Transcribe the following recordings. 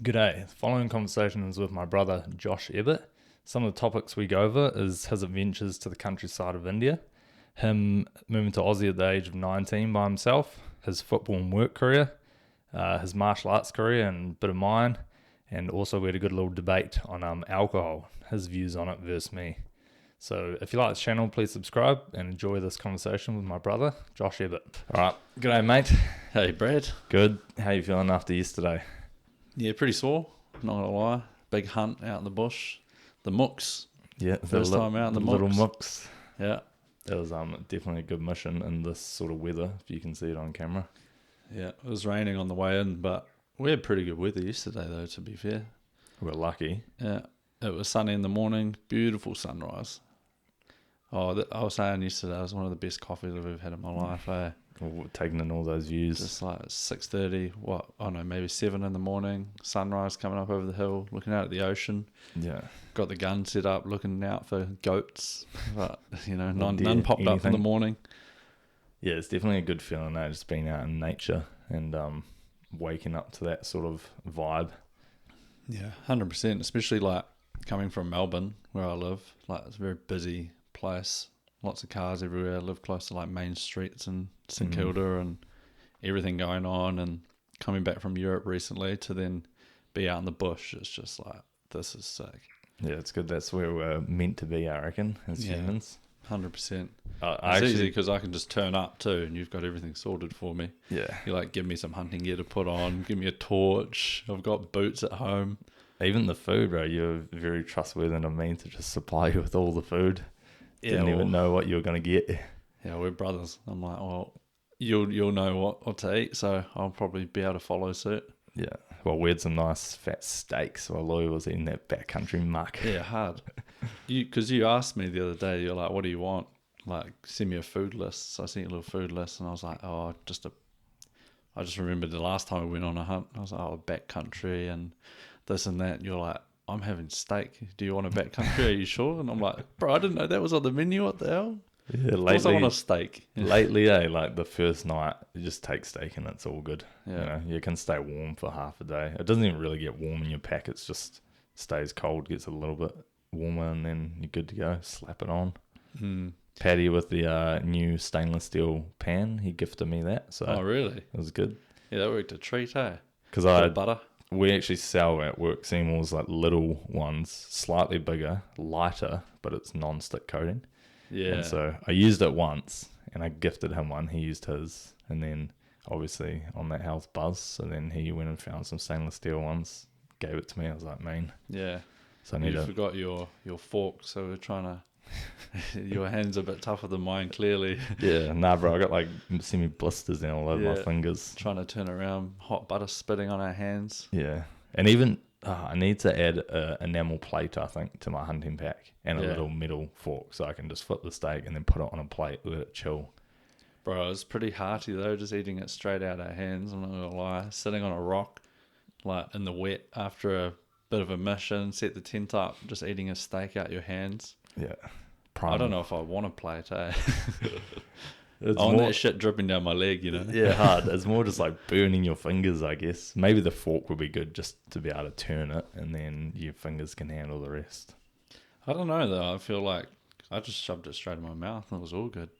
G'day. The following conversation is with my brother Josh Ebert. Some of the topics we go over is his adventures to the countryside of India, him moving to Aussie at the age of 19 by himself, his football and work career, his martial arts career and a bit of mine, and also we had a good little debate on alcohol, his views on it versus me. So if you like this channel, please subscribe and enjoy this conversation with my brother, Josh Ebert. All right. G'day, mate. Hey, Brad. Good. How you feeling after yesterday? Yeah, pretty sore, not gonna lie. Big hunt out in the bush. The mooks. Yeah, First time out in the little mooks. mooks. Yeah. It was definitely a good mission in this sort of weather, if you can see it on camera. Yeah, it was raining on the way in, but we had pretty good weather yesterday, though, to be fair. We're lucky. Yeah, it was sunny in the morning, beautiful sunrise. Oh, I was saying yesterday, it was one of the best coffees I've ever had in my life, eh? Taking in all those views. Just like 6:30, maybe 7 in the morning, sunrise coming up over the hill, looking out at the ocean. Yeah. Got the gun set up, looking out for goats, but, none deer, popped up in the anything. morning. Yeah, it's definitely a good feeling, just being out in nature and waking up to that sort of vibe. Yeah, 100%, especially like coming from Melbourne, where I live. Like, it's a very busy place, lots of cars everywhere. I live close to like main streets in St Kilda and everything going on, and coming back from Europe recently to then be out in the bush, it's just like, this is sick. Yeah, it's good. That's where we're meant to be, I reckon, as Yeah. humans. 100%. I It's easy because I can just turn up too, and you've got everything sorted for me. Yeah. You like, give me some hunting gear to put on, give me a torch. I've got boots at home. Even the food, bro, you're very trustworthy of me to just supply you with all the food. Didn't even know what you were going to get. Yeah, we're brothers. I'm like, well, you'll know what to eat, so I'll probably be able to follow suit. Yeah. Well, we had some nice fat steaks while Louis was eating that backcountry muck. Yeah, hard. Because you asked me the other day, you're like, what do you want? Like, send me a food list. So I sent you a little food list, and I was like, I just remembered the last time we went on a hunt. I was like, backcountry and this and that. And you're like, I'm having steak. Do you want a backcountry? Are you sure? And I'm like, bro, I didn't know that was on the menu. What the hell? Yeah, Of course I want a steak. Lately, like the first night, you just take steak and it's all good. Yeah. You can stay warm for half a day. It doesn't even really get warm in your pack. It's just stays cold, gets a little bit warmer, and then you're good to go. Slap it on. Paddy with the new stainless steel pan, he gifted me that. So Oh, really? it was good. Yeah, that worked a treat, eh? Because Butter. we actually sell at work Seymour's like little ones, slightly bigger, lighter, but it's non-stick coating. Yeah. And so I used it once and I gifted him one. He used his. And then obviously on that health buzz. So then he went and found some stainless steel ones, gave it to me. I was like, man. Yeah. So I need You to. forgot your fork, so we're trying to... Your hand's a bit tougher than mine, clearly. Yeah, nah, bro. I got like semi blisters down all over my Yeah. fingers. Trying to turn around, hot butter spitting on our hands. Yeah. And even I need to add an enamel plate, I think, to my hunting pack and a Yeah. little metal fork so I can just flip the steak and then put it on a plate, let it chill. Bro, it's pretty hearty though, just eating it straight out our hands, I'm not gonna lie. Sitting on a rock, like in the wet after a bit of a mission, set the tent up, just eating a steak out your hands. Yeah. I don't know if I want to play it, eh? It's I want more, that shit dripping down my leg, you know? yeah, hard. It's more just like burning your fingers, I guess. Maybe the fork would be good just to be able to turn it and then your fingers can handle the rest. I don't know though, I feel like I just shoved it straight in my mouth and it was all good.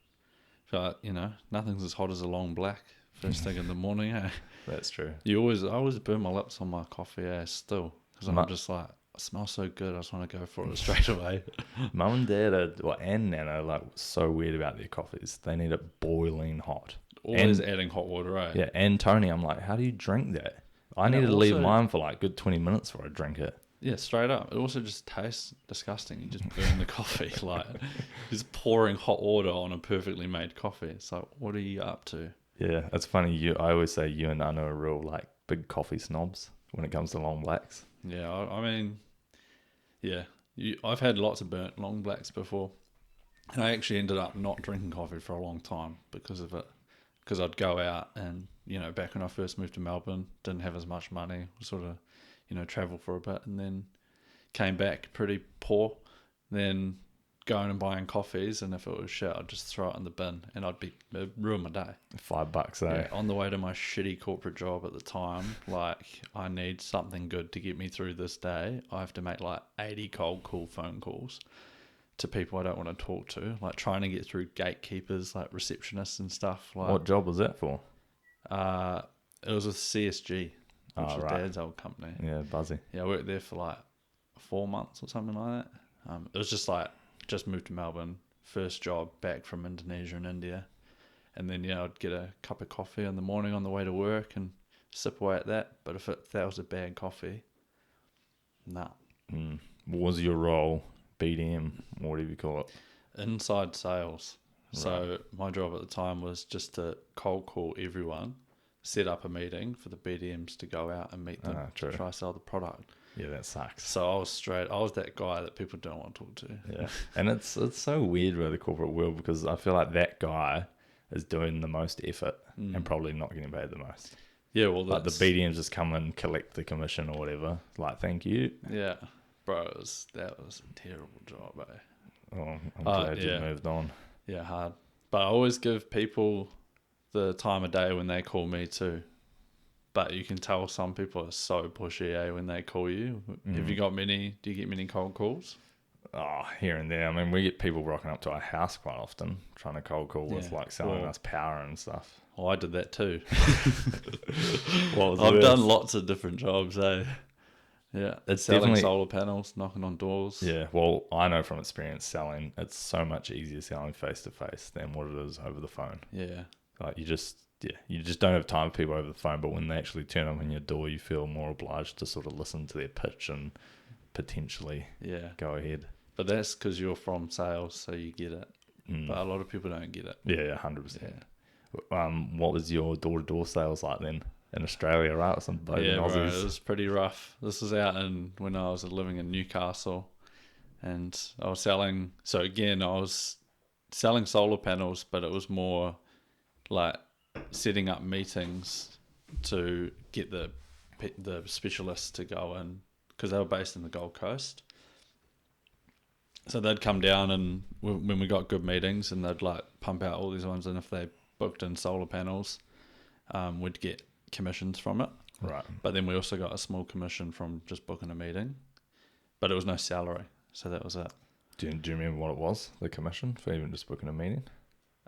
Feel like, nothing's as hot as a long black first thing in the morning, eh? That's true. I always burn my lips on my coffee, still. Because I'm just like, it smells so good, I just want to go for it straight away. Mum and Dad and Nana are like so weird about their coffees. They need it boiling hot. Always adding hot water, eh? Yeah, and Tony, I'm like, how do you drink that? I And need it to leave also- mine for like good 20 minutes before I drink it. Yeah, straight up. It also just tastes disgusting. You just burn the coffee. Like, just pouring hot water on a perfectly made coffee. It's like, what are you up to? Yeah, it's funny. I always say you and Nana are real like big coffee snobs when it comes to long blacks. Yeah, I mean, yeah. I've had lots of burnt long blacks before. And I actually ended up not drinking coffee for a long time because of it. Because I'd go out and, back when I first moved to Melbourne, didn't have as much money, sort of, travel for a bit, and then came back pretty poor. Then going and buying coffees, and if it was shit, I'd just throw it in the bin, and it'd ruin my day. $5, Yeah, on the way to my shitty corporate job at the time, like, I need something good to get me through this day. I have to make like 80 cold call phone calls to people I don't want to talk to, like trying to get through gatekeepers, like receptionists and stuff. Like, What job was that for? it was with CSG, which was right. Dad's old company. Yeah, buzzy. Yeah, I worked there for like 4 months or something like that. It was just like, just moved to Melbourne, first job back from Indonesia and India. And then, I'd get a cup of coffee in the morning on the way to work and sip away at that. But if that was a bad coffee, nah. What was your role? BDM, whatever you call it. Inside sales. Right. So my job at the time was just to cold call everyone, set up a meeting for the BDMs to go out and meet them to try to sell the product. Yeah, that sucks. So I was that guy that people don't want to talk to. Yeah. And it's so weird with the corporate world, because I feel like that guy is doing the most effort and probably not getting paid the most. Yeah, well, like the BDMs just come and collect the commission or whatever. Like, thank you. Yeah. Bro, that was a terrible job, eh? Oh, I'm glad you moved on. Yeah, hard. But I always give people the time of day when they call me too. But you can tell some people are so pushy, when they call you. Do you get many cold calls? Oh, here and there. I mean, we get people rocking up to our house quite often, trying to cold call with like selling us power and stuff. Well, I did that too. I've done lots of different jobs, eh? Yeah, it's selling definitely solar panels, knocking on doors. Yeah, well, I know from experience selling, it's so much easier selling face to face than what it is over the phone. Yeah, like you just don't have time for people over the phone. But when they actually turn up on your door, you feel more obliged to sort of listen to their pitch and potentially go ahead. But that's because you're from sales, so you get it. But a lot of people don't get it. Yeah, 100%. What was your door-to-door sales like then? In Australia, right? Or some right, it was pretty rough. This was when I was living in Newcastle, and I was selling. So again, I was selling solar panels, but it was more like setting up meetings to get the specialists to go in, because they were based in the Gold Coast. So they'd come down, and when we got good meetings, and they'd like pump out all these ones, and if they booked in solar panels, we'd get commissions from it. Right. But then we also got a small commission from just booking a meeting. But it was no salary, so that was it. Do you remember what it was, the commission, for even just booking a meeting?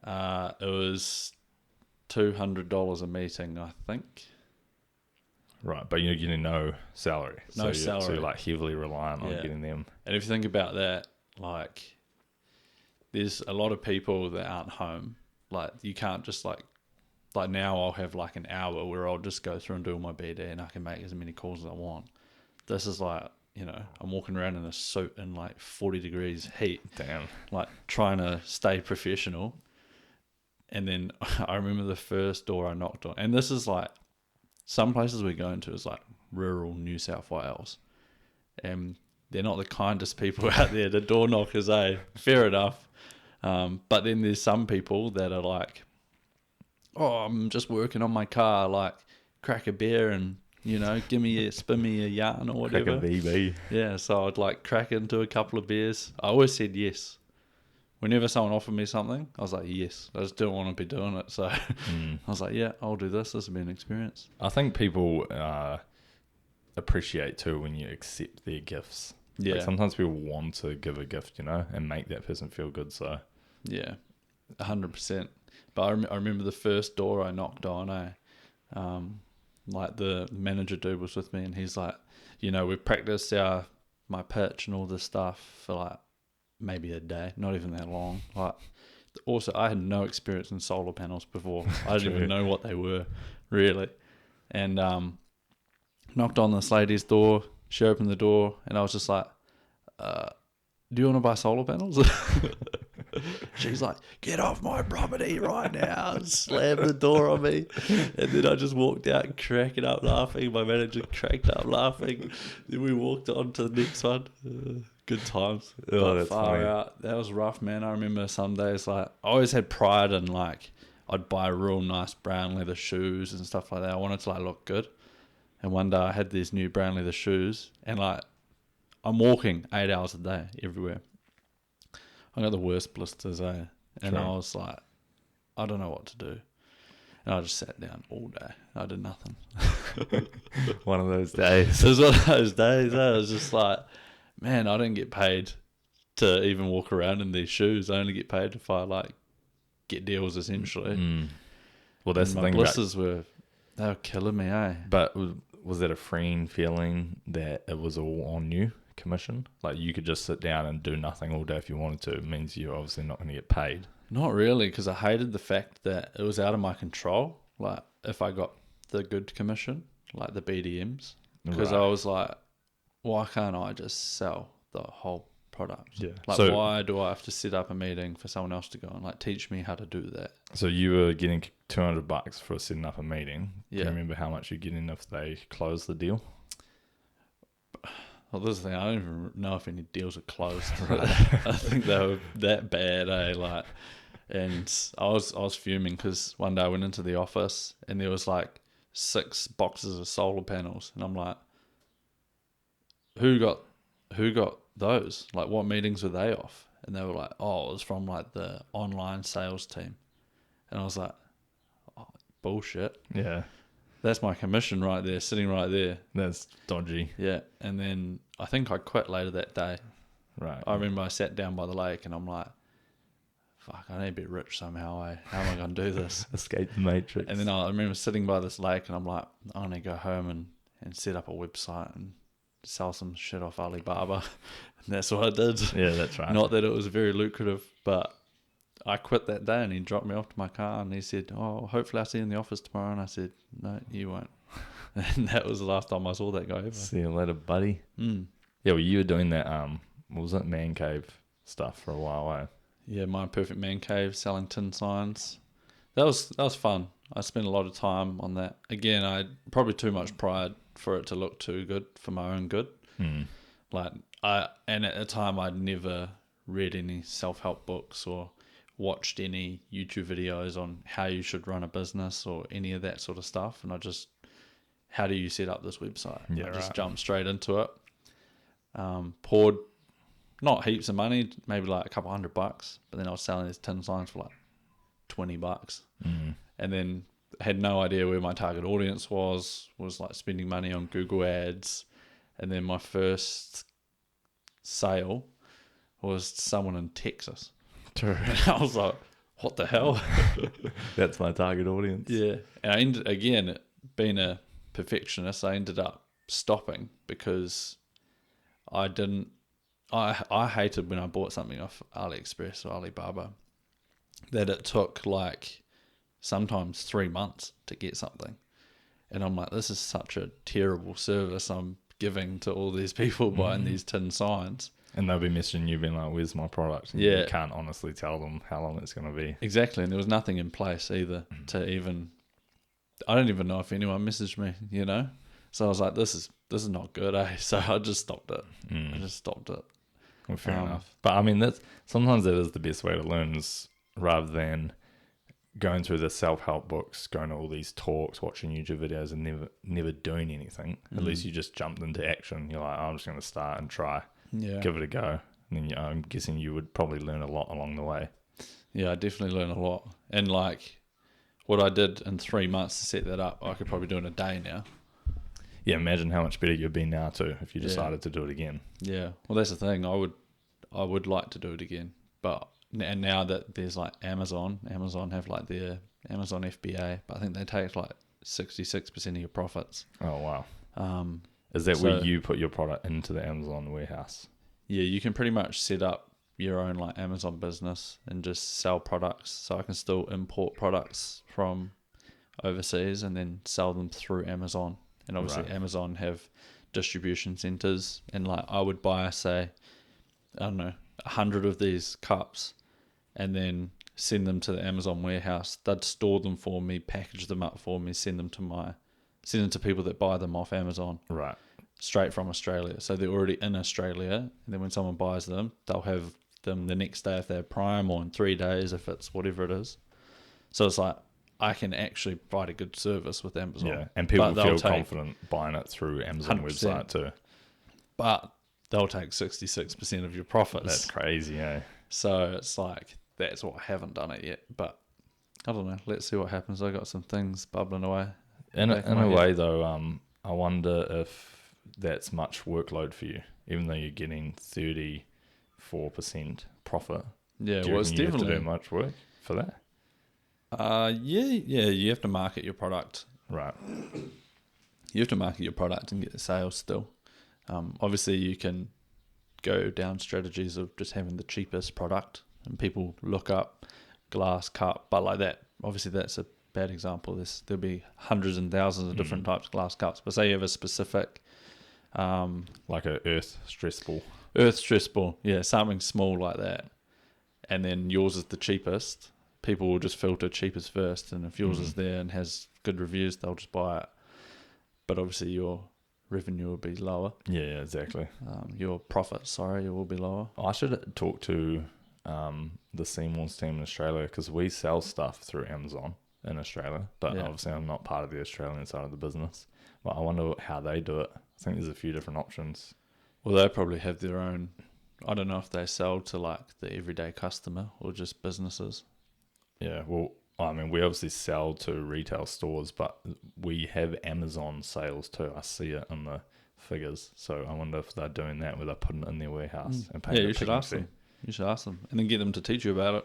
It was $200 a meeting, I think. Right, but you're getting no salary. No salary. So you're like heavily reliant on getting them. And if you think about that, like, there's a lot of people that aren't home. Like, you can't just like now I'll have like an hour where I'll just go through and do all my BD, and I can make as many calls as I want. This is like, I'm walking around in a suit in like 40 degrees heat. Damn. Like, trying to stay professional. And then I remember the first door I knocked on, and this is like, some places we go into is like rural New South Wales, and they're not the kindest people out there, the door knockers, fair enough. But then there's some people that are like, oh, I'm just working on my car, like, crack a beer and, spin me a yarn or whatever. Crack a BB. Yeah, so I'd like crack into a couple of beers. I always said yes. Whenever someone offered me something, I was like, yes. I just didn't want to be doing it. So I was like, yeah, I'll do this. This will be an experience. I think people appreciate too when you accept their gifts. Yeah. Like, sometimes people want to give a gift, and make that person feel good. So yeah, 100%. But I remember the first door I knocked on, like the manager dude was with me, and he's like, we've practiced my pitch and all this stuff for like maybe a day, not even that long. Like, also, I had no experience in solar panels before. I didn't even know what they were, really. And knocked on this lady's door. She opened the door, and I was just like, do you want to buy solar panels? She's like, get off my property right now, and slammed the door on me. And then I just walked out cracking up laughing. My manager cracked up laughing. Then we walked on to the next one. Good times. Oh, that's far funny. out. That was rough, man. I remember some days, like, I always had pride in, like, I'd buy real nice brown leather shoes and stuff like that. I wanted to, like, look good. And one day I had these new brown leather shoes, and, like, I'm walking 8 hours a day everywhere. I got the worst blisters, eh? And True. I was like, I don't know what to do. And I just sat down all day. I did nothing. One of those days. It was one of those days. I was just like, man, I didn't get paid to even walk around in these shoes. I only get paid if I like get deals essentially. Well, that's And the my thing. blisters were killing me, eh? But was that a freeing feeling that it was all on you, commission? Like you could just sit down and do nothing all day if you wanted to. It means you're obviously not going to get paid. Not really, because I hated the fact that it was out of my control. Like if I got the good commission, like the BDMs, because I was like, why can't I just sell the whole product? Yeah. Like, So- why do I have to set up a meeting for someone else to go and like teach me how to do that? So you were getting $200 for setting up a meeting. Yeah. Do you remember how much you're getting if they close the deal? Well, this is the thing. I don't even know if any deals are closed. I think they were that bad, eh? Like, and I was fuming because one day I went into the office and there was like 6 boxes of solar panels, and I'm like, who got those? Like, what meetings were they off? And they were like, oh, it was from like the online sales team, and I was like, oh, bullshit. Yeah. That's my commission right there, sitting right there. That's dodgy. Yeah, and then I think I quit later that day. Right. I remember I sat down by the lake and I'm like, fuck, I need to be rich somehow. How am I going to do this? Escape the matrix. And then I remember sitting by this lake and I'm like, I need to go home and set up a website and sell some shit off Alibaba. And that's what I did. Yeah, that's right. Not that it was very lucrative, but I quit that day and he dropped me off to my car and he said, oh, hopefully I'll see you in the office tomorrow. And I said, no, you won't. And that was the last time I saw that guy ever. See you later, buddy. Mm. Yeah, well, you were doing that, what was it, man cave stuff for a while, eh? Yeah, My Perfect Man Cave, selling tin signs. That was fun. I spent a lot of time on that. Again, I probably too much pride for it to look too good for my own good. Like and at the time I'd never read any self-help books or watched any YouTube videos on how you should run a business or any of that sort of stuff. And I just, how do you set up this website? Yeah, I just right. jumped straight into it. Poured not heaps of money, maybe like a couple $100, but then I was selling these tin signs for like $20. And then had no idea where my target audience was like spending money on Google ads. And then my first sale was someone in Texas. True. And I was like, what the hell? That's my target audience. Yeah. And again, being a perfectionist, I ended up stopping because I hated when I bought something off AliExpress or Alibaba that it took like sometimes 3 months to get something. And I'm like, this is such a terrible service I'm giving to all these people buying these tin signs. And they'll be messaging you being like, where's my product? And Yeah. you can't honestly tell them how long it's going to be. Exactly. And there was nothing in place either to even, I don't even know if anyone messaged me, you know? So I was like, this is not good, eh? So I just stopped it. I just stopped it. Well, fair enough. But I mean, sometimes that is the best way to learn, is rather than going through the self-help books, going to all these talks, watching YouTube videos and never doing anything. At least you just jumped into action. You're like, oh, I'm just going to start and try. Yeah. Give it a go. And then I'm guessing you would probably learn a lot along the way. Yeah, I definitely learned a lot. And like what I did in 3 months to set that up, I could probably do in a day now. Yeah, imagine how much better you'd be now too if you decided to do it again. Yeah. Well, that's the thing. I would like to do it again. But and now that there's like Amazon have like their Amazon FBA, but I think they take like 66% of your profits. Oh, wow. Um, Is that so- where you put your product into the Amazon warehouse? Yeah, you can pretty much set up your own like Amazon business and just sell products. So I can still import products from overseas and then sell them through Amazon. And obviously Right. Amazon have distribution centers, and like I would buy, say, I don't know, 100 of these cups and then send them to the Amazon warehouse. They'd store them for me, package them up for me, send them to people that buy them off Amazon. Right. Straight from Australia. So they're already in Australia, and then when someone buys them, they'll have them the next day if they're Prime, or in 3 days if it's whatever it is. So it's like I can actually provide a good service with Amazon. Yeah, and people But they'll feel take- confident buying it through Amazon 100%. website too. But they'll take 66% of your profits. That's crazy, eh? So it's like, that's why I haven't done it yet. But I don't know. Let's see what happens. I got some things bubbling away. In a way, though, I wonder if that's much workload for you, even though you're getting 34% profit. Yeah, Do you well, it's reckon you have definitely to do much work for that? yeah. You have to market your product. Right. You have to market your product and get the sales still. Obviously, you can go down strategies of just having the cheapest product, and people look up glass cup, but like that. Obviously, that's a bad example. There'll be hundreds and thousands of different types of glass cups. But say you have a specific, like a earth stress ball. yeah, something small like that, and then yours is the cheapest. People will just filter cheapest first, and if yours is there and has good reviews, they'll just buy it. But obviously, your revenue will be lower. Yeah, exactly. Your profit, will be lower. I should talk to the Seymour's team in Australia, because we sell stuff through Amazon in Australia, but obviously I'm not part of the Australian side of the business. But I wonder how they do it. I think there's a few different options. Well, they probably have their own. I don't know if they sell to like the everyday customer or just businesses. Yeah, well, I mean, we obviously sell to retail stores, but we have Amazon sales too. I see it in the figures. So I wonder if they're doing that, where they're putting it in their warehouse and paying you should ask them. You should ask them and then get them to teach you about it.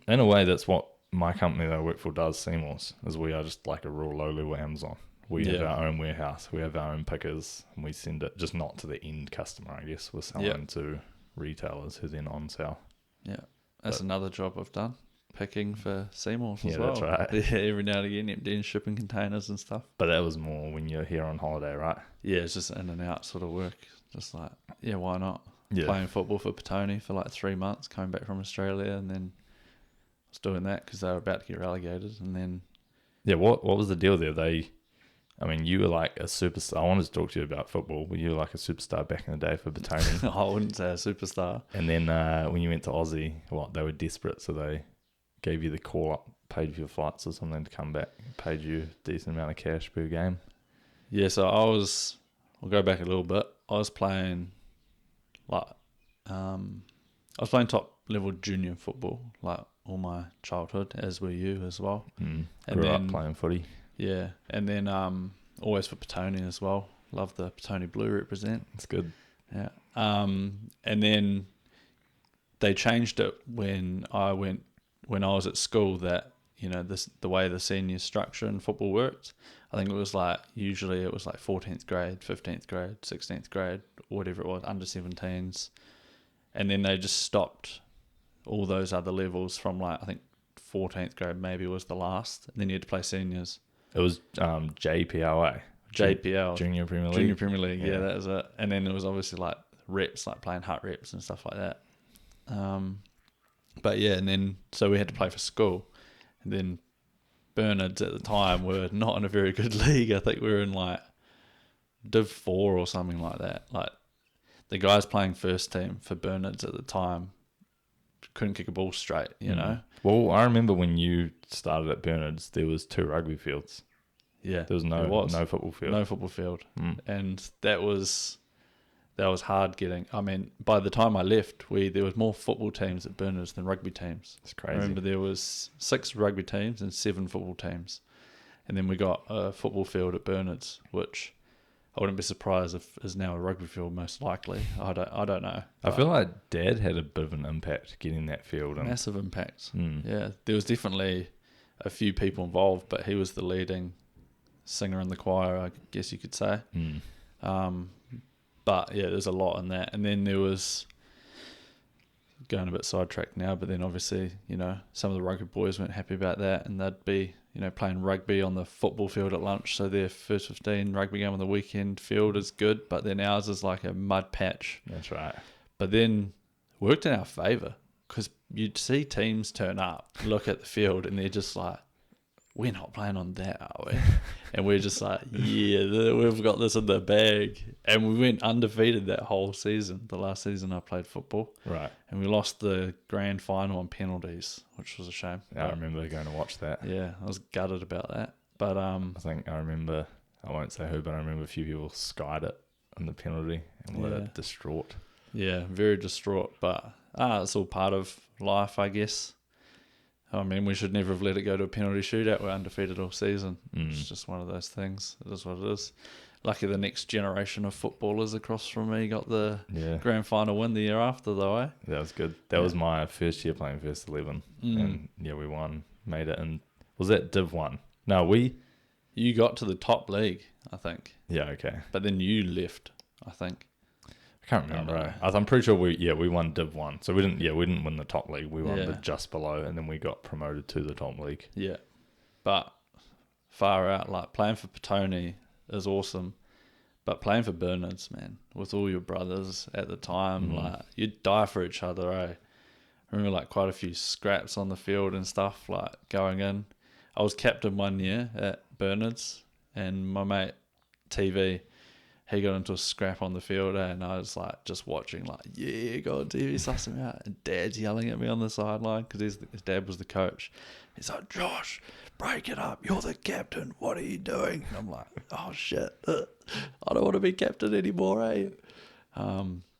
In a way, that's what my company that I work for does, Seymour's, is we are just like a real low-level Amazon. We have our own warehouse. We have our own pickers, and we send it just not to the end customer, I guess. We're selling to retailers who then on-sell. Yeah, that's another job I've done. Picking for Seymour's as well. That's right. Yeah, every now and again, emptying shipping containers and stuff. But that was more when you're here on holiday, right? Yeah, it's just in and out sort of work. Just like, yeah, why not? Yeah. Playing football for Petone for like 3 months, coming back from Australia, and then I was doing that because they were about to get relegated, and then... Yeah, what was the deal there? You were like a superstar. I wanted to talk to you about football, but you were like a superstar back in the day for Petone. I wouldn't say a superstar. And then when you went to Aussie, they were desperate, so they gave you the call up, paid for your flights or something to come back, paid you a decent amount of cash per game. Yeah, so I'll go back a little bit. I was playing top level junior football, like all my childhood, as were you as well. And Grew up playing footy. Yeah, and then always for Petone as well. Love the Petone Blue represent. It's good. Yeah. And then they changed it when I was at school, that, the way the senior structure in football worked. I think usually it was like 14th grade, 15th grade, 16th grade, whatever it was, under 17s. And then they just stopped all those other levels from I think 14th grade maybe was the last. And then you had to play seniors. It was JPLA. JPL. Junior Premier League. Junior Premier League, yeah, that was it. And then there was obviously like reps, like playing hut reps and stuff like that. But yeah, and then so we had to play for school. And then Bernards at the time were not in a very good league. I think we were in like Div 4 or something like that. Like the guys playing first team for Bernards at the time couldn't kick a ball straight, you know. Well, I remember when you started at Bernards, there was 2 rugby fields. Yeah, there was no football field. No football field, and that was hard getting. I mean, by the time I left, there was more football teams at Bernards than rugby teams. It's crazy. I remember there was 6 rugby teams and 7 football teams, and then we got a football field at Bernards, which I wouldn't be surprised if is now a rugby field, most likely. I don't know. I feel like Dad had a bit of an impact getting that field. Massive impact. Yeah, there was definitely a few people involved, but he was the leading singer in the choir, I guess you could say. But yeah, there's a lot in that. And then there was, going a bit sidetracked now, but then obviously, some of the rugby boys weren't happy about that, and they'd be, playing rugby on the football field at lunch. So their first 15 rugby game on the weekend field is good, but then ours is like a mud patch. That's right. But then it worked in our favour, because you'd see teams turn up, look at the field, and they're just like, we're not playing on that, are we? And we're just like, yeah, we've got this in the bag. And we went undefeated that whole season, the last season I played football. Right. And we lost the grand final on penalties, which was a shame. Yeah, I remember going to watch that. Yeah, I was gutted about that. But I think I remember, I won't say who, but I remember a few people skied it in the penalty and were distraught. Yeah, very distraught. But it's all part of life, I guess. I mean, we should never have let it go to a penalty shootout. We're undefeated all season. It's just one of those things. It is what it is. Lucky the next generation of footballers across from me got the grand final win the year after, though, eh? That was good. That was my first year playing first 11. And we won, made it. And was that Div 1? No, You got to the top league, I think. Yeah, okay. But then you left, I think. I can't remember. I'm pretty sure we won Div 1. So we didn't win the top league. We won the just below, and then we got promoted to the top league. Yeah. But far out, like playing for Petone is awesome. But playing for Bernards, man, with all your brothers at the time, like you'd die for each other, eh? I remember like quite a few scraps on the field and stuff, like going in. I was captain one year at Bernards, and my mate TV, he got into a scrap on the field, and I was like just watching, like, yeah, go on TV, suss him out. And Dad's yelling at me on the sideline because his dad was the coach. He's like, Josh, break it up. You're the captain. What are you doing? And I'm like, oh shit, I don't want to be captain anymore, eh?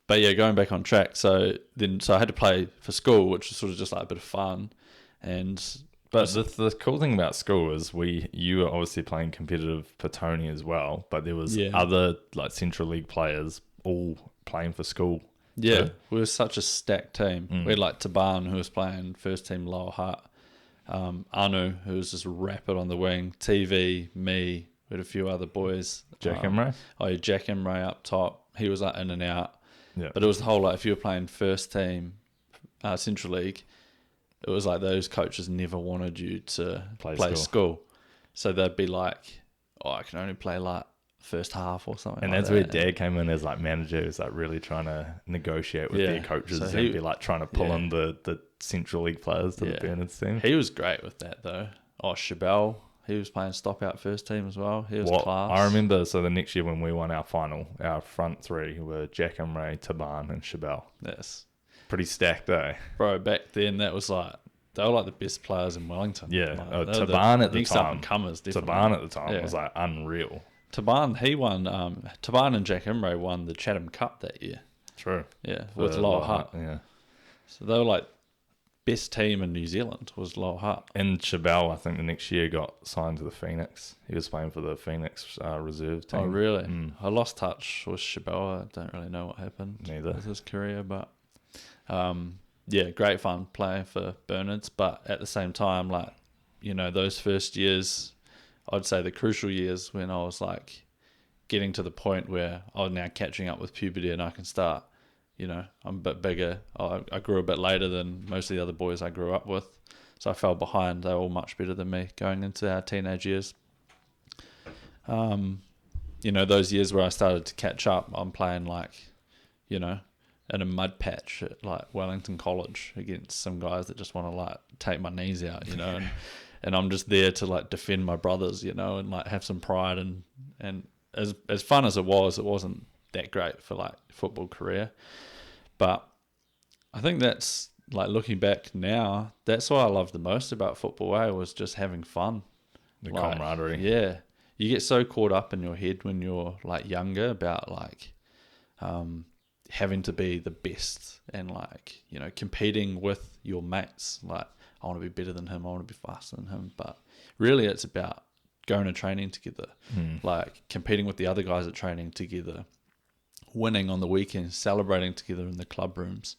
But yeah, going back on track. So I had to play for school, which was sort of just like a bit of fun, But the cool thing about school is you were obviously playing competitive Petone as well, but there was other like Central League players all playing for school. Yeah, So, we were such a stacked team. We had like Taban, who was playing first team Lower Hutt, Anu, who was just rapid on the wing, TV, me, we had a few other boys. Jack Emre? Oh yeah, Jack Emre up top. He was like in and out. Yeah. But it was the whole, like, if you were playing first team Central League, it was like those coaches never wanted you to play school. So they'd be like, I can only play like first half or something. And like that's where Dad came in as like manager, who's like really trying to negotiate with their coaches and be like trying to pull in the Central League players to the Bernards team. He was great with that though. Oh, Chabelle, he was playing stop out first team as well. He was class. I remember, so the next year when we won our final, our front three were Jack Emre, Taban and Chabelle. Yes. Pretty stacked, eh? Bro, back then that was like, they were like the best players in Wellington. Yeah. Like, Taban at the time. Definitely. Taban at the time was like unreal. Taban, he won, Taban and Jack Emre won the Chatham Cup that year. True. Yeah, with Lower Hutt. Yeah. So they were like, best team in New Zealand was Lower Hutt. And Chabelle, I think the next year got signed to the Phoenix. He was playing for the Phoenix reserve team. Oh, really? I lost touch with Chabelle. I don't really know what happened Neither. with his career, but yeah, great fun playing for Bernards. But at the same time, like, you know, those first years, I'd say the crucial years when I was like getting to the point where I was now catching up with puberty and I can start, you know, I'm a bit bigger. I grew a bit later than most of the other boys I grew up with. So I fell behind. They were all much better than me going into our teenage years. You know, those years where I started to catch up, I'm playing like, you know, in a mud patch at like Wellington College against some guys that just want to like take my knees out, you know, and I'm just there to like defend my brothers, you know, and like have some pride and as fun as it wasn't that great for like football career. But I think that's like looking back now, that's what I love the most about football, was just having fun. The camaraderie. Yeah. You get so caught up in your head when you're like younger about like having to be the best and like, you know, competing with your mates. Like, I want to be better than him, I want to be faster than him. But really it's about going to training together, like competing with the other guys at training together, winning on the weekends, celebrating together in the club rooms.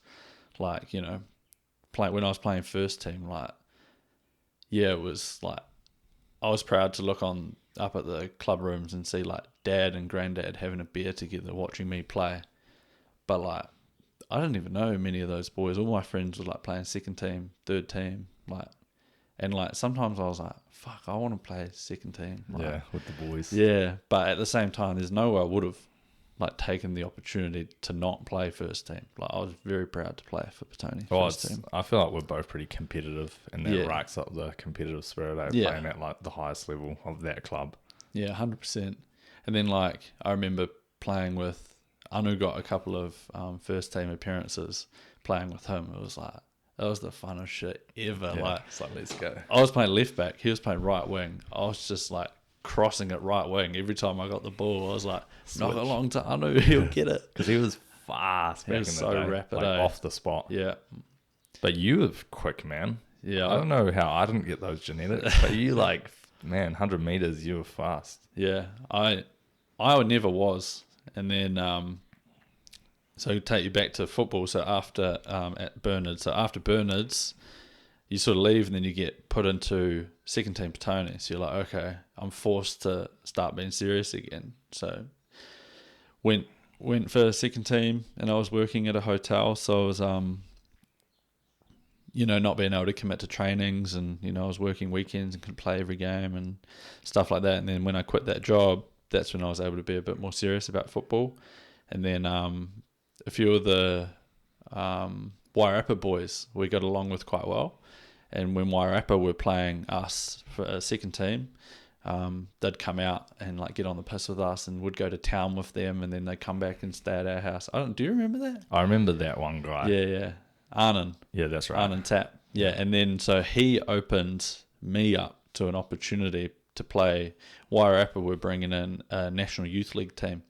Like, you know, when I was playing first team, like, yeah, it was like, I was proud to look up at the club rooms and see like dad and granddad having a beer together watching me play. But like, I didn't even know many of those boys. All my friends were like playing second team, third team, like, and like sometimes I was like, fuck, I want to play second team. Like, yeah, with the boys. Yeah, but at the same time, there's no way I would have like taken the opportunity to not play first team. Like, I was very proud to play for Petone first team. I feel like we're both pretty competitive, and that racks up the competitive spirit playing at like the highest level of that club. Yeah, 100%. And then like I remember playing with Anu, got a couple of first team appearances playing with him. It was like, that was the funnest shit ever. Yeah, like, it's like, let's go. I was playing left back, he was playing right wing. I was just like crossing it right wing every time I got the ball. I was like, knock it along to Anu, he'll get it. Because he was fast back in the so day. rapid, like eh? off the spot. Yeah. But you were quick, man. Yeah. I don't know how I didn't get those genetics, but you like, man, 100 meters, you were fast. Yeah. I never was. And then, so take you back to football. So after, at Bernards, you sort of leave and then you get put into second team Petone. So you're like, okay, I'm forced to start being serious again. So went for second team and I was working at a hotel. So I was, not being able to commit to trainings and, I was working weekends and couldn't play every game and stuff like that. And then when I quit that job, that's when I was able to be a bit more serious about football. And then a few of the Wairarapa boys we got along with quite well. And when Wairarapa were playing us for a second team, they'd come out and like get on the piss with us and would go to town with them, and then they'd come back and stay at our house. Do you remember that? I remember that one guy. Yeah. Arnon. Yeah, that's right. Arnon Tap. Yeah, and then so he opened me up to an opportunity to play. Wairarapa were bringing in a National Youth League team,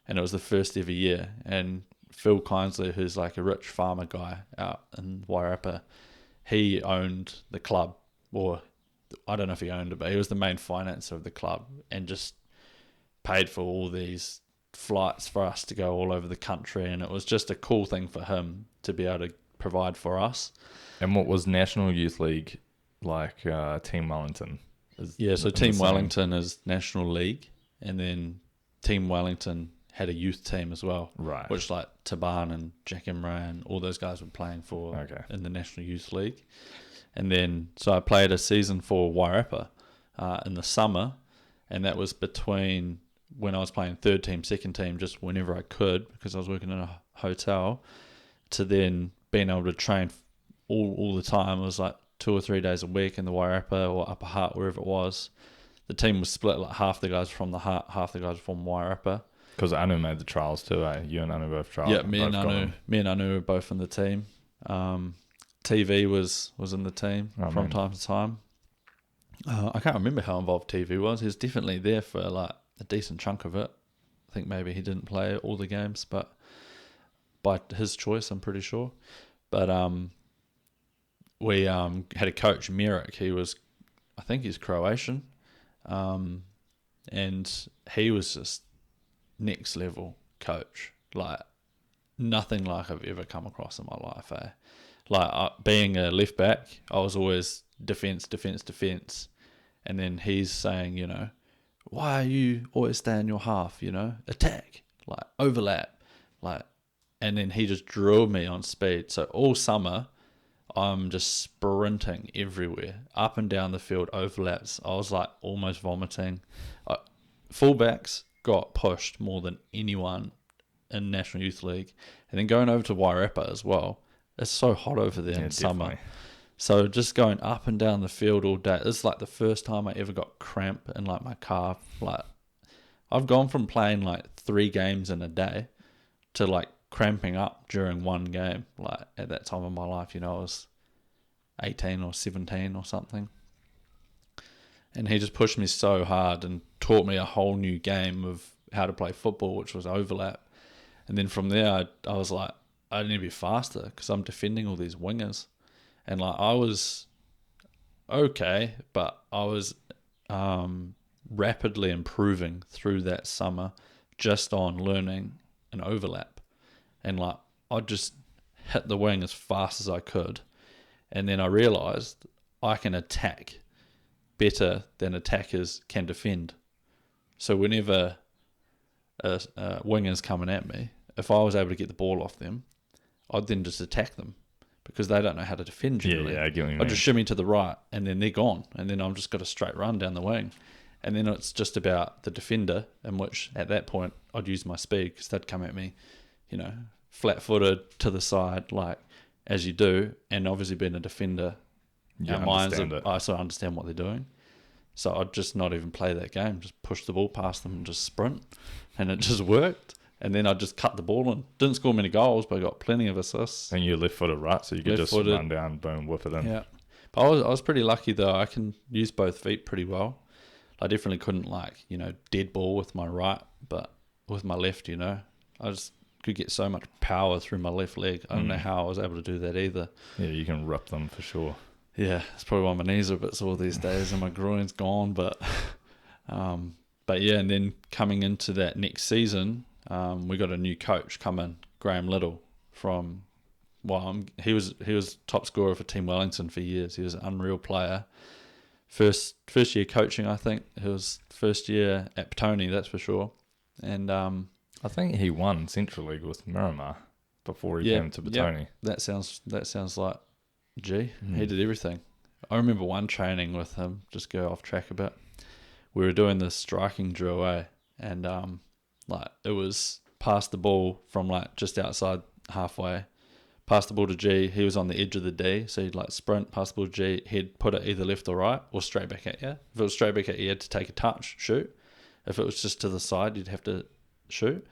and it was the first ever year. And Phil Kinsley, who's like a rich farmer guy out in Wairarapa, he owned the club, or I don't know if he owned it, but he was the main financer of the club and just paid for all these flights for us to go all over the country. And it was just a cool thing for him to be able to provide for us. And what was National Youth League like? Team Wellington? So Team Wellington is National League, and then Team Wellington had a youth team as well, right? Which like Taban and Jack Emray and all those guys were playing for in the National Youth League. And then so I played a season for Wairarapa in the summer, and that was between when I was playing third team, second team, just whenever I could because I was working in a hotel, to then being able to train all the time. It was like 2 or 3 days a week in the Wairarapa or Upper Hutt, wherever it was. The team was split, like half the guys from the Hutt, half the guys from Wairarapa. Because Anu made the trials too, eh? You and Anu both trials. Yeah, me and Anu were both in the team. TV was in the team from time to time. I can't remember how involved TV was. He was definitely there for like a decent chunk of it. I think maybe he didn't play all the games, but by his choice, I'm pretty sure. But we had a coach, Merrick. I think he's Croatian, and he was just next level coach, like nothing like I've ever come across in my life. Like being a left back, I was always defense, and then he's saying, why are you always stay in your half? Attack, like overlap, like, and then he just drilled me on speed. So all summer, I'm just sprinting everywhere, up and down the field, overlaps. I was like almost vomiting. Fullbacks got pushed more than anyone in National Youth League. And then going over to Wairarapa as well. It's so hot over there in summer. Definitely. So just going up and down the field all day. It's like the first time I ever got cramp in like my calf. Like I've gone from playing like 3 games in a day to like cramping up during one game. Like at that time of my life, I was 18 or 17 or something. And he just pushed me so hard and taught me a whole new game of how to play football, which was overlap. And then from there, I was like, I need to be faster because I'm defending all these wingers. And like I was okay, but I was rapidly improving through that summer just on learning an overlap. And like I'd just hit the wing as fast as I could. And then I realised I can attack better than attackers can defend. So whenever a winger's coming at me, if I was able to get the ball off them, I'd then just attack them because they don't know how to defend generally. Yeah, I get what you mean. I'd just shimmy to the right and then they're gone. And then I've just got a straight run down the wing. And then it's just about the defender, in which at that point I'd use my speed because they'd come at me, flat-footed to the side, like as you do. And obviously being a defender, I sort of understand what they're doing. So I'd just not even play that game, just push the ball past them and just sprint. And it just worked. And then I just cut the ball in. Didn't score many goals, but I got plenty of assists. And you're left-footed, right? So you could just run down, boom, whip it in. Yeah. But I was pretty lucky, though. I can use both feet pretty well. I definitely couldn't, dead ball with my right, but with my left, I just could get so much power through my left leg. I don't know how I was able to do that either. Yeah, you can rip them for sure. Yeah, it's probably why my knees are a bit sore these days and my groin's gone. But yeah, and then coming into that next season, we got a new coach come in, Graham Little, he was top scorer for Team Wellington for years. He was an unreal player. First year coaching, I think. It was first year at Petone, that's for sure. And I think he won Central League with Miramar before he came to Petone. Yeah, that sounds like G. He did everything. I remember one training with him, just go off track a bit. We were doing this striking drill, and it was pass the ball from just outside halfway, pass the ball to G. He was on the edge of the D, so he'd sprint, pass the ball to G. He'd put it either left or right, or straight back at you. If it was straight back at you, you had to take a touch, shoot. If it was just to the side, you'd have to shoot.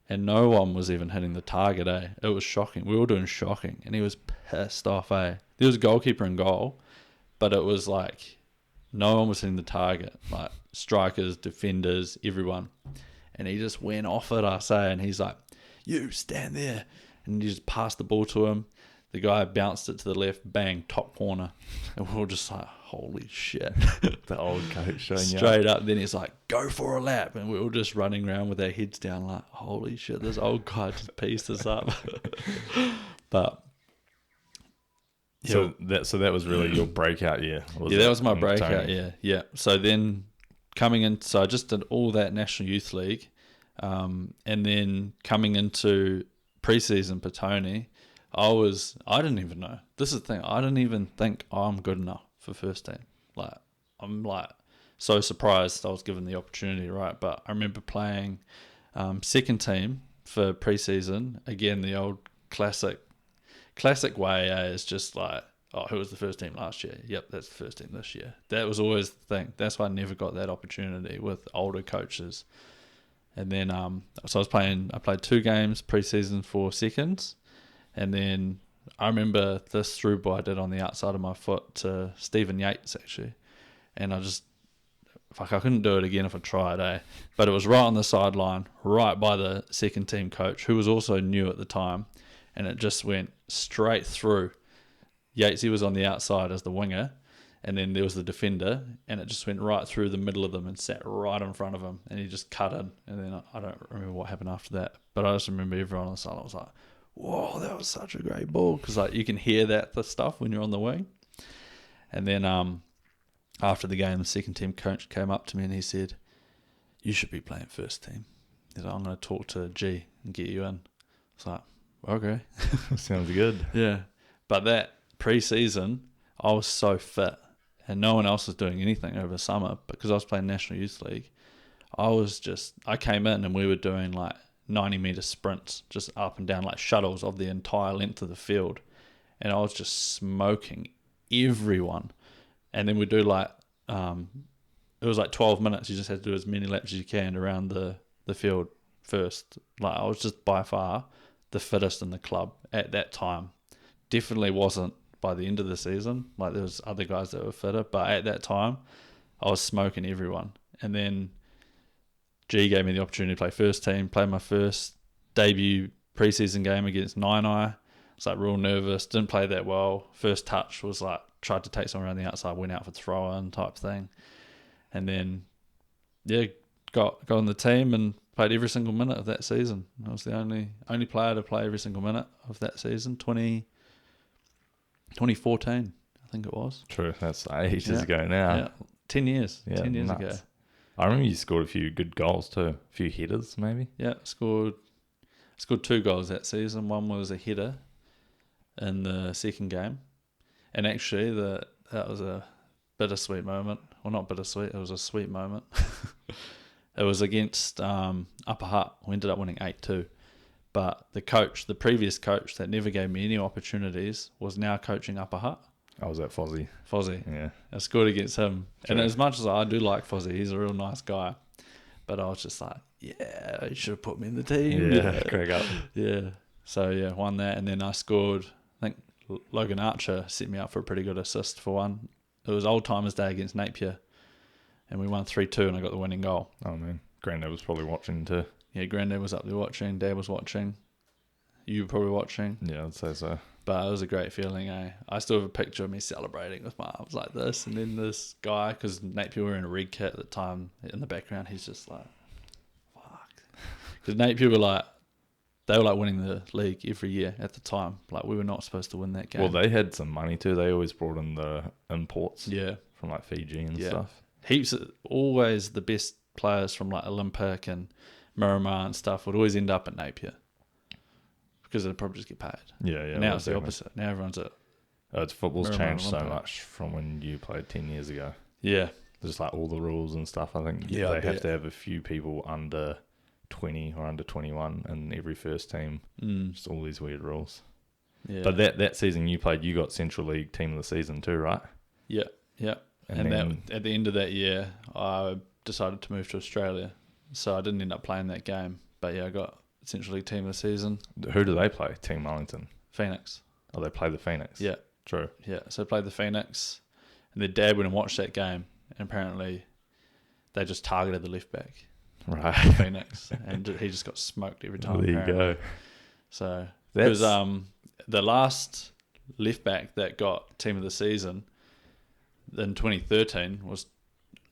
And no one was even hitting the target, It was shocking. We were all doing shocking, and he was pissed off, There was a goalkeeper in goal, but it was no one was hitting the target, strikers, defenders, everyone. And he just went off at us, and he's like, you stand there. And you just passed the ball to him. The guy bounced it to the left, bang, top corner. And we were all just like, holy shit. The old coach showing you Straight up. Then he's like, go for a lap. And we were all just running around with our heads down like, holy shit, this old guy just pieced us up. But So that was really your breakout year. That was my breakout year. Yeah. So then I just did all that National Youth League. And then coming into pre-season Petone, I didn't even know. This is the thing. I didn't even think I'm good enough for first team. I'm so surprised I was given the opportunity, right? But I remember playing second team for pre-season. Again, the old classic way is just who was the first team last year? Yep, that's the first team this year. That was always the thing. That's why I never got that opportunity with older coaches. And then, so I played 2 games pre-season for seconds. And then I remember this through ball I did on the outside of my foot to Stephen Yates, actually. And I couldn't do it again if I tried, But it was right on the sideline, right by the second team coach, who was also new at the time. And it just went straight through. Yates, he was on the outside as the winger. And then there was the defender, and it just went right through the middle of them and sat right in front of him, and he just cut in. And then I don't remember what happened after that, but I just remember everyone on the side. I was like, "Whoa, that was such a great ball!" Because you can hear the stuff when you're on the wing. And then after the game, the second team coach came up to me and he said, "You should be playing first team." He said, "I'm going to talk to G and get you in." I was like, "Okay, sounds good." Yeah, but that pre-season, I was so fit. And no one else was doing anything over summer because I was playing National Youth League. I came in and we were doing 90-meter sprints, just up and down shuttles of the entire length of the field. And I was just smoking everyone. And then we do it was 12 minutes. You just had to do as many laps as you can around the field first. I was just by far the fittest in the club at that time. Definitely wasn't by the end of the season. There was other guys that were fitter, but at that time I was smoking everyone. And then G gave me the opportunity to play first team, play my first debut preseason game against Nine Eye. I was real nervous, didn't play that well. First touch was tried to take someone around the outside, went out for throw-in type thing. And then got on the team and played every single minute of that season. I was the only player to play every single minute of that season. 2014, I think it was. True, that's ages ago now. Yeah, 10 years. 10 years ago. I remember you scored a few good goals too. A few headers, maybe. Yeah, scored 2 goals that season. One was a header in the second game. And actually, that was a bittersweet moment. Well, not bittersweet, it was a sweet moment. It was against Upper Hutt. We ended up winning 8-2. But the previous coach that never gave me any opportunities was now coaching Upper Hutt. I was at Fozzie. Yeah. I scored against him. True. And as much as I do like Fozzie, he's a real nice guy. But I was just like, yeah, you should have put me in the team. Yeah, crack up. Yeah. So, won that. And then I scored, I think Logan Archer set me up for a pretty good assist for one. It was Old Timers Day against Napier. And we won 3-2 and I got the winning goal. Oh, man. Grandad was probably watching too. Yeah, Granddad was up there watching. Dad was watching. You were probably watching. Yeah, I'd say so. But it was a great feeling, I still have a picture of me celebrating with my arms like this. And then this guy, because Napier were in a red kit at the time, in the background, he's just like, fuck. Because Napier were like, they were like winning the league every year at the time. Like, we were not supposed to win that game. Well, they had some money too. They always brought in the imports from like Fiji and stuff. Heaps of, always the best players from like Olympic and Miramar and stuff would always end up at Napier. Because they'd probably just get paid. Yeah. Now it's the opposite. Now everyone's at... football's Miramar changed so Olympic. much from when you played 10 years ago. Yeah. Just like all the rules and stuff. I think they have to have a few people under 20 or under 21 in every first team. Just all these weird rules. Yeah. But that season you played, you got Central League Team of the Season too, right? Yeah. And then, that, at the end of that year, I decided to move to Australia. So I didn't end up playing that game. But yeah, I got essentially Team of the Season. who do they play? Team Wellington. Phoenix. Oh, they play the Phoenix. Yeah. True. Yeah. So I played the Phoenix. And their dad went and watched that game. And apparently they just targeted the left back. Right. Phoenix. And he just got smoked every time. There you apparently. go. So That's... because the last left back that got Team of the Season in 2013 was,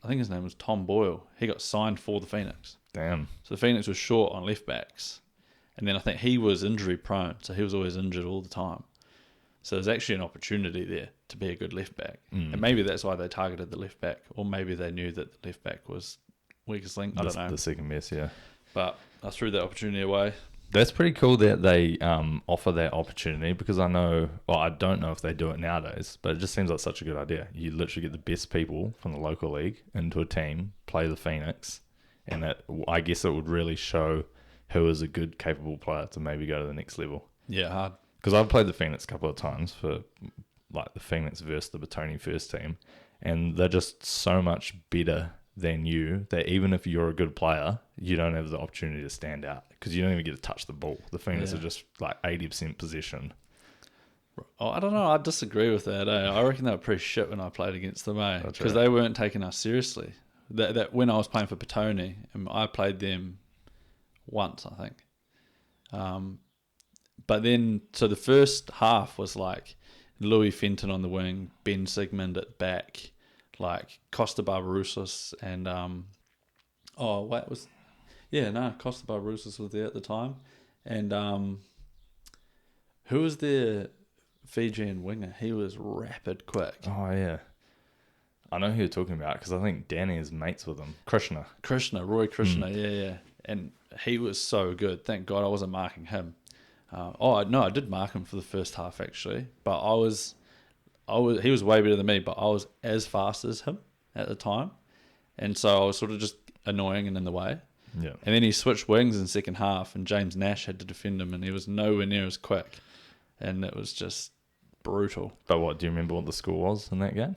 I think his name was Tom Boyle. He got signed for the Phoenix. Damn. So the Phoenix was short on left backs. And then I think he was injury prone. So he was always injured all the time. So there's actually an opportunity there to be a good left back. And maybe that's why they targeted the left back. Or maybe they knew that the left back was weakest link. I don't know. The second best, yeah. But I threw that opportunity away. That's pretty cool that they offer that opportunity, because I don't know if they do it nowadays, but it just seems like such a good idea. You literally get the best people from the local league into a team, play the Phoenix, and I guess it would really show who is a good, capable player to maybe go to the next level. Yeah, hard. Because I've played the Phoenix a couple of times for like the Phoenix versus the Petone first team, and they're just so much better than you that even if you're a good player, you don't have the opportunity to stand out because you don't even get to touch the ball. The Phoenix are just like 80% possession. Oh, I don't know. I disagree with that. I reckon they were pretty shit when I played against them, because they weren't taking us seriously. That when I was playing for Petone, and I played them once, I think. But then, so the first half was like Louis Fenton on the wing, Ben Sigmund at back, like Costa Barbarouses and Costa Barbarouses was there at the time, and who was their Fijian winger? He was rapid, quick. Oh yeah, I know who you're talking about because I think Danny is mates with him. Roy Krishna, yeah, and he was so good. Thank God I wasn't marking him. I did mark him for the first half actually, but he was way better than me, but I was as fast as him at the time. And so I was sort of just annoying and in the way. Yeah. And then he switched wings in the second half and James Nash had to defend him and he was nowhere near as quick. And it was just brutal. But do you remember what the score was in that game?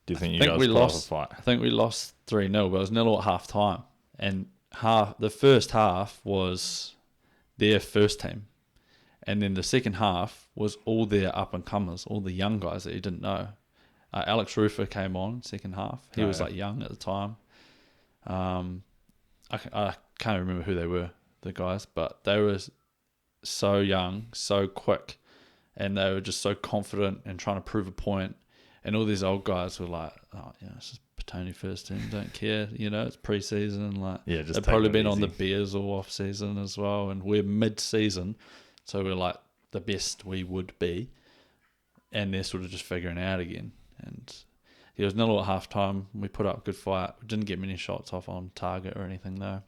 Do you think you guys we put up a lost? fight? I think we lost 3-0, but it was 0 at half time. And the first half was their first team. And then the second half was all their up-and-comers, all the young guys that you didn't know. Alex Rufer came on second half. He was like young at the time. I can't remember who they were, the guys, but they were so young, so quick, and they were just so confident and trying to prove a point. And all these old guys were like, oh, yeah, it's just Petone first team, don't care, it's pre-season. Like, they've probably been on the Bears all off-season as well, and we're mid-season. So we're like the best we would be. And they're sort of just figuring out again. And it was 0 at half time. We put up a good fight. We didn't get many shots off on target or anything though.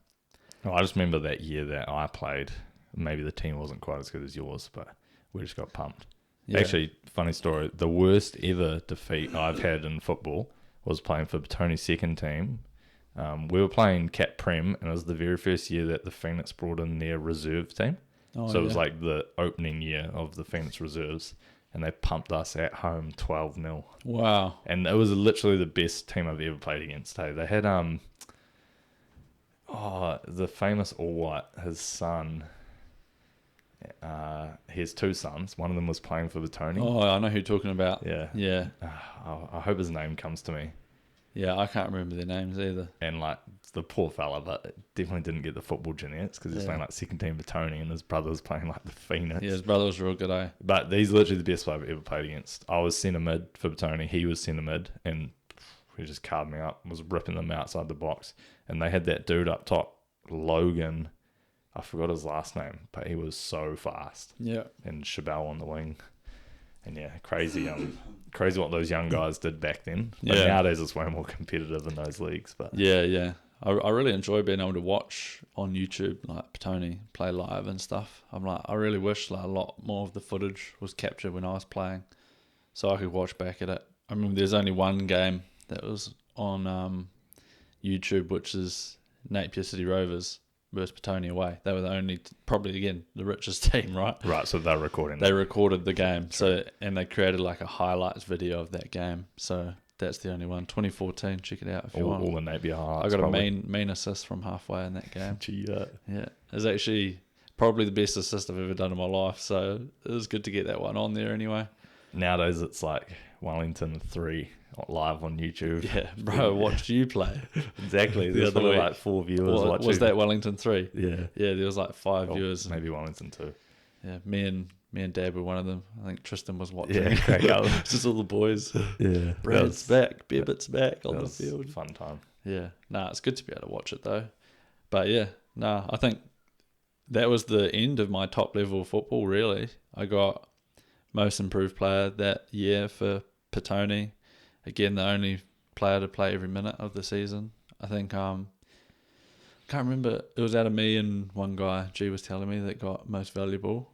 Oh, I just remember that year that I played. Maybe the team wasn't quite as good as yours, but we just got pumped. Yeah. Actually, funny story. The worst ever defeat I've had in football was playing for Petone's second team. We were playing Cat Prem, and it was the very first year that the Phoenix brought in their reserve team. It was like the opening year of the Phoenix reserves, and they pumped us at home 12-0. Wow. And it was literally the best team I've ever played against. Hey, they had the famous All White, his son. He has two sons. One of them was playing for Petone. Oh, I know who you're talking about. Yeah. Yeah. I hope his name comes to me. Yeah, I can't remember their names either. And like the poor fella, but definitely didn't get the football genetics because he's playing like second team Petone and his brother's playing like the Phoenix. Yeah, his brother was real good, eh? But he's literally the best player I've ever played against. I was centre mid for Petone, he was centre mid, and he just carved me up, was ripping them outside the box. And they had that dude up top, Logan, I forgot his last name, but he was so fast. Yeah. And Chabal on the wing. And yeah, crazy crazy what those young guys did back then. But nowadays it's way more competitive in those leagues. But yeah. I really enjoy being able to watch on YouTube, like Petone play live and stuff. I'm like, I really wish like a lot more of the footage was captured when I was playing, so I could watch back at it. I remember there's only one game that was on YouTube, which is Napier City Rovers versus Petone away. They were the only, probably again, the richest team, right? Right, so they're recording. They recorded the game, and they created like a highlights video of that game. So that's the only one. 2014, check it out if you want. All the Napier highlights. I got a mean assist from halfway in that game. Gee, yeah, it's actually probably the best assist I've ever done in my life. So it was good to get that one on there anyway. Nowadays it's like Wellington 3 live on YouTube. Yeah, bro, watched you play. Exactly. There's other week, like 4 viewers watching. Was that Wellington 3? Yeah. Yeah, there was like 5 viewers. Maybe Wellington 2. Yeah, me and Dad were one of them. I think Tristan was watching. Yeah, crack up. Just all the boys. Yeah. Brad's back. Bebbert's back on the field. Fun time. Yeah. Nah, it's good to be able to watch it though. But yeah, I think that was the end of my top level football really. I got most improved player that year for Petone. Again, the only player to play every minute of the season. I think can't remember, it was out of me and one guy G was telling me that got most valuable.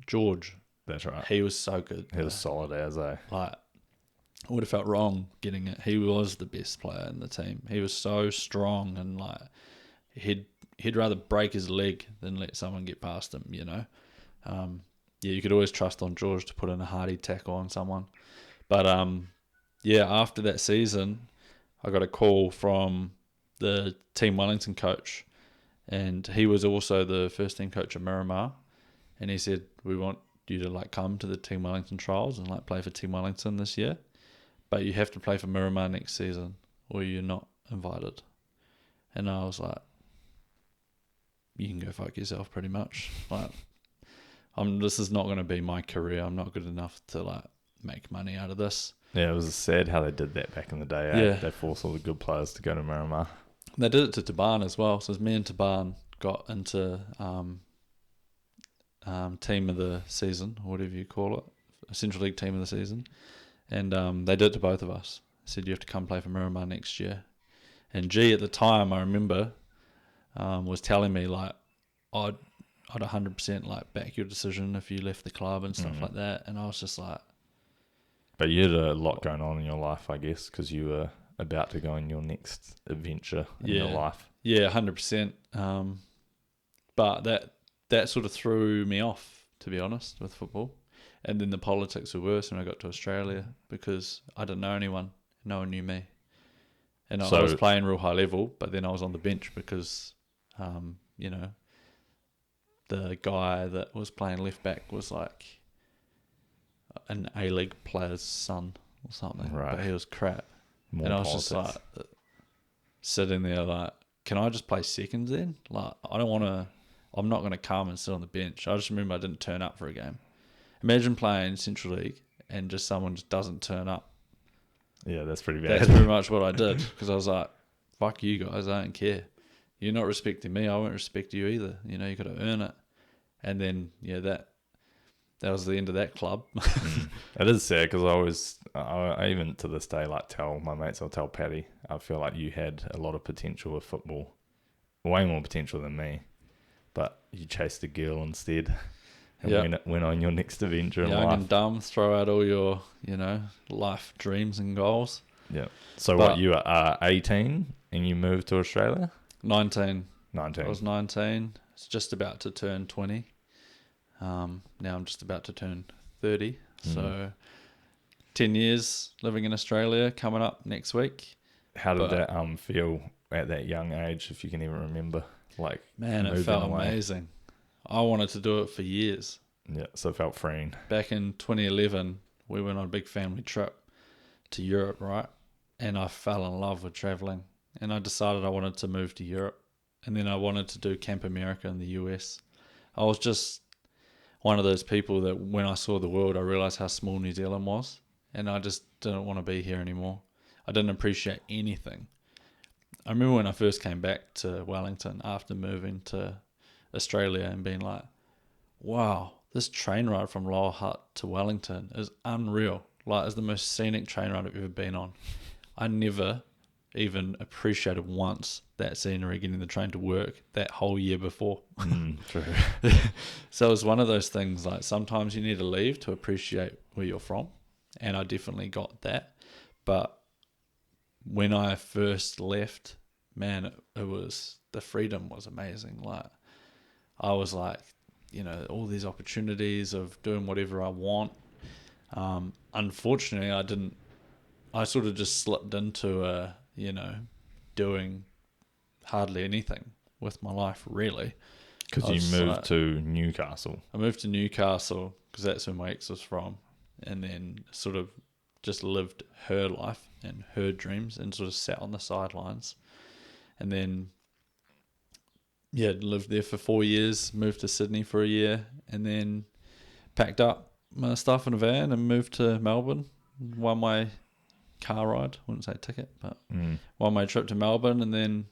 George. That's right. He was so good. He was solid as a. Like, I would have felt wrong getting it. He was the best player in the team. He was so strong and like he'd rather break his leg than let someone get past him, you know. Yeah, you could always trust on George to put in a hardy tackle on someone. But yeah, after that season, I got a call from the Team Wellington coach, and he was also the first team coach at Miramar, and he said, we want you to like come to the Team Wellington trials and like play for Team Wellington this year, but you have to play for Miramar next season or you're not invited. And I was like, you can go fuck yourself pretty much. Like, this is not going to be my career. I'm not good enough to like make money out of this. Yeah, it was sad how they did that back in the day. Yeah. They forced all the good players to go to Miramar. They did it to Taban as well. So me and Taban got into team of the season, or whatever you call it, a Central League team of the season. And they did it to both of us. Said you have to come play for Miramar next year. And G at the time, I remember, was telling me like, I'd 100% like back your decision if you left the club and stuff like that. And I was just like, but you had a lot going on in your life, I guess, because you were about to go on your next adventure in your life. Yeah, 100%. But that sort of threw me off, to be honest, with football. And then the politics were worse when I got to Australia because I didn't know anyone. No one knew me. And I was playing real high level, but then I was on the bench because, you know, the guy that was playing left back was like an A-League player's son or something. Right. But he was crap. More and I was politics. just like sitting there like, can I just play seconds then? Like, I'm not going to come and sit on the bench. I just remember I didn't turn up for a game. Imagine playing Central League and just someone just doesn't turn up. Yeah, that's pretty bad. That's pretty much what I did because I was like, fuck you guys, I don't care. You're not respecting me, I won't respect you either. You know, you got to earn it. And then, yeah, that was the end of that club. It is sad because I even to this day like tell my mates, I'll tell Paddy, I feel like you had a lot of potential with football, way more potential than me, but you chased a girl instead and went on your next adventure in life. Young and dumb, throw out all your, you know, life dreams and goals. Yeah. So what, you are 18 and you moved to Australia? 19. 19. I was 19. It's just about to turn 20. Now I'm just about to turn 30. So 10 years living in Australia coming up next week. How did that feel at that young age, if you can even remember? Like, man, it felt amazing. I wanted to do it for years. Yeah, so it felt freeing. Back in 2011, we went on a big family trip to Europe, right? and I fell in love with traveling. And I decided I wanted to move to Europe, and then I wanted to do Camp America in the US. I was just one of those people that when I saw the world, I realized how small New Zealand was, and I just didn't want to be here anymore. I didn't appreciate anything. I remember when I first came back to Wellington after moving to Australia and being like, wow, this train ride from Lower Hutt to Wellington is unreal. Like, it's the most scenic train ride I've ever been on. I never even appreciated once that scenery getting the train to work that whole year before. True. So it was one of those things, like sometimes you need to leave to appreciate where you're from, and I definitely got that. But when I first left, man, it was, the freedom was amazing. Like, I was like, you know, all these opportunities of doing whatever I want. Unfortunately, I sort of just slipped into doing hardly anything with my life, really. Because you moved to Newcastle. I moved to Newcastle because that's where my ex was from, and then sort of just lived her life and her dreams and sort of sat on the sidelines. And then, yeah, lived there for 4 years, moved to Sydney for a year, and then packed up my stuff in a van and moved to Melbourne. Won my car ride, wouldn't say ticket, but won my trip to Melbourne, and then,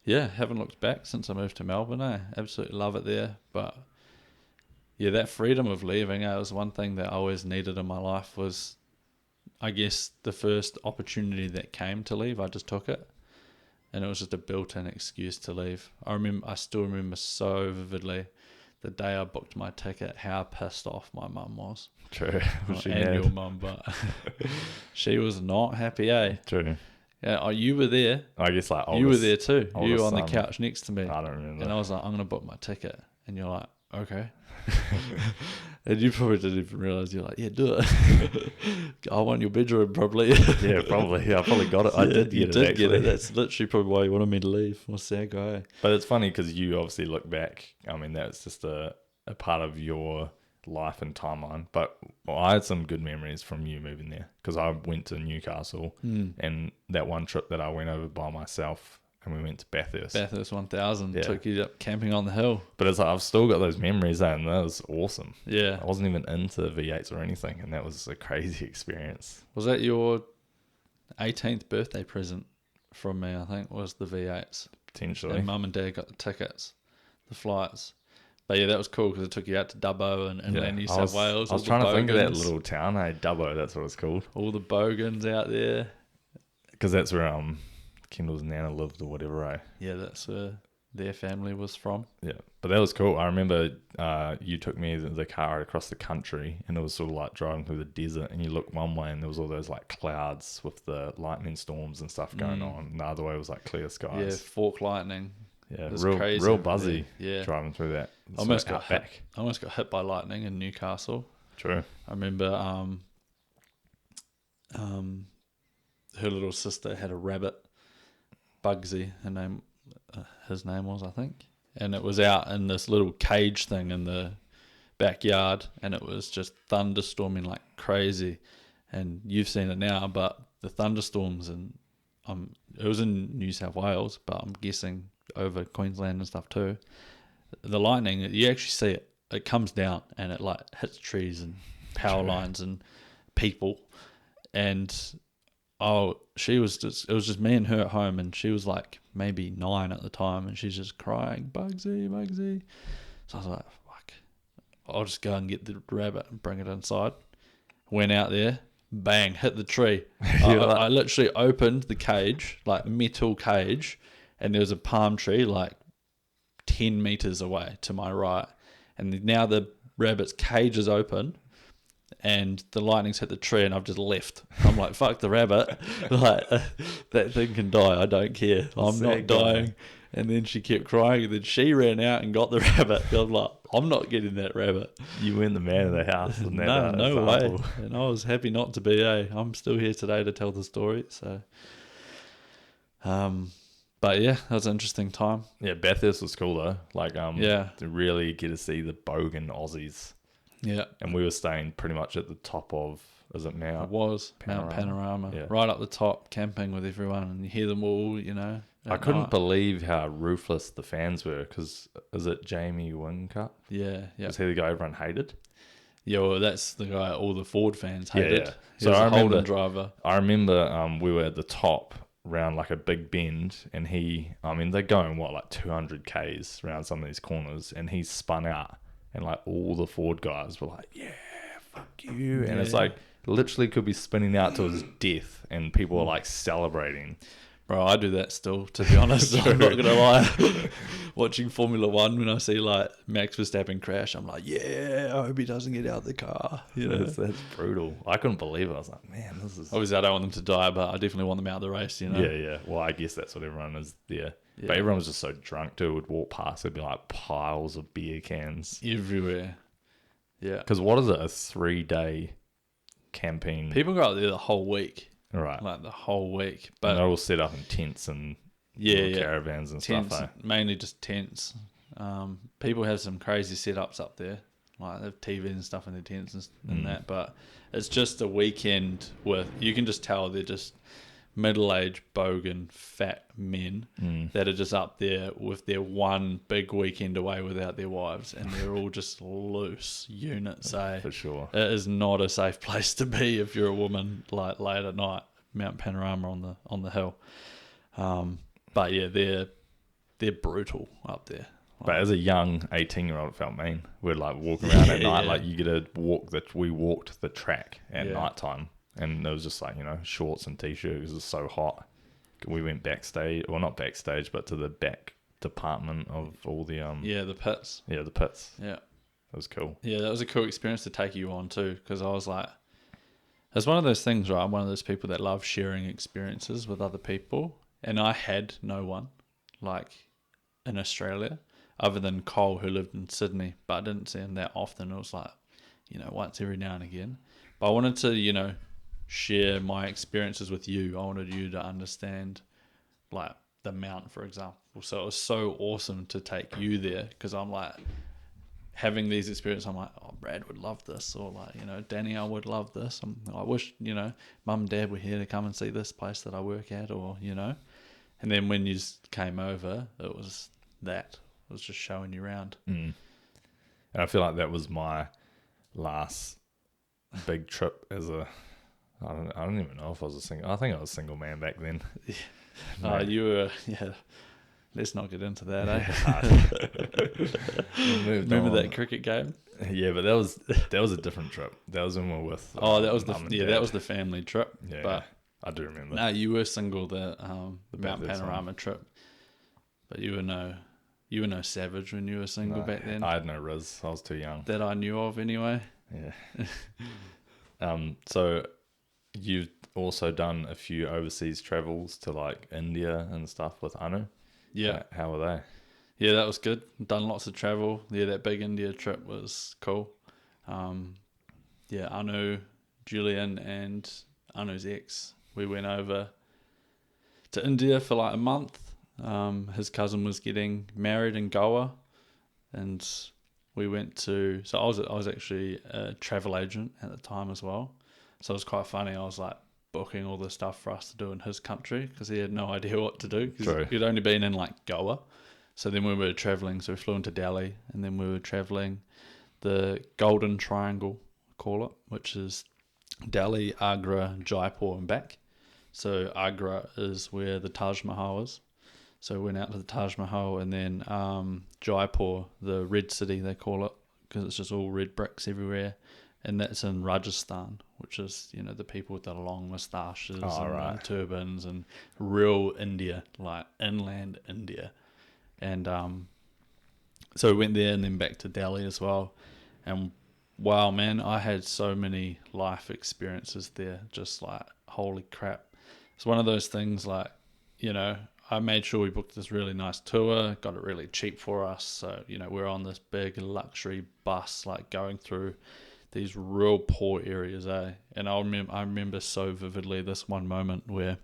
yeah, haven't looked back since I moved to Melbourne. I absolutely love it there. But yeah, that freedom of leaving, it was one thing that I always needed in my life. Was, I guess, the first opportunity that came to leave, I just took it. And it was just a built-in excuse to leave. I still remember so vividly the day I booked my ticket, how pissed off my mum was. True. And your mum, but she was not happy, eh? True. Yeah, oh, you were there. I guess like you were there too. You were on the son. couch next to me. I don't remember. And I was like, I'm going to book my ticket. And you're like, okay. And you probably didn't even realise. You're like, yeah, do it. I want your bedroom, probably. Yeah, probably. Yeah, I probably got it. I did get it, actually. That's literally probably why you wanted me to leave. What's that guy? But it's funny because you obviously look back. I mean, that's just a part of your life and timeline. But I had some good memories from you moving there because I went to Newcastle and that one trip that I went over by myself, and we went to Bathurst. Bathurst 1000 took you up camping on the hill. But it's like I've still got those memories there, and that was awesome. Yeah. I wasn't even into V8s or anything, and that was a crazy experience. Was that your 18th birthday present from me, I think, was the V8s? Potentially. And Mum and Dad got the tickets, the flights. But yeah, that was cool because it took you out to Dubbo and inland New South Wales. I was trying to think of that little town, Dubbo, that's what it's called. All the bogans out there. Because that's where Kendall's nana lived or whatever, right? Yeah, that's where their family was from. Yeah, but that was cool. I remember you took me in the car across the country, and it was sort of like driving through the desert, and you look one way and there was all those like clouds with the lightning storms and stuff going on, and the other way was like clear skies. Yeah, fork lightning. Yeah, crazy. real buzzy. Yeah, driving through that. Almost got hit by lightning in Newcastle. True. I remember her little sister had a rabbit, Bugsy, his name was, I think, and it was out in this little cage thing in the backyard, and it was just thunderstorming like crazy. And you've seen it now, but the thunderstorms, and it was in New South Wales, but I'm guessing over Queensland and stuff too. The lightning, you actually see it. It comes down and it like hits trees and power lines and people. And it was just me and her at home, and she was like maybe 9 at the time, and she's just crying, Bugsy, Bugsy. So I was like, fuck, I'll just go and get the rabbit and bring it inside. Went out there, bang, hit the tree. I literally opened the cage, like metal cage, and there was a palm tree like 10 meters away to my right. And now the rabbit's cage is open, and the lightning's hit the tree, and I've just left. I'm like, fuck the rabbit. Like, that thing can die. I don't care. I'm not dying. And then she kept crying, and then she ran out and got the rabbit. I'm like, I'm not getting that rabbit. You weren't the man of the house. No way. And I was happy not to be. I'm still here today to tell the story. So, but yeah, that was an interesting time. Yeah, Bathurst was cool though. Like, to really get to see the bogan Aussies. Yeah. And we were staying pretty much at the top of Is it It Mount? was Mount Panorama, Yeah. right up the top, camping with everyone, and you hear them all, I at couldn't night. believe how ruthless the fans were, because is it Jamie Wingcup? Yeah, yeah. Was he the guy everyone hated? Yeah, well, that's the guy all the Ford fans hated. Yeah. He So was I a Holden remember- driver. I remember we were at the top round like a big bend, and they're going like 200 Ks around some of these corners, and he spun out, and like all the Ford guys were like, yeah, fuck you. And it's Yeah. like literally could be spinning out to his death, and people were like celebrating. Bro, I do that still, to be honest. I'm not going to lie. Watching Formula One, when I see like Max Verstappen crash, I'm like, yeah, I hope he doesn't get out of the car. That's brutal. I couldn't believe it. I was like, man, this is... Obviously, I don't want them to die, but I definitely want them out of the race, Yeah. Well, I guess that's what everyone is there. Yeah. But everyone was just so drunk too. Would walk past, there'd be like piles of beer cans. Everywhere. Yeah. Because what is it? A 3-day camping? People go out there the whole week. Right. Like the whole week. But But they're all set up in tents and little caravans and tents, stuff. mainly just tents. People have some crazy setups up there. Like they have TV and stuff in their tents and that. But it's just a weekend with, you can just tell they're just middle-aged, bogan, fat men that are just up there with their one big weekend away without their wives, and they're all just loose units. For sure. It is not a safe place to be if you're a woman, like late at night. Mount Panorama on the hill. But yeah, they're brutal up there. But as a young 18-year-old, it felt mean. We'd like walk around at night, Yeah. like you get to we walked the track at Yeah. night time, and it was just like, shorts and t-shirts. It was just so hot. We went backstage, well, not backstage, but to the back department of all the The pits. the pits. Yeah. It was cool. Yeah, that was a cool experience to take you on too, because I was like, it's one of those things, right? I'm one of those people that love sharing experiences with other people, and I had no one like in Australia other than Cole, who lived in Sydney, but I didn't see him that often. It was like, once every now and again. But I wanted to, share my experiences with you. I wanted you to understand, like, the mountain, for example. So it was so awesome to take you there, because I'm like, having these experiences, I'm like, oh, Brad would love this, or like, Danielle would love this. I wish, mum and dad were here to come and see this place that I work at, or, And then when you came over, it was that. It was just showing you around. And I feel like that was my last big trip as a... I don't even know if I was a single... I think I was a single man back then. You were... Yeah. Let's not get into that, Remember that cricket game? Yeah, but that was a different trip. That was when we were with... that was mum and that dad. was the family trip. Yeah, but I do remember. no, you were single the Mount Bathurst Panorama trip. But you were no savage when you were single No, back then. I had no riz. I was too young. That I knew of anyway. Yeah. So you've also done a few overseas travels to like India and stuff with Anu. Yeah. How were they? Yeah, that was good. Done lots of travel. Yeah, that big India trip was cool. Anu, Julian, and Anu's ex, we went over to India for like a month. His cousin was getting married in Goa, and we went to... So I was actually a travel agent at the time as well. So it was quite funny. I was like booking all the stuff for us to do in his country, because he had no idea what to do, True. because he'd only been in like Goa. So then we were traveling, so we flew into Delhi, and then we were traveling the Golden Triangle, call it, which is Delhi, Agra, Jaipur, and back. So Agra is where the Taj Mahal is. So we went out to the Taj Mahal, and then Jaipur, the red city they call it, because it's just all red bricks everywhere, and that's in Rajasthan, which is, the people with the long moustaches and turbans, and real India, like inland India. And so we went there and then back to Delhi as well. And wow, man, I had so many life experiences there. Just like, holy crap. It's one of those things like, I made sure we booked this really nice tour, got it really cheap for us. So, we're on this big luxury bus, like going through these real poor areas, And I remember so vividly this one moment where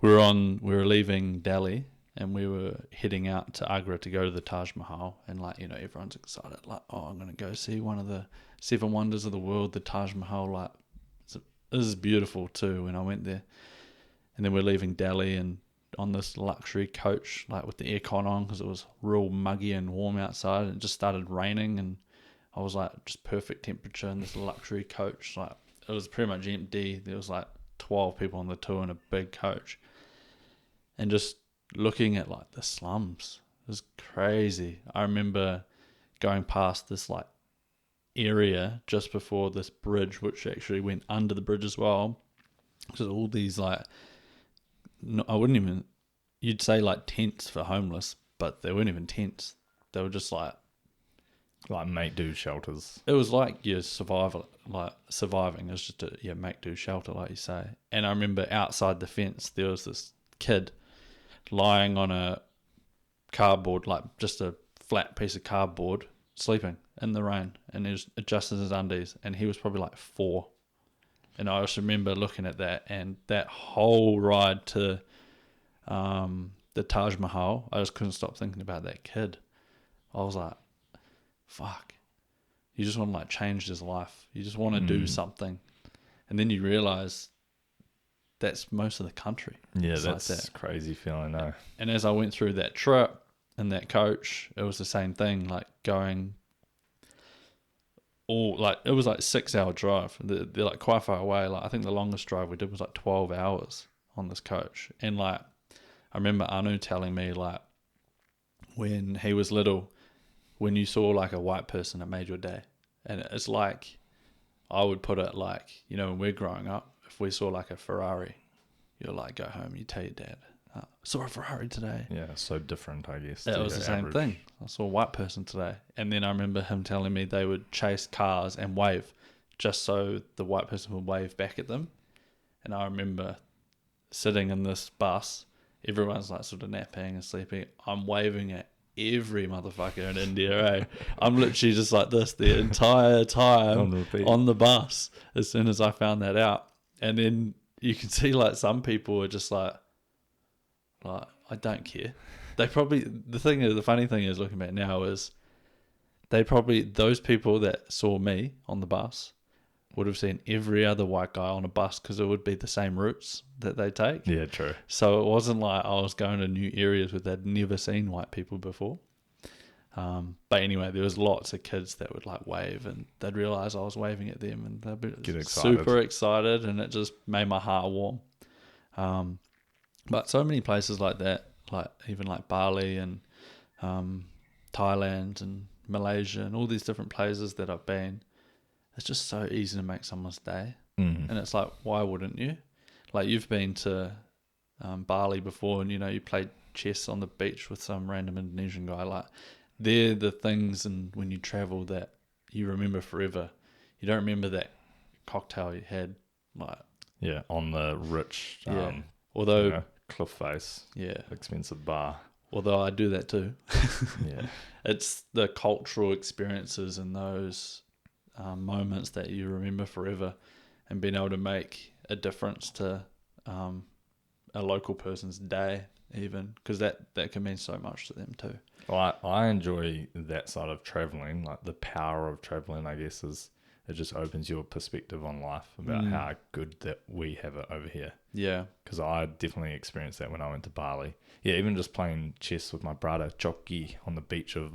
we were leaving Delhi, and we were heading out to Agra to go to the Taj Mahal, and like, everyone's excited, like, oh, I'm going to go see one of the 7 wonders of the world, the Taj Mahal, like, it's was beautiful too when I went there. And then we're leaving Delhi and on this luxury coach, like with the aircon on, because it was real muggy and warm outside. And it just started raining, and I was like, just perfect temperature in this luxury coach. Like, it was pretty much empty. There was like 12 people on the tour in a big coach. And just looking at like the slums, it was crazy. I remember going past this like area just before this bridge, which actually went under the bridge as well. So all these like, no, I wouldn't even, you'd say like tents for homeless, but they weren't even tents. They were just like make do shelters. it was like your survival, like surviving. It was just a make do shelter, like you say. And I remember outside the fence there was this kid lying on a cardboard, like just a flat piece of cardboard, sleeping in the rain, and he was adjusting his undies, and he was probably like 4. And I just remember looking at that, and that whole ride to the Taj Mahal, I just couldn't stop thinking about that kid. I was like, fuck. You just want to like change his life. You just want to do something. And then you realise that's most of the country. Yeah, it's that's like that. Crazy feeling, though. And as I went through that trip in that coach, it was the same thing, like going it was like 6-hour drive. They're like quite far away. Like I think the longest drive we did was like 12 hours on this coach. And like I remember Anu telling me like when he was little, when you saw like a white person, it made your day. And it's like, I would put it like, you know, when we're growing up, if we saw like a Ferrari, you'll like go home, you tell your dad, saw a Ferrari today. Yeah, so different, I guess. It was the same thing. I saw a white person today. And then I remember him telling me they would chase cars and wave just so the white person would wave back at them. And I remember sitting in this bus, everyone's like sort of napping and sleeping. I'm waving at every motherfucker in India, eh? I'm literally just like this the entire time on the bus as soon as I found that out. And then you can see like some people are just like I don't care. They probably, the funny thing is looking back now is those people that saw me on the bus would have seen every other white guy on a bus because it would be the same routes that they take. Yeah, true. So it wasn't like I was going to new areas where they'd never seen white people before. But anyway, there was lots of kids that would like wave and they'd realise I was waving at them and they'd be super excited, and it just made my heart warm. But so many places like that, like even like Bali and Thailand and Malaysia and all these different places that I've been, it's just so easy to make someone's day. And it's like, why wouldn't you? Like you've been to Bali before, and you know you played chess on the beach with some random Indonesian guy. Like they're the things, and when you travel, that you remember forever. You don't remember that cocktail you had, like on the rich, although cliff face, expensive bar. Although I do that too. Yeah, it's the cultural experiences and those moments that you remember forever, and being able to make a difference to a local person's day, even, because that can mean so much to them too. Well, I enjoy that side of traveling. Like the power of traveling, I guess, is it just opens your perspective on life about how good that we have it over here. Yeah, because I definitely experienced that when I went to Bali. Yeah, even just playing chess with my brother Jockey on the beach of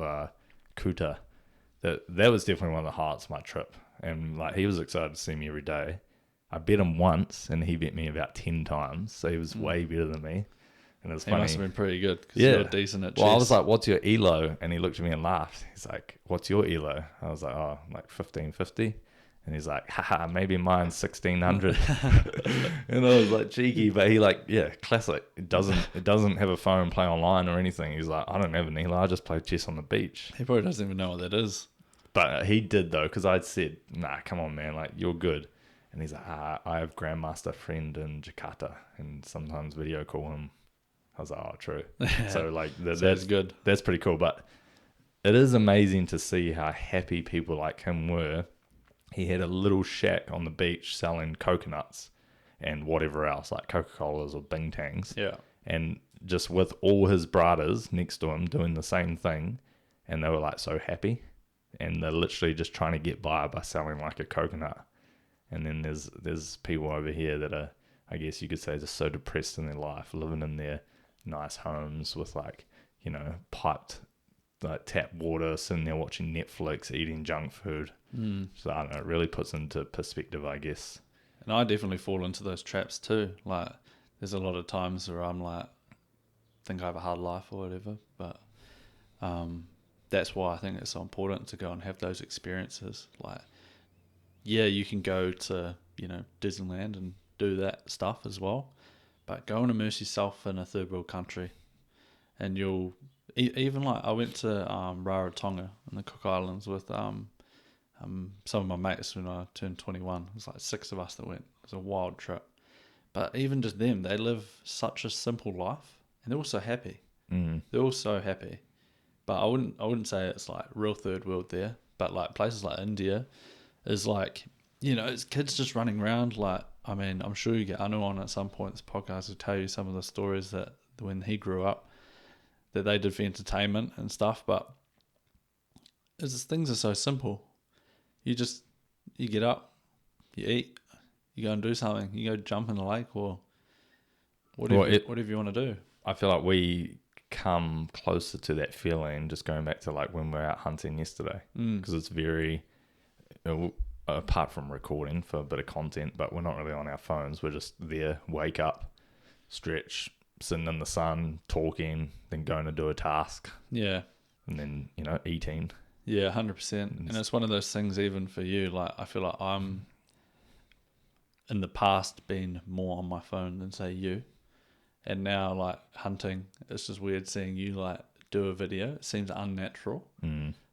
Kuta. That was definitely one of the highlights of my trip. And like he was excited to see me every day. I bet him once, and he bet me about 10 times. So he was way better than me. And it was funny. He must have been pretty good because you're decent at chess. Well, I was like, what's your ELO? And he looked at me and laughed. He's like, what's your ELO? I was like, oh, like 1550. And he's like, haha, maybe mine's 1600. And I was like, cheeky, but he classic. It doesn't have a phone, play online or anything. He's like, I don't have an ELO, I just play chess on the beach. He probably doesn't even know what that is. But he did though, because I'd said, nah, come on, man, like you're good. And he's like, I have Grandmaster friend in Jakarta and sometimes video call him. I was like, oh, true. So like that's good. That's pretty cool. But it is amazing to see how happy people like him were. He had a little shack on the beach selling coconuts and whatever else, like Coca-Colas or Bing-Tangs. Yeah. And just with all his brothers next to him doing the same thing. And they were like so happy. And they're literally just trying to get by selling like a coconut. And then there's people over here that are, I guess you could say, just so depressed in their life, living in their nice homes with like, piped like tap water, sitting there watching Netflix, eating junk food. So I don't know, it really puts into perspective, I guess. And I definitely fall into those traps too. Like, there's a lot of times where I'm like, think I have a hard life or whatever, but that's why I think it's so important to go and have those experiences. Like, yeah, you can go to, Disneyland and do that stuff as well, but go and immerse yourself in a third world country, and you'll even like I went to Raro Tonga in the Cook Islands with some of my mates when I turned 21. It was like 6 of us that went. It was a wild trip, but even just them, they live such a simple life, and they're all so happy. They're all so happy. But I wouldn't say it's like real third world there, but like places like India is like, it's kids just running around. Like, I mean, I'm sure you get Anu on at some point. This podcast will tell you some of the stories that when he grew up that they did for entertainment and stuff. But things are so simple. You get up, you eat, you go and do something. You go jump in the lake or whatever you want to do. I feel like we come closer to that feeling just going back to like when we were out hunting yesterday, because it's very, apart from recording for a bit of content, but we're not really on our phones. We're just there, wake up, stretch, sitting in the sun, talking, then going to do a task. Yeah. And then, eating. Yeah, 100%. And it's one of those things even for you, like I feel like I'm in the past been more on my phone than say you. And now like hunting, it's just weird seeing you like do a video. It seems unnatural.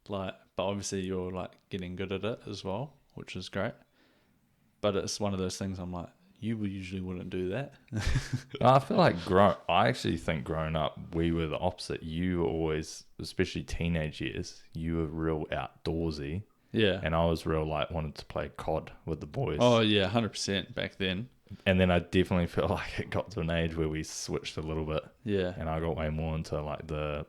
Like, but obviously you're like getting good at it as well, which is great. But it's one of those things I'm like, you usually wouldn't do that. I feel like I actually think growing up, we were the opposite. You were always, especially teenage years, you were real outdoorsy. Yeah. And I was real like wanted to play COD with the boys. Oh yeah, 100% back then. And then I definitely feel like it got to an age where we switched a little bit. Yeah. And I got way more into like the,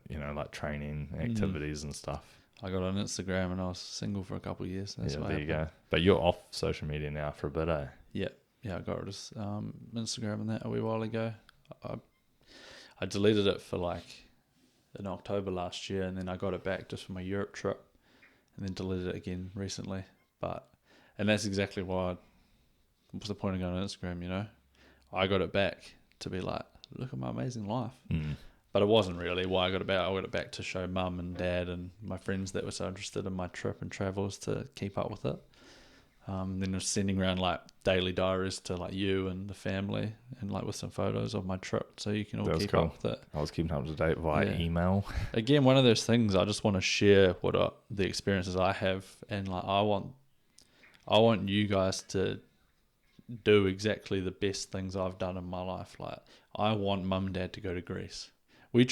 like training activities and stuff. I got on Instagram and I was single for a couple of years. That's there you go. But you're off social media now for a bit, eh? Yeah. Yeah, I got rid of Instagram and that a wee while ago. I deleted it for like in October last year, and then I got it back just for my Europe trip, and then deleted it again recently. And that's exactly why. What's the point of going on Instagram? I got it back to be like, look at my amazing life. But it wasn't really why I got it back. I got it back to show mum and dad and my friends that were so interested in my trip and travels to keep up with it. Then I was sending around like daily diaries to like you and the family, and like with some photos of my trip, so you can all keep up with it. I was keeping up to date via email. Again, one of those things I just want to share the experiences I have, and like I want you guys to do exactly the best things I've done in my life. Like I want mum and dad to go to Greece. Me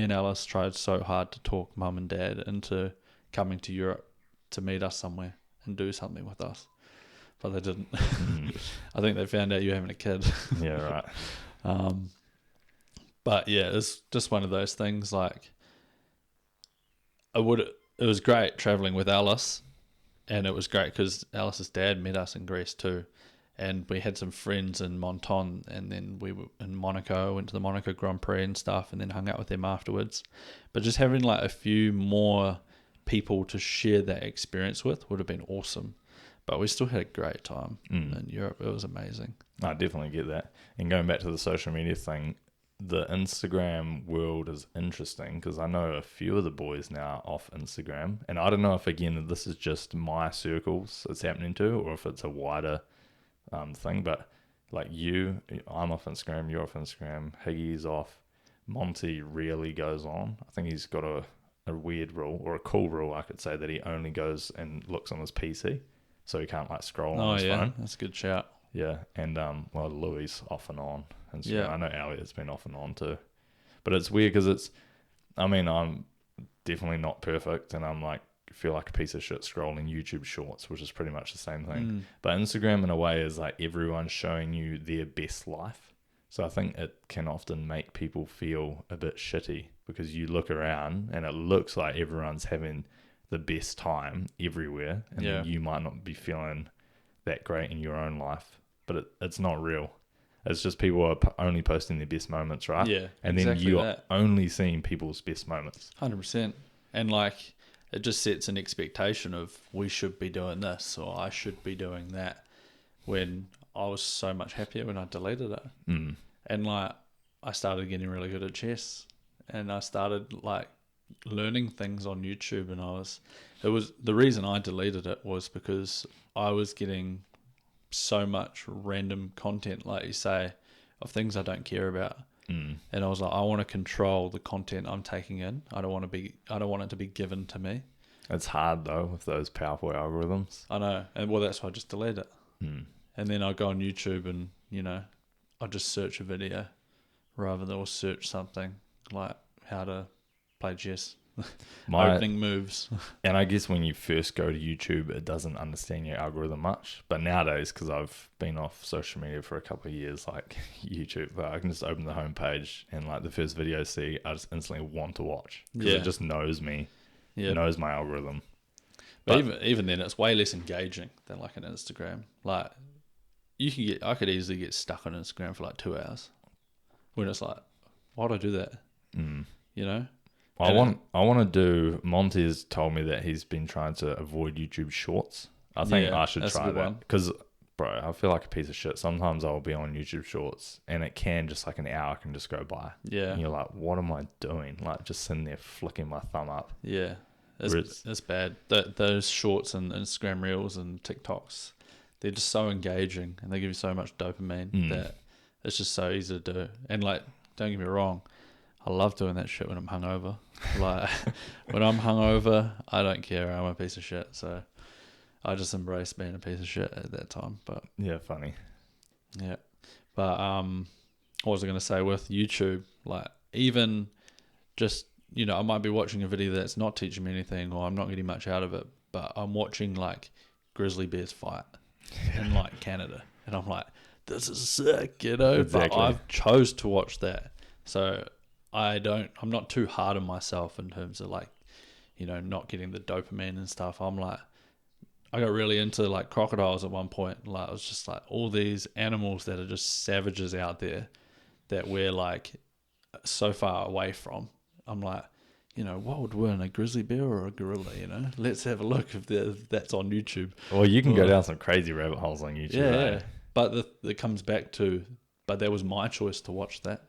and Alice tried so hard to talk mum and dad into coming to Europe to meet us somewhere and do something with us, but they didn't. I think they found out you were having a kid. Yeah, right. But yeah, it's just one of those things. Like, it was great traveling with Alice, and it was great because Alice's dad met us in Greece too, and we had some friends in Monton, and then we were in Monaco, went to the Monaco Grand Prix and stuff, and then hung out with them afterwards. But just having like a few more people to share that experience with would have been awesome. But we still had a great time in Europe. It was amazing. I definitely get that. And going back to the social media thing, the Instagram world is interesting because I know a few of the boys now off Instagram, and I don't know if again this is just my circles it's happening to, or if it's a wider thing. But like I'm off Instagram, you're off Instagram, Higgy's off, Monty rarely goes on. I think he's got a weird rule, or a cool rule I could say, that he only goes and looks on his PC, so he can't like scroll on his phone. That's a good shout. Yeah, and Louis off and on, and so I know Elliot's been off and on too, but it's weird because I'm definitely not perfect, and I'm like feel like a piece of shit scrolling YouTube shorts, which is pretty much the same thing. But Instagram in a way is like everyone's showing you their best life, so I think it can often make people feel a bit shitty because you look around and it looks like everyone's having the best time everywhere, and then you might not be feeling that great in your own life, but it's not real. It's just people are only posting their best moments, right? Yeah, and exactly then you're that. only seeing people's best moments. 100%. And like, it just sets an expectation of we should be doing this or I should be doing that, when I was so much happier when I deleted it. And like, I started getting really good at chess, and I started like learning things on YouTube, and it was the reason I deleted it was because I was getting so much random content, like you say, of things I don't care about. And I was like, I want to control the content I'm taking in. I don't want it to be given to me. It's hard though with those powerful algorithms. I know, and well, that's why I just deleted it. And then I go on YouTube and I just search a video rather than search something like how to play chess. Opening moves. And I guess when you first go to YouTube, it doesn't understand your algorithm much. But nowadays, because I've been off social media for a couple of years, like YouTube, I can just open the homepage and like the first video I see, I just instantly want to watch because it just knows me, knows my algorithm. But even then, it's way less engaging than like an Instagram. Like I could easily get stuck on Instagram for like 2 hours when it's like, why'd I do that? I want to do. Monty's told me that he's been trying to avoid YouTube Shorts. I think I should try that because, bro, I feel like a piece of shit. Sometimes I'll be on YouTube Shorts and it can just like an hour can just go by. Yeah, and you're like, what am I doing? Like just sitting there flicking my thumb up. Yeah, it's bad. Those Shorts and Instagram Reels and TikToks, they're just so engaging and they give you so much dopamine that it's just so easy to do. And like, don't get me wrong, I love doing that shit when I'm hungover. Like when I'm hungover, I don't care. I'm a piece of shit. So I just embrace being a piece of shit at that time. But yeah, funny. Yeah. But what was I going to say with YouTube? Like even just, I might be watching a video that's not teaching me anything or I'm not getting much out of it, but I'm watching like grizzly bears fight in like Canada. And I'm like, this is sick, Exactly. But I've chose to watch that. So I'm not too hard on myself in terms of like, not getting the dopamine and stuff. I'm like, I got really into like crocodiles at one point. Like, it was just like all these animals that are just savages out there that we're like so far away from. I'm like, what would win, a grizzly bear or a gorilla? Let's have a look if that's on YouTube. Well, you can go down some crazy rabbit holes on YouTube. Yeah. But it comes back to, but that was my choice to watch that.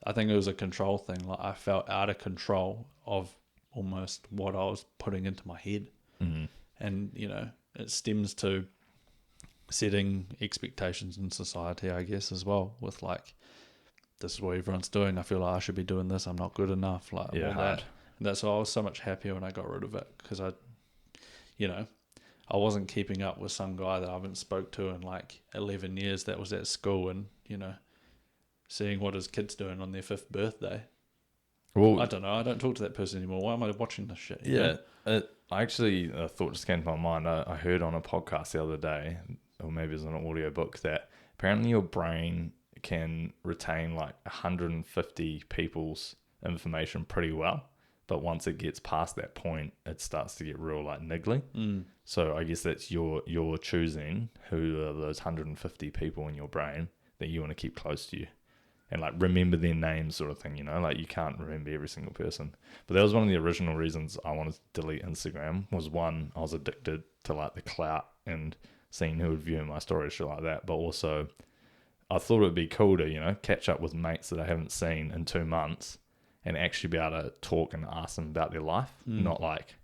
I think it was a control thing. Like I felt out of control of almost what I was putting into my head. And, it stems to setting expectations in society, I guess, as well, with like, this is what everyone's doing. I feel like I should be doing this. I'm not good enough. Like all that. And that's why I was so much happier when I got rid of it, because I wasn't keeping up with some guy that I haven't spoke to in like 11 years that was at school and, seeing what his kid's doing on their 5th birthday. Well, I don't know. I don't talk to that person anymore. Why am I watching this shit? I actually, a thought just came to my mind. I heard on a podcast the other day, or maybe it was in an audio book, that apparently your brain can retain like 150 people's information pretty well. But once it gets past that point, it starts to get real like niggly. So I guess that's you're choosing who are those 150 people in your brain that you want to keep close to you. And like remember their names sort of thing, like you can't remember every single person. But that was one of the original reasons I wanted to delete Instagram. Was one, I was addicted to like the clout and seeing who would view my stories, shit like that. But also I thought it would be cool to, catch up with mates that I haven't seen in 2 months and actually be able to talk and ask them about their life. Not like,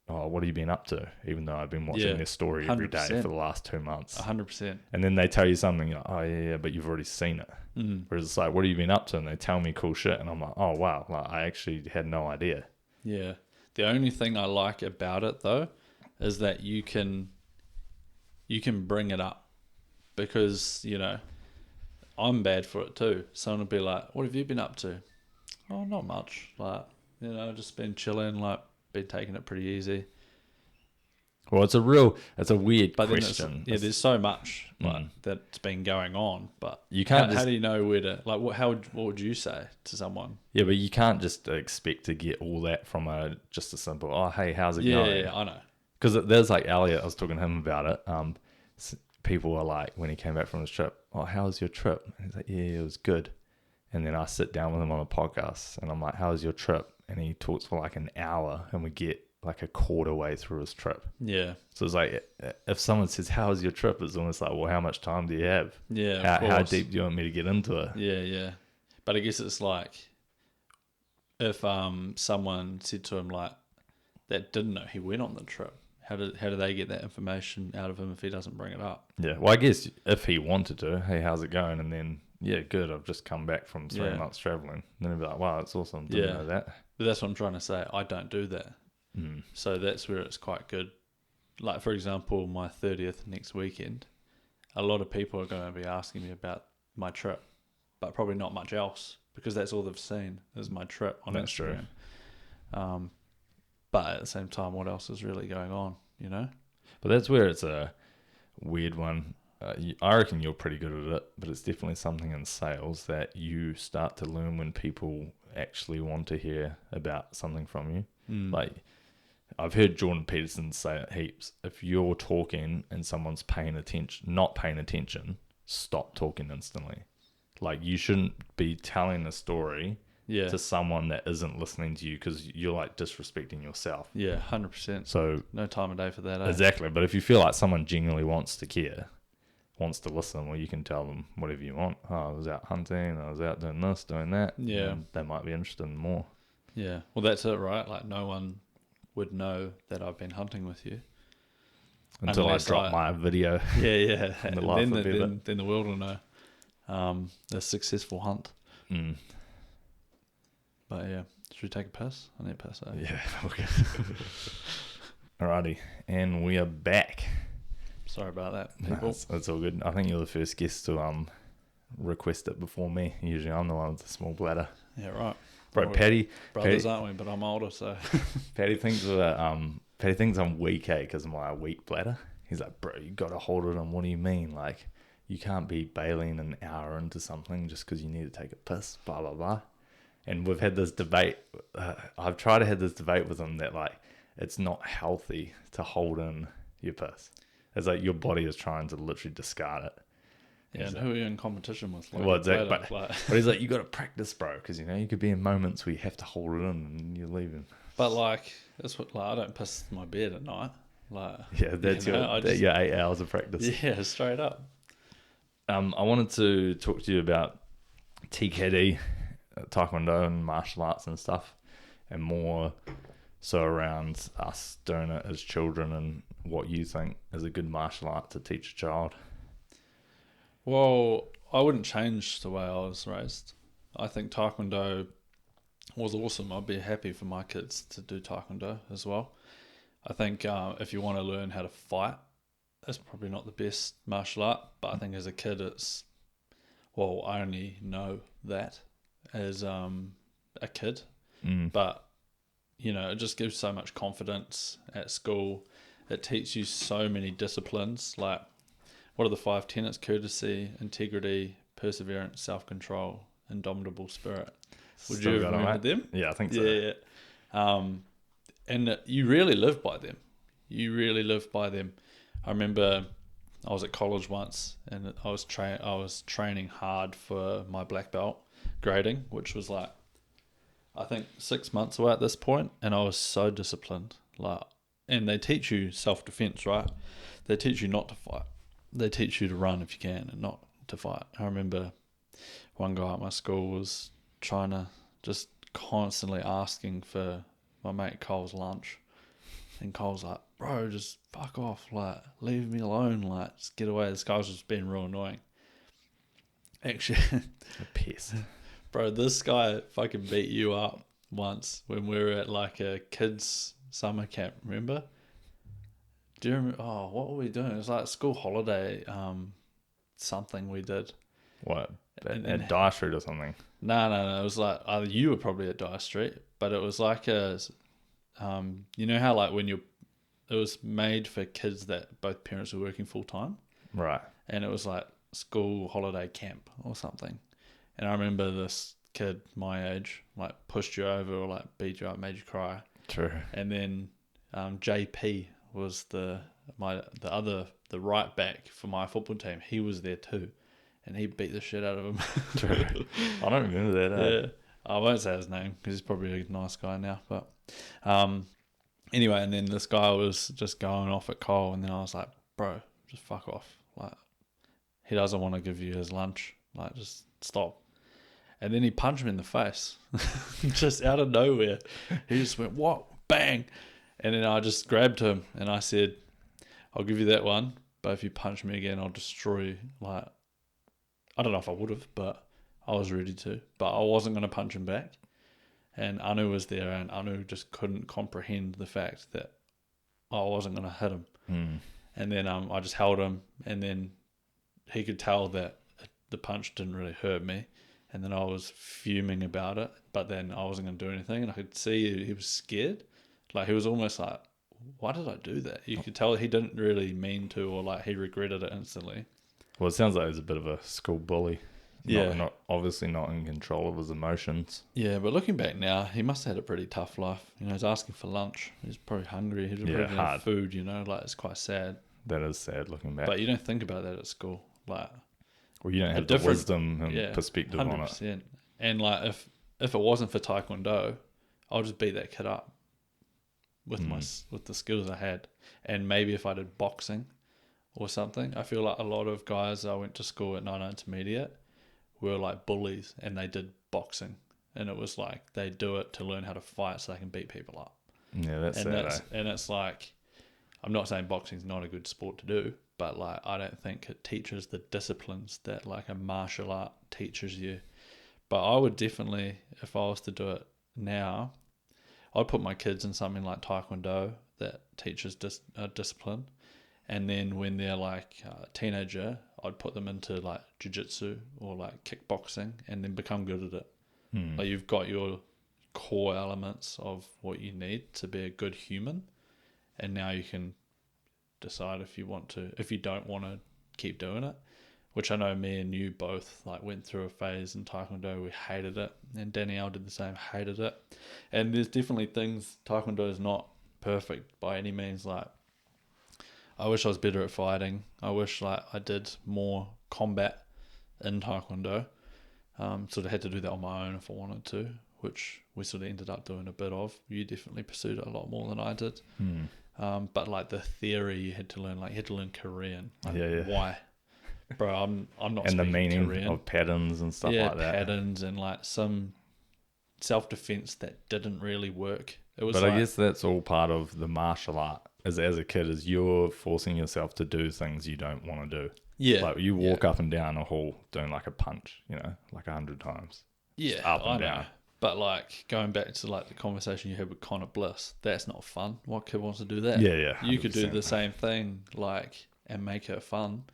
oh, what have you been up to? Even though I've been watching their story every day for the last 2 months. 100%. And then they tell you something, you're like, oh yeah, but you've already seen it. Whereas it's like, what have you been up to? And they tell me cool shit. And I'm like, oh wow, like I actually had no idea. Yeah. The only thing I like about it though, is that you can bring it up because, I'm bad for it too. Someone will be like, what have you been up to? Oh, not much. Like, just been chilling, like been taking it pretty easy. Well, it's a weird question. There's so much that's been going on, but you can't. How do you know where to like? What would you say to someone? Yeah, but you can't just expect to get all that from just a simple, oh hey, how's it going? Yeah, I know. Because there's like Elliot, I was talking to him about it. people were like, when he came back from his trip, oh, how was your trip? And he's like, yeah, it was good. And then I sit down with him on a podcast and I'm like, how was your trip? And he talks for like an hour and we get like a quarter way through his trip. Yeah. So it's like, if someone says, how was your trip? It's almost like, well, how much time do you have? Yeah. How deep do you want me to get into it? Yeah. Yeah. But I guess it's like if someone said to him like that didn't know he went on the trip, how do they get that information out of him if he doesn't bring it up? Yeah. Well, I guess if he wanted to, hey, how's it going? And then, yeah, good. I've just come back from 3 months traveling. Then he'd be like, wow, it's awesome. Didn't know that. But that's what I'm trying to say. I don't do that. So that's where it's quite good. Like, for example, my 30th next weekend, a lot of people are going to be asking me about my trip, but probably not much else because that's all they've seen is my trip on Instagram. True. But at the same time, what else is really going on, you know? But that's where it's a weird one. I reckon you're pretty good at it, but it's definitely something in sales that you start to learn when people actually want to hear about something from you. Like, I've heard Jordan Peterson say it heaps. If you're talking and someone's not paying attention, stop talking instantly. Like, you shouldn't be telling a story to someone that isn't listening to you because you're like disrespecting yourself. Yeah, 100%. So no time of day for that. Exactly. But if you feel like someone genuinely wants to care, wants to listen, well, you can tell them whatever you want. Oh, I was out hunting, I was out doing this, doing that. Yeah. And they might be interested in more. Yeah. Well, that's it, right? Like, no one would know that I've been hunting with you. Until I drop my video. Yeah. And then the world will know a successful hunt. But yeah, should we take a piss? I need a piss. Yeah, okay. Alrighty, and we are back. Sorry about that, people. That's all good. I think you're the first guest to request it before me. Usually I'm the one with the small bladder. Yeah, right. Bro, brothers, aren't we? But I'm older, so. Paddy thinks I'm weak, because of my weak bladder. He's like, bro, you got to hold it on. What do you mean? Like, you can't be bailing an hour into something just because you need to take a piss, blah, blah, blah. And we've had this debate. I've tried to have this debate with him that, like, it's not healthy to hold in your piss. It's like your body is trying to literally discard it. Yeah, and who are you in competition with? Like, well, exactly. But he's like, you got to practice, bro, because, you could be in moments where you have to hold it in and you're leaving. But, like, that's what, like, I don't piss in my bed at night. Like, yeah, that's your 8 hours of practice. Yeah, straight up. I wanted to talk to you about TKD, Taekwondo and martial arts and stuff, and more so around us doing it as children and what you think is a good martial art to teach a child. Well, I wouldn't change the way I was raised. I think Taekwondo was awesome. I'd be happy for my kids to do Taekwondo as well. I think if you want to learn how to fight, it's probably not the best martial art, but I think as a kid I only know that as a kid, but it just gives so much confidence at school. It teaches you so many disciplines, like what are the 5 tenets? Courtesy, integrity, perseverance, self-control, indomitable spirit. Would you have remembered them? Yeah, I think so. Yeah. And you really live by them. I remember I was at college once and I was training hard for my black belt grading, which was like, I think 6 months away at this point, and I was so disciplined. And they teach you self-defense, right? They teach you not to fight. They teach you to run if you can and not to fight. I remember one guy at my school was trying to just constantly asking for my mate Cole's lunch. And Cole's like, bro, just fuck off. Like, leave me alone. Like, just get away. This guy was just being real annoying. Actually, a piss. Bro, this guy fucking beat you up once when we were at like a kids' summer camp, remember? Do you remember? Oh, what were we doing? It was like a school holiday, something we did. What? At Dyer Street or something? No. It was like, you were probably at Dyer Street, but it was like you know how like it was made for kids that both parents were working full time? Right. And it was like school holiday camp or something. And I remember this kid my age like pushed you over or like beat you up, made you cry. True. And then JP was the right back for my football team. He was there too, and he beat the shit out of him. I don't remember that. Yeah, I won't say his name because he's probably a nice guy now. But anyway, and then this guy was just going off at Cole, and then I was like, bro, just fuck off. Like, he doesn't want to give you his lunch. Like, just stop. And then he punched me in the face, just out of nowhere. He just went, what? Bang. And then I just grabbed him and I said, I'll give you that one, but if you punch me again, I'll destroy you. Like, I don't know if I would have, but I was ready to. But I wasn't going to punch him back. And Anu was there, and Anu just couldn't comprehend the fact that I wasn't going to hit him. And then I just held him, and then he could tell that the punch didn't really hurt me. And then I was fuming about it, but then I wasn't going to do anything. And I could see he was scared. Like, he was almost like, why did I do that? You could tell he didn't really mean to, or like he regretted it instantly. Well, it sounds like he's a bit of a school bully. Yeah. Obviously not in control of his emotions. Yeah, but looking back now, he must have had a pretty tough life. You know, he's asking for lunch. He's probably hungry. He's probably no food, you know, like, it's quite sad. That is sad looking back. But you don't think about that at school. Like, well, you don't have the wisdom and perspective 100%. On it. And like, if it wasn't for Taekwondo, I'll just beat that kid up with with the skills I had. And maybe if I did boxing or something, I feel like a lot of guys I went to school at 9 intermediate were like bullies, and they did boxing, and it was like they do it to learn how to fight so they can beat people up. Yeah, that's sad. And it's like, I'm not saying boxing's not a good sport to do, but like, I don't think it teaches the disciplines that like a martial art teaches you. But I would definitely, if I was to do it now, I'd put my kids in something like Taekwondo that teaches discipline. And then when they're like a teenager, I'd put them into like jiu-jitsu or like kickboxing, and then become good at it. Like, you've got your core elements of what you need to be a good human, and now you can decide if you don't want to keep doing it, which I know me and you both like went through a phase in Taekwondo. We hated it, and Danielle did the same, hated it. And there's definitely things, Taekwondo is not perfect by any means. Like, I wish I was better at fighting. I wish like I did more combat in Taekwondo. Sort of had to do that on my own if I wanted to, which we sort of ended up doing a bit of. You definitely pursued it a lot more than I did. But like the theory you had to learn, like you had to learn Korean. Like, why? Bro, I'm not and the meaning Korean. Of patterns and stuff like that. Patterns and like some self-defense that didn't really work. It was, but I guess that's all part of the martial art. As a kid, is you're forcing yourself to do things you don't want to do. Yeah. Like, you walk up and down a hall doing like a punch, you know, like 100 times. Yeah, just up and I down. know. But like, going back to like the conversation you had with Connor Bliss, that's not fun. What kid wants to do that? Yeah. You could do the same thing, like, and make it fun.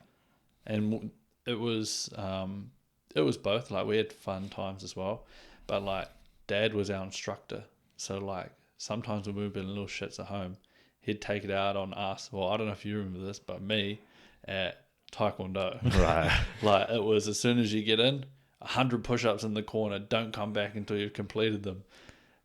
And it was both. Like, we had fun times as well. But like, Dad was our instructor, so like sometimes when we were being little shits at home, he'd take it out on us. Well, I don't know if you remember this, but me at Taekwondo. Right. Like, it was, as soon as you get in, 100 push-ups in the corner, don't come back until you've completed them.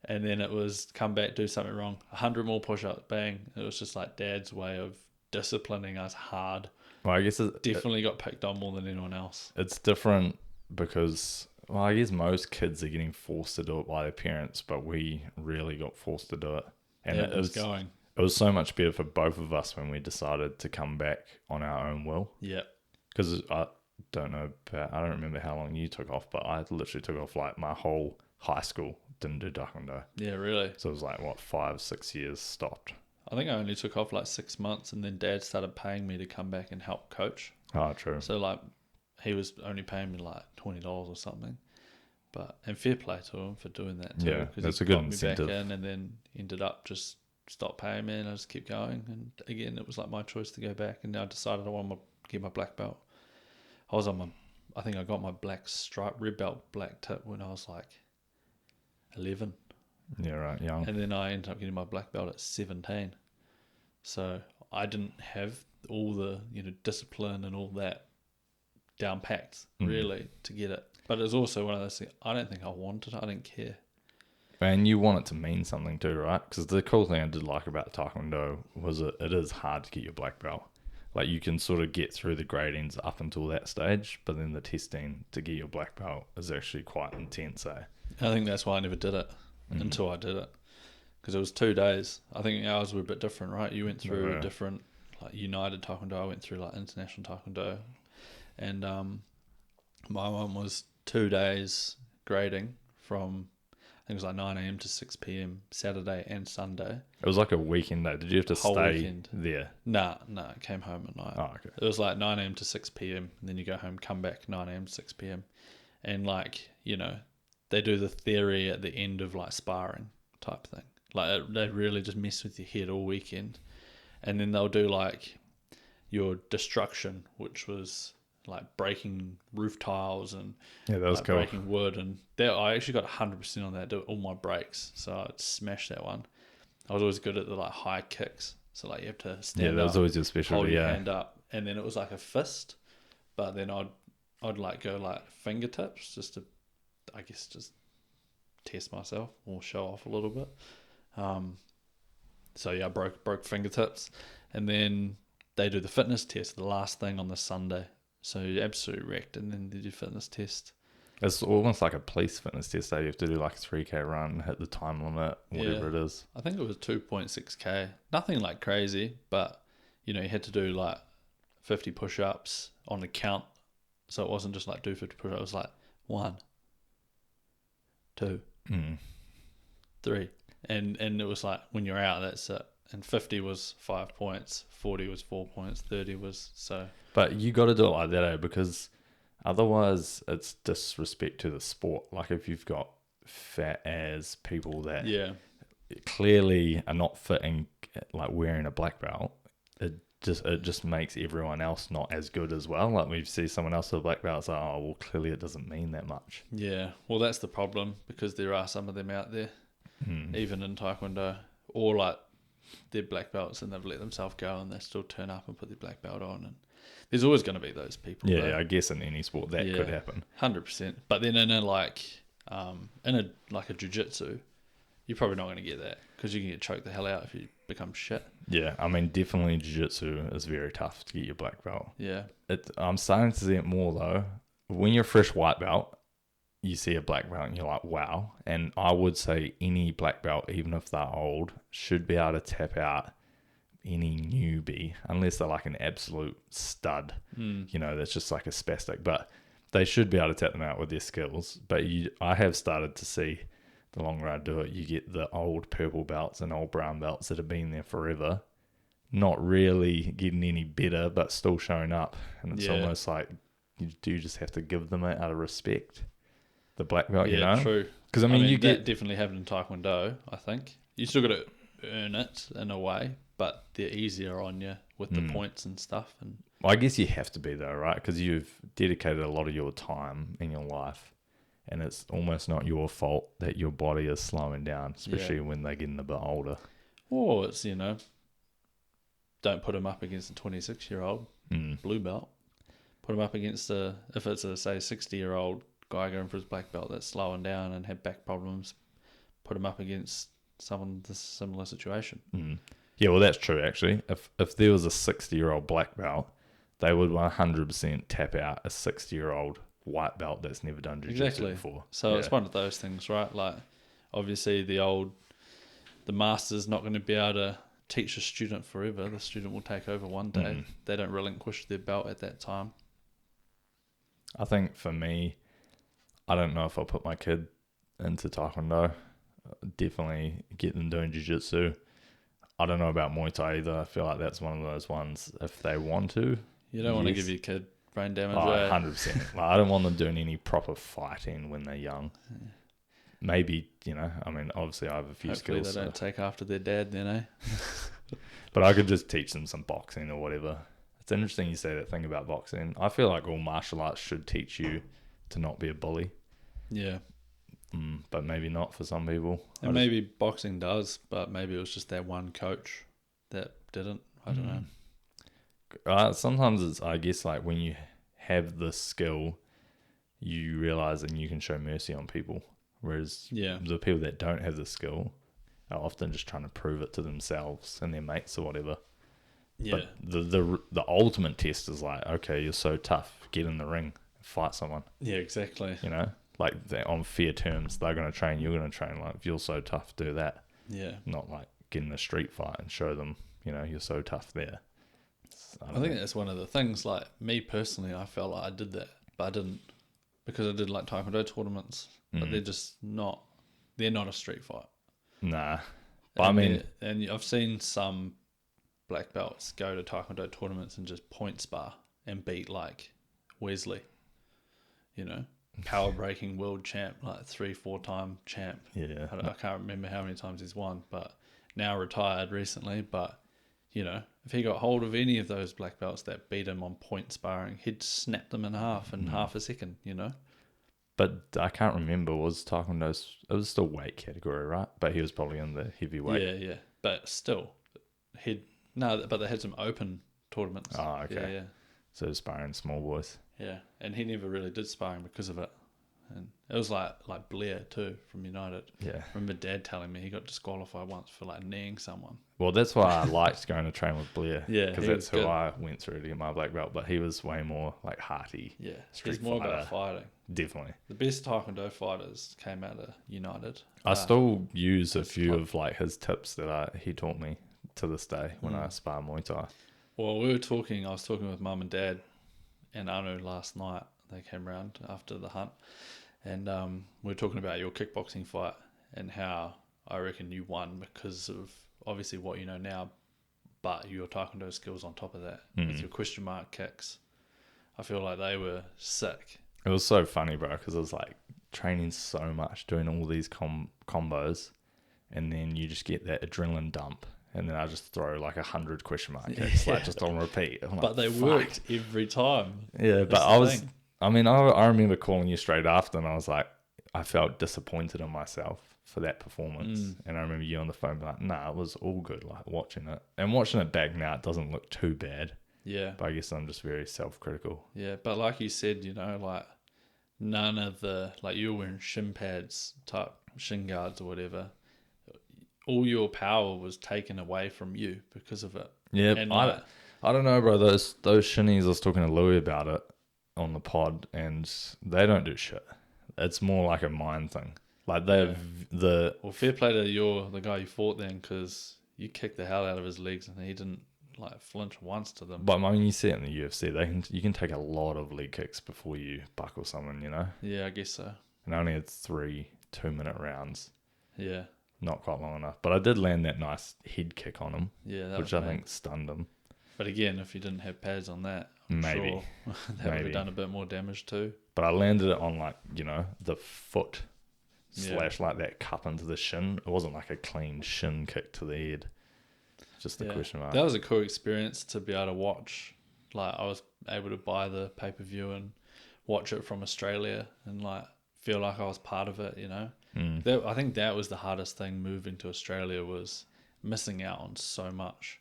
And then it was, come back, do something wrong, 100 more push-ups, bang. It was just like Dad's way of disciplining us hard. Well, I guess definitely got picked on more than anyone else. It's different because, well, I guess most kids are getting forced to do it by their parents, but we really got forced to do it. And it was going. It was so much better for both of us when we decided to come back on our own will. Yeah. Because I don't remember how long you took off, but I literally took off like my whole high school, didn't do Taekwondo. Yeah, really? So it was like, 5-6 years stopped. I think I only took off like 6 months, and then Dad started paying me to come back and help coach. Oh, true. So like, he was only paying me like $20 or something. And fair play to him for doing that too. Yeah, that's a good incentive. Me back in, and then ended up just stop paying me, and I just keep going. And again, it was like my choice to go back, and now I decided I want to get my black belt. I think I got my black stripe, red belt, black tip when I was like 11. Yeah, right, young. And then I ended up getting my black belt at 17. So I didn't have all the, discipline and all that down packed really to get it. But it's also one of those things, I don't think I wanted it. I didn't care. And you want it to mean something too, right? Because the cool thing I did like about Taekwondo was it is hard to get your black belt. Like you can sort of get through the gradings up until that stage, but then the testing to get your black belt is actually quite intense, eh? I think that's why I never did it until I did it. Because it was 2 days. I think ours were a bit different, right? You went through a different, like United Taekwondo. I went through like International Taekwondo. And my one was 2 days grading from, I think it was like 9 a.m. to 6 p.m. Saturday and Sunday. It was like a weekend day. Did you have to stay there? Nah, I came home at night. Oh, okay. It was like 9 a.m. to 6 p.m. And then you go home, come back 9 a.m. to 6 p.m. And like, you know, they do the theory at the end of like sparring type thing. Like they really just mess with your head all weekend. And then they'll do like your destruction, which was like breaking roof tiles and that was like cool. breaking wood. And that, I actually got 100% on that, all my breaks. So I smashed that one. I was always good at the like high kicks. So like you have to stand up. Yeah, that was always your specialty. Hold your hand up. And then it was like a fist. But then I'd like go like fingertips just to, I guess, just test myself or show off a little bit. So yeah, I broke fingertips, and then they do the fitness test, the last thing on the Sunday. So you're absolutely wrecked, and then they do fitness test. It's almost like a police fitness test. You have to do like a 3K run, hit the time limit, whatever it is. I think it was 2.6K. Nothing like crazy, but you know, you had to do like 50 push-ups on a count. So it wasn't just like do 50 push-ups. It was like 1, 2, 3. And it was like when you're out, that's it. And 50 was 5 points, 40 was 4 points, 30 was so. But you got to do it like that, because otherwise it's disrespect to the sport. Like if you've got fat ass people that clearly are not fitting, like wearing a black belt, it just makes everyone else not as good as well. Like we see someone else with a black belt, it's like, oh, well, clearly it doesn't mean that much. Yeah, well, that's the problem, because there are some of them out there, even in Taekwondo, or like they're black belts and they've let themselves go and they still turn up and put their black belt on. And there's always going to be those people. Yeah, I guess in any sport that could happen. 100%. But then in a jiu-jitsu, you're probably not going to get that, because you can get choked the hell out if you become shit. Yeah, I mean, definitely jiu-jitsu is very tough to get your black belt. Yeah. I'm starting to see it more though. When you're a fresh white belt, you see a black belt and you're like, wow. And I would say any black belt, even if they're old, should be able to tap out any newbie, unless they're like an absolute stud, you know, that's just like a spastic. But they should be able to tap them out with their skills. But I have started to see, the longer I do it, you get the old purple belts and old brown belts that have been there forever, not really getting any better, but still showing up. And it's almost like you do just have to give them it out of respect. The black belt, you know? Yeah, true. Because I mean, you that get definitely happened in Taekwondo, I think. You still got to earn it in a way, but they're easier on you with the points and stuff. And I guess you have to be though, right? Because you've dedicated a lot of your time in your life, and it's almost not your fault that your body is slowing down, especially when they're getting a bit older. Or it's, you know, don't put them up against a 26-year-old blue belt. Put them up against if it's a, say, 60-year-old guy going for his black belt that's slowing down and had back problems, put him up against someone in this similar situation. Yeah, well, that's true, actually. If there was a 60-year-old black belt, they would 100% tap out a 60-year-old white belt that's never done jiu-jitsu before. So it's one of those things, right? Like, obviously, the master's not going to be able to teach a student forever. The student will take over one day. They don't relinquish their belt at that time. I think for me, I don't know if I'll put my kid into Taekwondo. Definitely get them doing jiu-jitsu. I don't know about Muay Thai either. I feel like that's one of those ones, if they want to. You don't want to give your kid brain damage. 100%. Like, I don't want them doing any proper fighting when they're young. Maybe, you know, I mean, obviously I have a few Hopefully skills. They don't take after their dad then, eh? But I could just teach them some boxing or whatever. It's interesting you say that thing about boxing. I feel like all martial arts should teach you to not be a bully. Yeah. But maybe not for some people. And maybe boxing does, but maybe it was just that one coach that didn't. I don't know. Sometimes it's, I guess, like when you have the skill, you realize and you can show mercy on people. Whereas Yeah. the people that don't have the skill are often just trying to prove it to themselves and their mates or whatever. Yeah. But the ultimate test is like, okay, you're so tough, get in the ring, fight someone. Yeah, exactly. You know, like on fair terms, they're going to train, you're going to train. Like, if you're so tough, do that. Yeah. Not like get in a street fight and show them, you know, you're so tough there. I think that's one of the things, like me personally, I felt like I did that, but I didn't, because I did like Taekwondo tournaments, but they're not a street fight. Nah. But I mean, and I've seen some black belts go to Taekwondo tournaments and just point spar and beat like Wesley, you know, power breaking world champ, like 3-4 time champ. yeah. I can't remember how many times he's won, but now retired recently. But you know, if he got hold of any of those black belts that beat him on point sparring, he'd snap them in half in half a second, you know. But I can't remember, was Taekwondo's, it was still weight category, right? But he was probably in the heavyweight. Yeah. But still, but they had some open tournaments. Oh, okay. Yeah. So sparring small boys. Yeah, and he never really did sparring because of it. And it was like Blair too from United. Yeah. I remember Dad telling me he got disqualified once for like kneeing someone. Well, that's why I liked going to train with Blair. Yeah, because he that's was who good. I went through to get my black belt. But he was way more like hearty. Yeah, Street he's more fighter. about fighting. Definitely. The best Taekwondo fighters came out of United. I still use a few club. of like his tips that he taught me to this day when I spar Muay Thai. Well, I was talking with Mum and Dad and Anu last night. They came round after the hunt. And we were talking about your kickboxing fight and how I reckon you won because of obviously what you know now, but your Taekwondo skills on top of that with your question mark kicks. I feel like they were sick. It was so funny, bro, because it was like training so much, doing all these combos, and then you just get that adrenaline dump. And then I just throw like 100 question mark kicks, like just on repeat. I'm But like, they fuck. worked every time. Yeah, That's but the thing. I remember calling you straight after, and I was like, I felt disappointed in myself for that performance. And I remember you on the phone being like, nah, it was all good, like watching it. And watching it back now, it doesn't look too bad. Yeah. But I guess I'm just very self-critical. Yeah, but like you said, you know, like none of the, like you were wearing shin pads type shin guards or whatever. All your power was taken away from you because of it. Yeah, And I don't know, bro. Those shinnies, I was talking to Louis about it on the pod, and they don't do shit. It's more like a mind thing. Like well, fair play to the guy you fought then, because you kicked the hell out of his legs and he didn't like flinch once to them. But I mean, you see it in the UFC, you can take a lot of leg kicks before you buckle someone, you know? Yeah, I guess so. And I only had 3 2-minute rounds. Yeah. Not quite long enough. But I did land that nice head kick on him. Yeah, which I think stunned him. But again, if you didn't have pads on that, I'm maybe sure that would have done a bit more damage too. But I landed it on like, you know, the foot slash like that cup into the shin. It wasn't like a clean shin kick to the head. Just the question mark. That was a cool experience to be able to watch. Like I was able to buy the pay-per-view and watch it from Australia and like feel like I was part of it, you know. I think that was the hardest thing moving to Australia, was missing out on so much.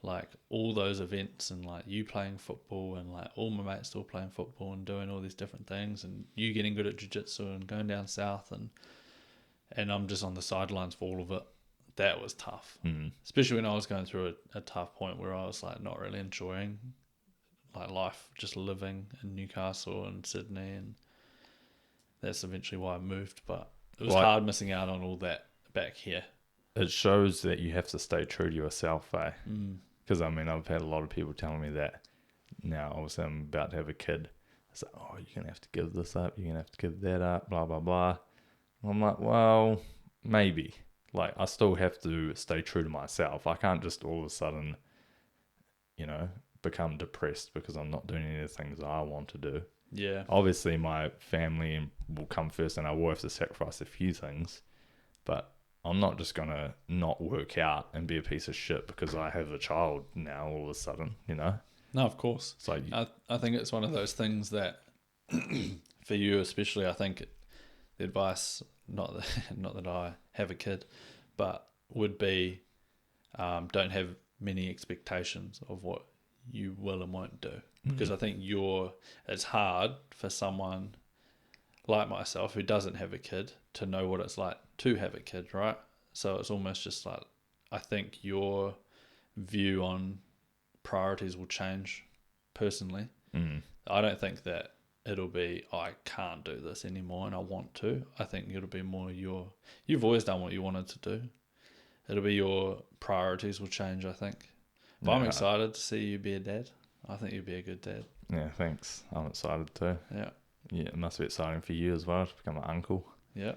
Like all those events and like you playing football and like all my mates still playing football and doing all these different things and you getting good at jiu-jitsu and going down south and I'm just on the sidelines for all of it. That was tough. Especially when I was going through a tough point where I was like not really enjoying like life, just living in Newcastle and Sydney, and that's eventually why I moved. But it was hard missing out on all that back here. It shows that you have to stay true to yourself, eh? Because I mean, I've had a lot of people telling me that now. Obviously, I'm about to have a kid. It's like, oh, you're going to have to give this up. You're going to have to give that up, blah, blah, blah. And I'm like, well, maybe. Like, I still have to stay true to myself. I can't just all of a sudden, you know, become depressed because I'm not doing any of the things I want to do. Yeah. Obviously, my family will come first and I will have to sacrifice a few things. But I'm not just going to not work out and be a piece of shit because I have a child now all of a sudden, you know? No, of course. It's like, I think it's one of those things that, for you especially, I think the advice, not that I have a kid, but would be don't have many expectations of what you will and won't do. Because I think it's hard for someone like myself, who doesn't have a kid, to know what it's like to have a kid, right? So it's almost just like, I think your view on priorities will change personally. I don't think that it'll be, I can't do this anymore and I want to. I think it'll be more you've always done what you wanted to do. It'll be your priorities will change, I think. But I'm excited to see you be a dad. I think you'll be a good dad. Yeah, thanks. I'm excited too. Yeah. Yeah, it must be exciting for you as well to become an uncle. Yeah,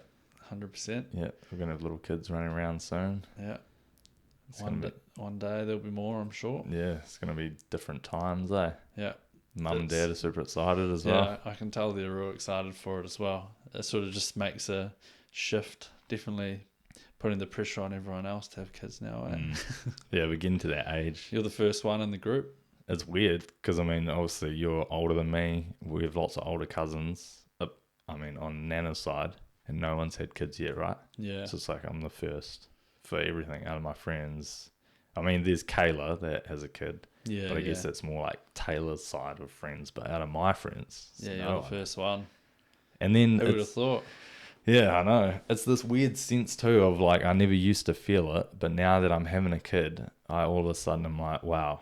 100%. Yeah, we're going to have little kids running around soon. Yeah. One day there'll be more, I'm sure. Yeah, it's going to be different times, eh? Yeah. Mum and Dad are super excited as well. Yeah, I can tell they're real excited for it as well. It sort of just makes a shift, definitely putting the pressure on everyone else to have kids now. Eh? Yeah, we're getting to that age. You're the first one in the group. It's weird because, I mean, obviously you're older than me. We have lots of older cousins, on Nana's side, and no one's had kids yet, right? Yeah. So it's like I'm the first for everything out of my friends. I mean, there's Kayla that has a kid. Yeah. But I guess that's more like Taylor's side of friends. But out of my friends, you're the first one. And then who would have thought? Yeah, I know. It's this weird sense too of like, I never used to feel it, but now that I'm having a kid, I all of a sudden I'm like, wow,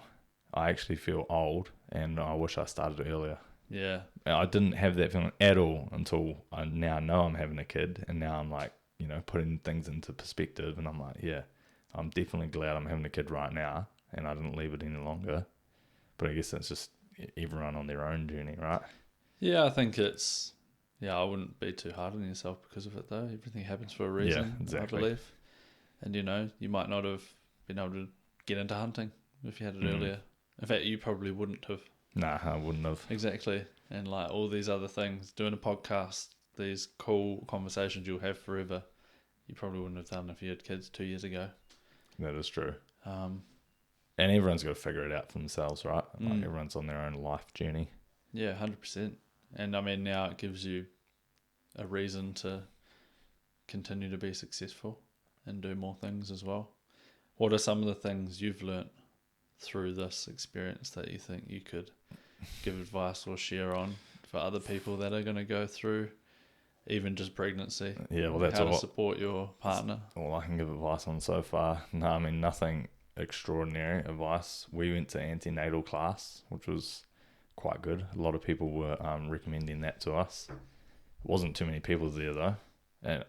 I actually feel old and I wish I started earlier. Yeah. I didn't have that feeling at all until I now know I'm having a kid, and now I'm like, putting things into perspective, and I'm like, yeah, I'm definitely glad I'm having a kid right now and I didn't leave it any longer. But I guess that's just everyone on their own journey, right? Yeah, I think I wouldn't be too hard on yourself because of it though. Everything happens for a reason, yeah, exactly. I believe. And you might not have been able to get into hunting if you had it earlier. In fact, you probably wouldn't have. Nah, I wouldn't have. Exactly. And like all these other things, doing a podcast, these cool conversations you'll have forever, you probably wouldn't have done if you had kids 2 years ago. That is true. And everyone's got to figure it out for themselves, right? Like everyone's on their own life journey. Yeah, 100%. And I mean, now it gives you a reason to continue to be successful and do more things as well. What are some of the things you've learnt through this experience that you think you could give advice or share on for other people that are going to go through even just pregnancy? Yeah, well, that's how to support your partner. All I can give advice on so far. No, I mean, nothing extraordinary advice. We went to antenatal class, which was quite good. A lot of people were recommending that to us. It wasn't too many people there though. And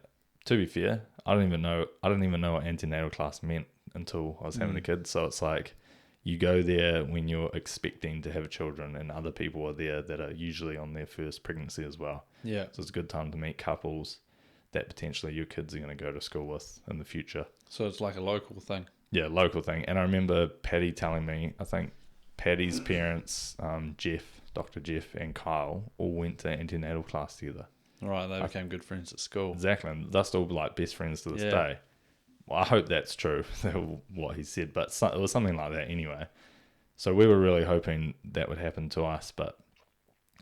to be fair, I didn't even know what antenatal class meant until I was having a kid. So it's like you go there when you're expecting to have children, and other people are there that are usually on their first pregnancy as well. Yeah. So it's a good time to meet couples that potentially your kids are going to go to school with in the future. So it's like a local thing. Yeah, local thing. And I remember Patty telling me, I think Patty's parents, Dr. Jeff and Kyle, all went to antenatal class together. Right, they became good friends at school. Exactly. And they're still like best friends to this Yeah. day. Well, I hope that's true, what he said, but it was something like that anyway. So we were really hoping that would happen to us, but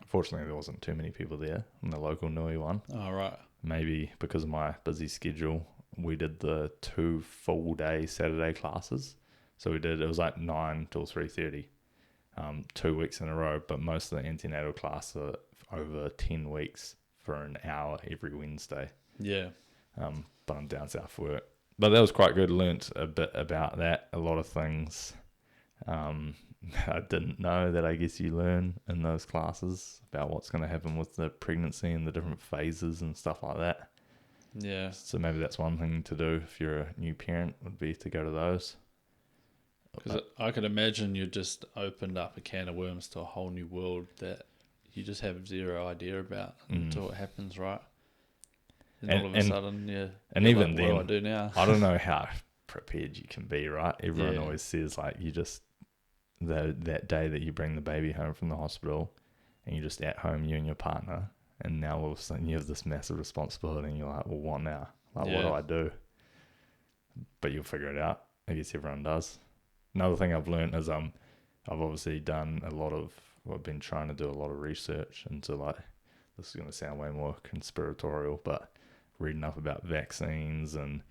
unfortunately there wasn't too many people there in the local Nui one. Oh, right. Maybe because of my busy schedule, we did the 2 full day Saturday classes. So it was like 9 till 3:30, 2 weeks in a row, but most of the antenatal class are over 10 weeks for an hour every Wednesday. Yeah. But I'm down south for work. But that was quite good. Learnt a bit about that. A lot of things I didn't know that I guess you learn in those classes about what's going to happen with the pregnancy and the different phases and stuff like that. Yeah. So maybe that's one thing to do if you're a new parent, would be to go to those. Because I could imagine you just opened up a can of worms to a whole new world that you just have zero idea about until it happens, right? And all of a sudden, and even like, then, what do I do now? I don't know how prepared you can be, right? Everyone Yeah. always says like you just that day that you bring the baby home from the hospital and you're just at home, you and your partner, and now all of a sudden you have this massive responsibility and you're like, well, what now? Like, what do I do? But you'll figure it out. I guess everyone does. Another thing I've learned is I've obviously done I've been trying to do a lot of research into, like, this is going to sound way more conspiratorial, but reading up about vaccines and,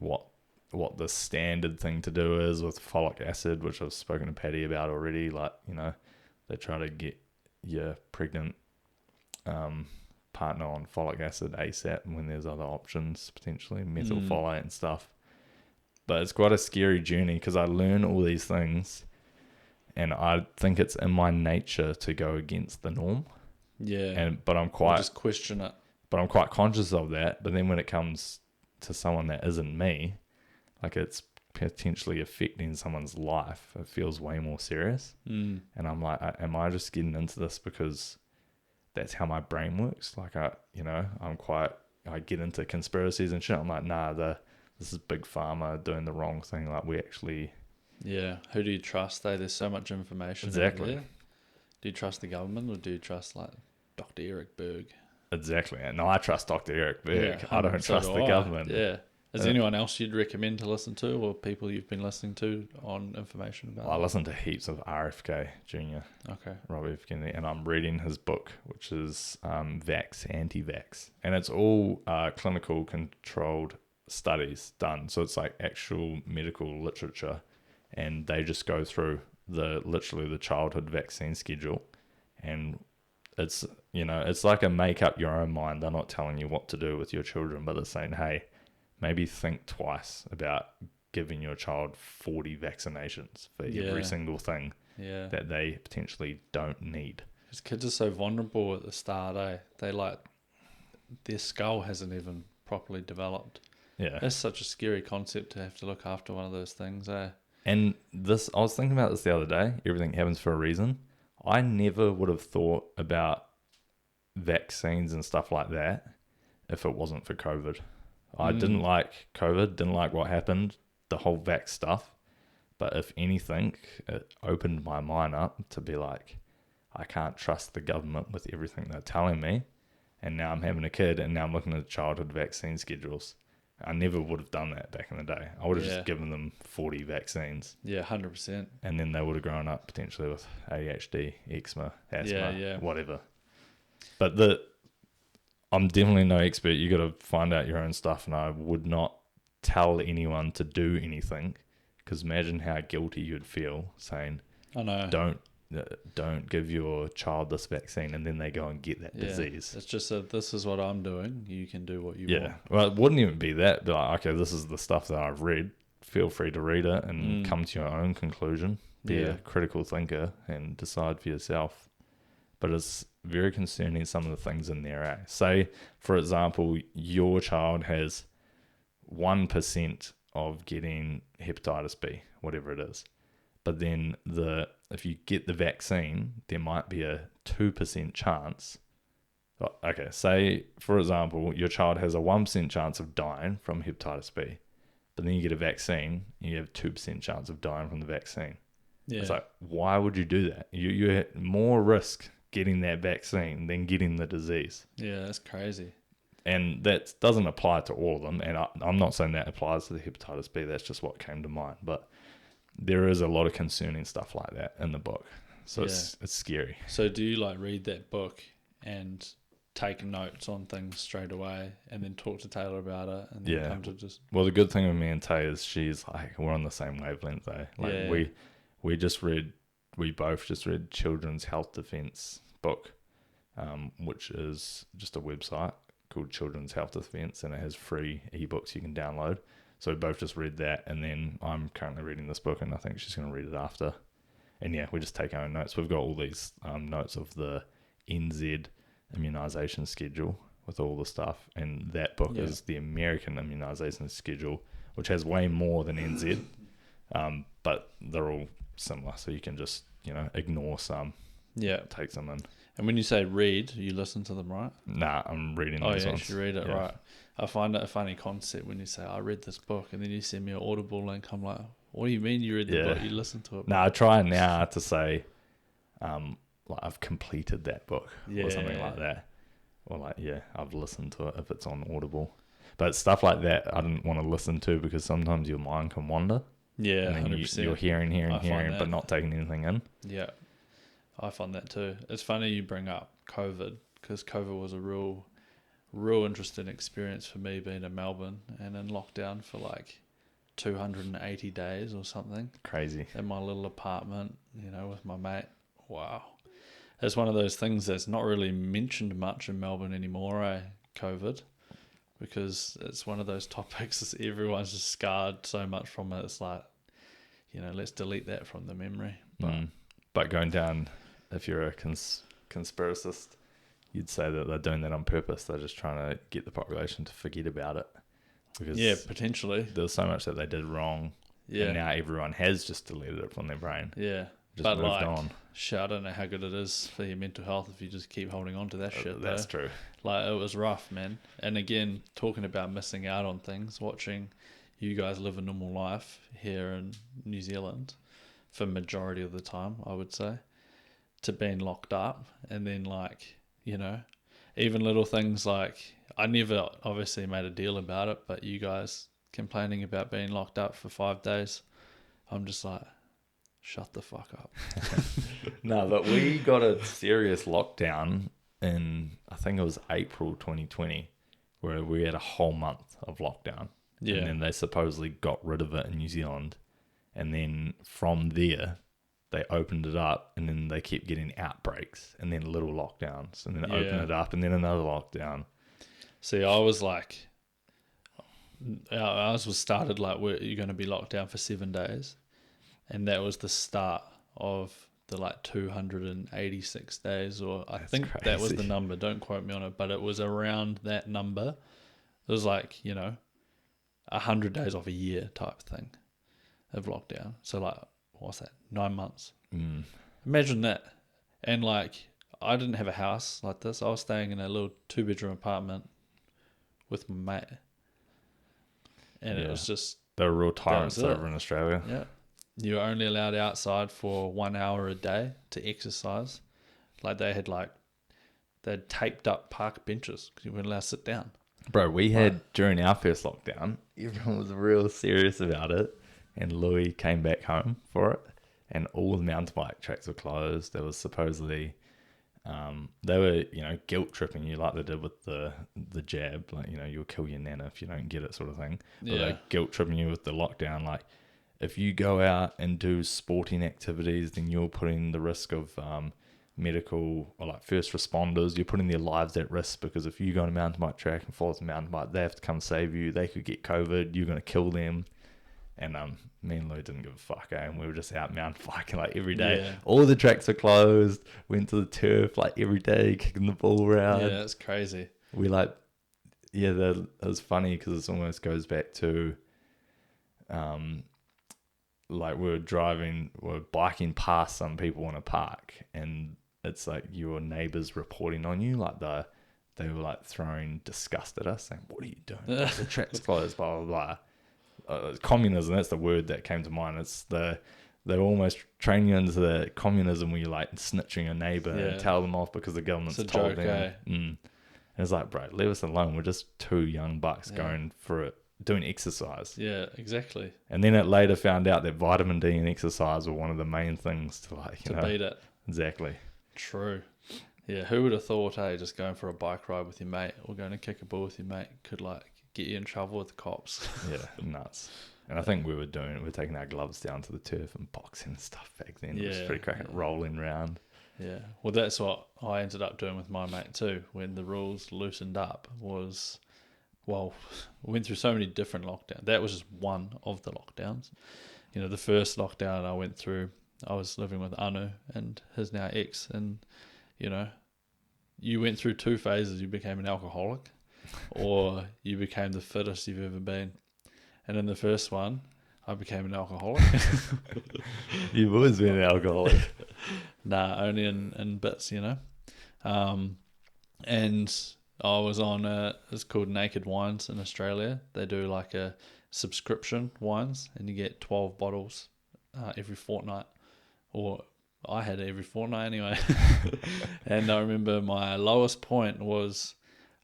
what the standard thing to do is with folic acid, which I've spoken to Patty about already. Like, they try to get your pregnant partner on folic acid ASAP when there's other options, potentially methylfolate and stuff. But it's quite a scary journey because I learn all these things and I think it's in my nature to go against the norm. Yeah. But I'm Or quite just question it. but I'm quite conscious of that. But then when it comes to someone that isn't me, like it's potentially affecting someone's life, it feels way more serious. And I'm like, am I just getting into this because that's how my brain works? Like I get into conspiracies and shit. I'm like, nah, this is big pharma doing the wrong thing. Like we actually, Yeah. Who do you trust? There's so much information. Exactly. Out there. Do you trust the government or do you trust like Dr. Eric Berg? exactly. And no, I trust Dr. Eric Berg. Yeah, I don't so trust do the I. government. Yeah. Is there anyone else you'd recommend to listen to, or people you've been listening to on information about? I listen to heaps of RFK Jr. Okay. Robbie F. Kennedy, and I'm reading his book, which is Vax, Anti-Vax. And it's all clinical controlled studies done. So it's like actual medical literature. And they just go through literally the childhood vaccine schedule. And it's, it's like a make up your own mind. They're not telling you what to do with your children, but they're saying, hey, maybe think twice about giving your child 40 vaccinations for every single thing that they potentially don't need. Because kids are so vulnerable at the start, They their skull hasn't even properly developed. Yeah. That's such a scary concept to have to look after one of those things, And I was thinking about this the other day. Everything happens for a reason. I never would have thought about vaccines and stuff like that if it wasn't for COVID. I didn't like COVID, didn't like what happened, the whole vax stuff. But if anything, it opened my mind up to be like, I can't trust the government with everything they're telling me. And now I'm having a kid and now I'm looking at childhood vaccine schedules. I never would have done that back in the day. I would have just given them 40 vaccines. Yeah, 100%. And then they would have grown up potentially with ADHD, eczema, asthma, whatever. But I'm definitely no expert. You got to find out your own stuff, and I would not tell anyone to do anything because imagine how guilty you'd feel saying, I know. Don't give your child this vaccine, and then they go and get that disease. It's just that this is what I'm doing. You can do what you want. Yeah, well, it wouldn't even be that. Be like, okay, this is the stuff that I've read. Feel free to read it and come to your own conclusion. Be a critical thinker and decide for yourself. But it's very concerning, some of the things in there. Say, for example, your child has 1% of getting hepatitis B, whatever it is. But then if you get the vaccine, there might be a 2% chance. Okay, say, for example, your child has a 1% chance of dying from hepatitis B. But then you get a vaccine, and you have 2% chance of dying from the vaccine. Yeah. It's like, why would you do that? You had more risk getting that vaccine than getting the disease. Yeah, that's crazy. And that doesn't apply to all of them. And I'm not saying that applies to the hepatitis B. That's just what came to mind. But there is a lot of concerning stuff like that in the book. So it's scary. So do you read that book and take notes on things straight away and then talk to Taylor about it? And then come to just... Well, the good thing with me and Tay is she's like, we're on the same wavelength though. We both just read Children's Health Defence book, which is just a website called Children's Health Defence, and it has free ebooks you can download. So we both just read that, and then I'm currently reading this book, and I think she's going to read it after. And we just take our own notes. We've got all these notes of the NZ immunisation schedule with all the stuff, and that book is the American immunisation schedule, which has way more than NZ, but they're all similar, so you can just ignore some, take some in. And when you say read, you listen to them, right? Nah, I'm reading these ones. You read it, right? I find it a funny concept when you say, I read this book, and then you send me an Audible link. I'm like, what do you mean you read the book? You listen to it? Nah, I try now to say, I've completed that book or something like that. Or I've listened to it if it's on Audible. But stuff like that, I didn't want to listen to because sometimes your mind can wander. Yeah, and then 100%. You're hearing, but not taking anything in. Yeah, I find that too. It's funny you bring up COVID because COVID was a real interesting experience for me being in Melbourne and in lockdown for 280 days or something. Crazy. In my little apartment, with my mate. Wow. it's one of those things that's not really mentioned much in Melbourne anymore, COVID, because it's one of those topics that everyone's just scarred so much from it. It's like, let's delete that from the memory. But going down, if you're a conspiracist, you'd say that they're doing that on purpose. They're just trying to get the population to forget about it. Because potentially. There's so much that they did wrong. Yeah. And now everyone has just deleted it from their brain. Yeah. Just moved on. I don't know how good it is for your mental health if you just keep holding on to that shit. That's true. Like, it was rough, man. And again, talking about missing out on things, watching you guys live a normal life here in New Zealand for majority of the time, I would say, to being locked up. And then, like, even little things like, I never obviously made a deal about it, but you guys complaining about being locked up for 5 days, I'm just like, shut the fuck up. No, but we got a serious lockdown in, I think it was April 2020, where we had a whole month of lockdown. Yeah. And then they supposedly got rid of it in New Zealand. And then from there, they opened it up, and then they kept getting outbreaks and then little lockdowns, and then open it up and then another lockdown. See, I was like, ours was started like, you're going to be locked down for 7 days. And that was the start of the like 286 days, or I think crazy. That was the number. Don't quote me on it, but it was around that number. It was like, 100 days off a year type thing of lockdown. So like, what's that? 9 months. Imagine that. And like, I didn't have a house like this. I was staying in a little 2-bedroom apartment with my mate. And it was just... They were real tyrants over in Australia. Yeah. You were only allowed outside for 1 hour a day to exercise. Like they'd taped up park benches because you weren't allowed to sit down. Bro, we had, during our first lockdown, everyone was real serious about it. And Louis came back home for it. And all the mountain bike tracks were closed. There was supposedly, they were, guilt tripping you like they did with the jab. Like, you'll kill your nana if you don't get it sort of thing. But they're guilt tripping you with the lockdown. Like, if you go out and do sporting activities, then you're putting the risk of medical or like first responders, you're putting their lives at risk, because if you go on a mountain bike track and fall off a mountain bike, they have to come save you. They could get COVID. You're going to kill them. And me and Lou didn't give a fuck, and we were just out mountain biking like every day. Yeah. All the tracks are closed. Went to the turf like every day, kicking the ball around. Yeah, that's crazy. We that was funny because it almost goes back to, like we're biking past some people in a park, and it's like your neighbours reporting on you, like they were like throwing disgust at us, saying, "What are you doing? The track's closed, blah blah blah." Communism, that's the word that came to mind. It's they're almost training you into the communism where you're like snitching your neighbour and tell them off because the government's told them. And it's like, bro, leave us alone. We're just two young bucks going for it, doing exercise. Yeah, exactly. And then it later found out that vitamin D and exercise were one of the main things to beat it. Exactly. True. Yeah, who would have thought, just going for a bike ride with your mate or going to kick a ball with your mate could like get you in trouble with the cops. Yeah, nuts. And I think we're taking our gloves down to the turf and boxing and stuff back then. It was pretty cracking, rolling around. Yeah, well, that's what I ended up doing with my mate too. When the rules loosened up, we went through so many different lockdowns. That was just one of the lockdowns. The first lockdown I went through, I was living with Anu and his now ex, and you went through 2 phases. You became an alcoholic, or you became the fittest you've ever been. And in the first one, I became an alcoholic. You've always been an alcoholic. Nah, only in bits, And I was on it's called Naked Wines in Australia. They do like a subscription wines, and you get 12 bottles every fortnight. Or I had it every fortnight anyway. And I remember my lowest point was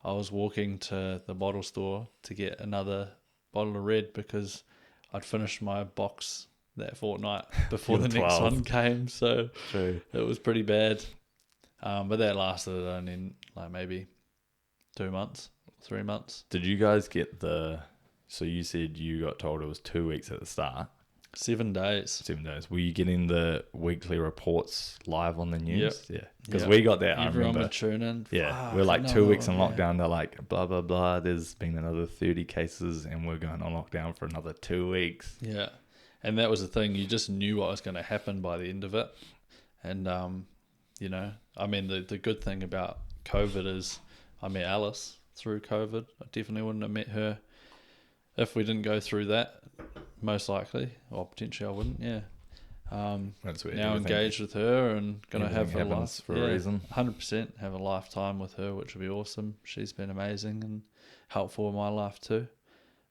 I was walking to the bottle store to get another bottle of red because I'd finished my box that fortnight before the next one came. So True. It was pretty bad. But that lasted only like maybe 2 months, 3 months. Did you guys get so you said you got told it was 2 weeks at the start? 7 days. 7 days. Were you getting the weekly reports live on the news? Yep. Yeah. Because Yep. we got that, I Everyone remember. would tune in. Yeah. Fuck, We're like 2 weeks in yeah. lockdown. They're like, blah, blah, blah. There's been another 30 cases and we're going on lockdown for another 2 weeks. Yeah. And that was the thing. You just knew what was going to happen by the end of it. And, you know, I mean, the good thing about COVID is I met Alice through COVID. I definitely wouldn't have met her if we didn't go through that, most likely. Or potentially I wouldn't, yeah. That's where now engaged with her and going to have a life for a reason. 100% have a lifetime with her, which would be awesome. She's been amazing and helpful in my life too.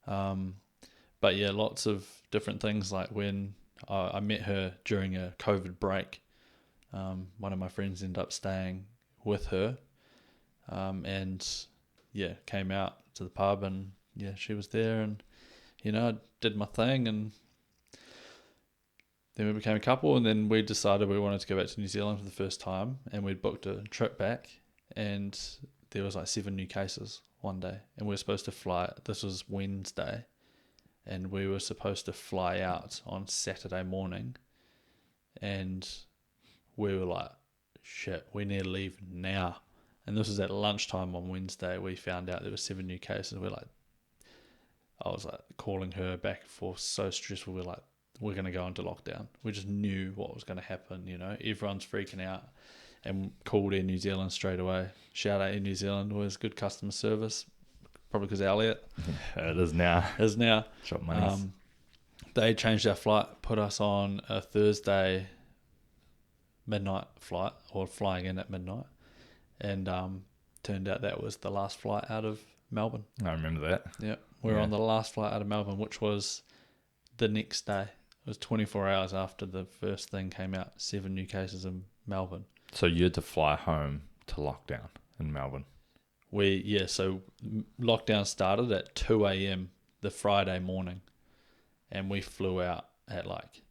But yeah, lots of different things, like when I met her during a COVID break. One of my friends ended up staying with her, and yeah, came out to the pub, and yeah, she was there, and you know, I did my thing, and then we became a couple, and then we decided we wanted to go back to New Zealand for the first time, and we'd booked a trip back, and there was like 7 new cases one day, and we were supposed to fly. This was Wednesday, and we were supposed to fly out on Saturday morning, and we were like, shit, we need to leave now. And this was at lunchtime on Wednesday. We found out there were 7 new cases. I was like calling her back and forth, so stressful. We're like, we're going to go into lockdown. We just knew what was going to happen, you know. Everyone's freaking out, and called Air New Zealand straight away. Shout out Air New Zealand, was good customer service, probably because Elliot. It is now. Shop money. They changed our flight, put us on a Thursday midnight flight, or flying in at midnight, and turned out that was the last flight out of Melbourne. I remember that. Yeah, we were on the last flight out of Melbourne, which was the next day. It was 24 hours after the first thing came out. 7 new cases in Melbourne. So you had to fly home to lockdown in Melbourne. So lockdown started at 2 a.m. the Friday morning, and we flew out at like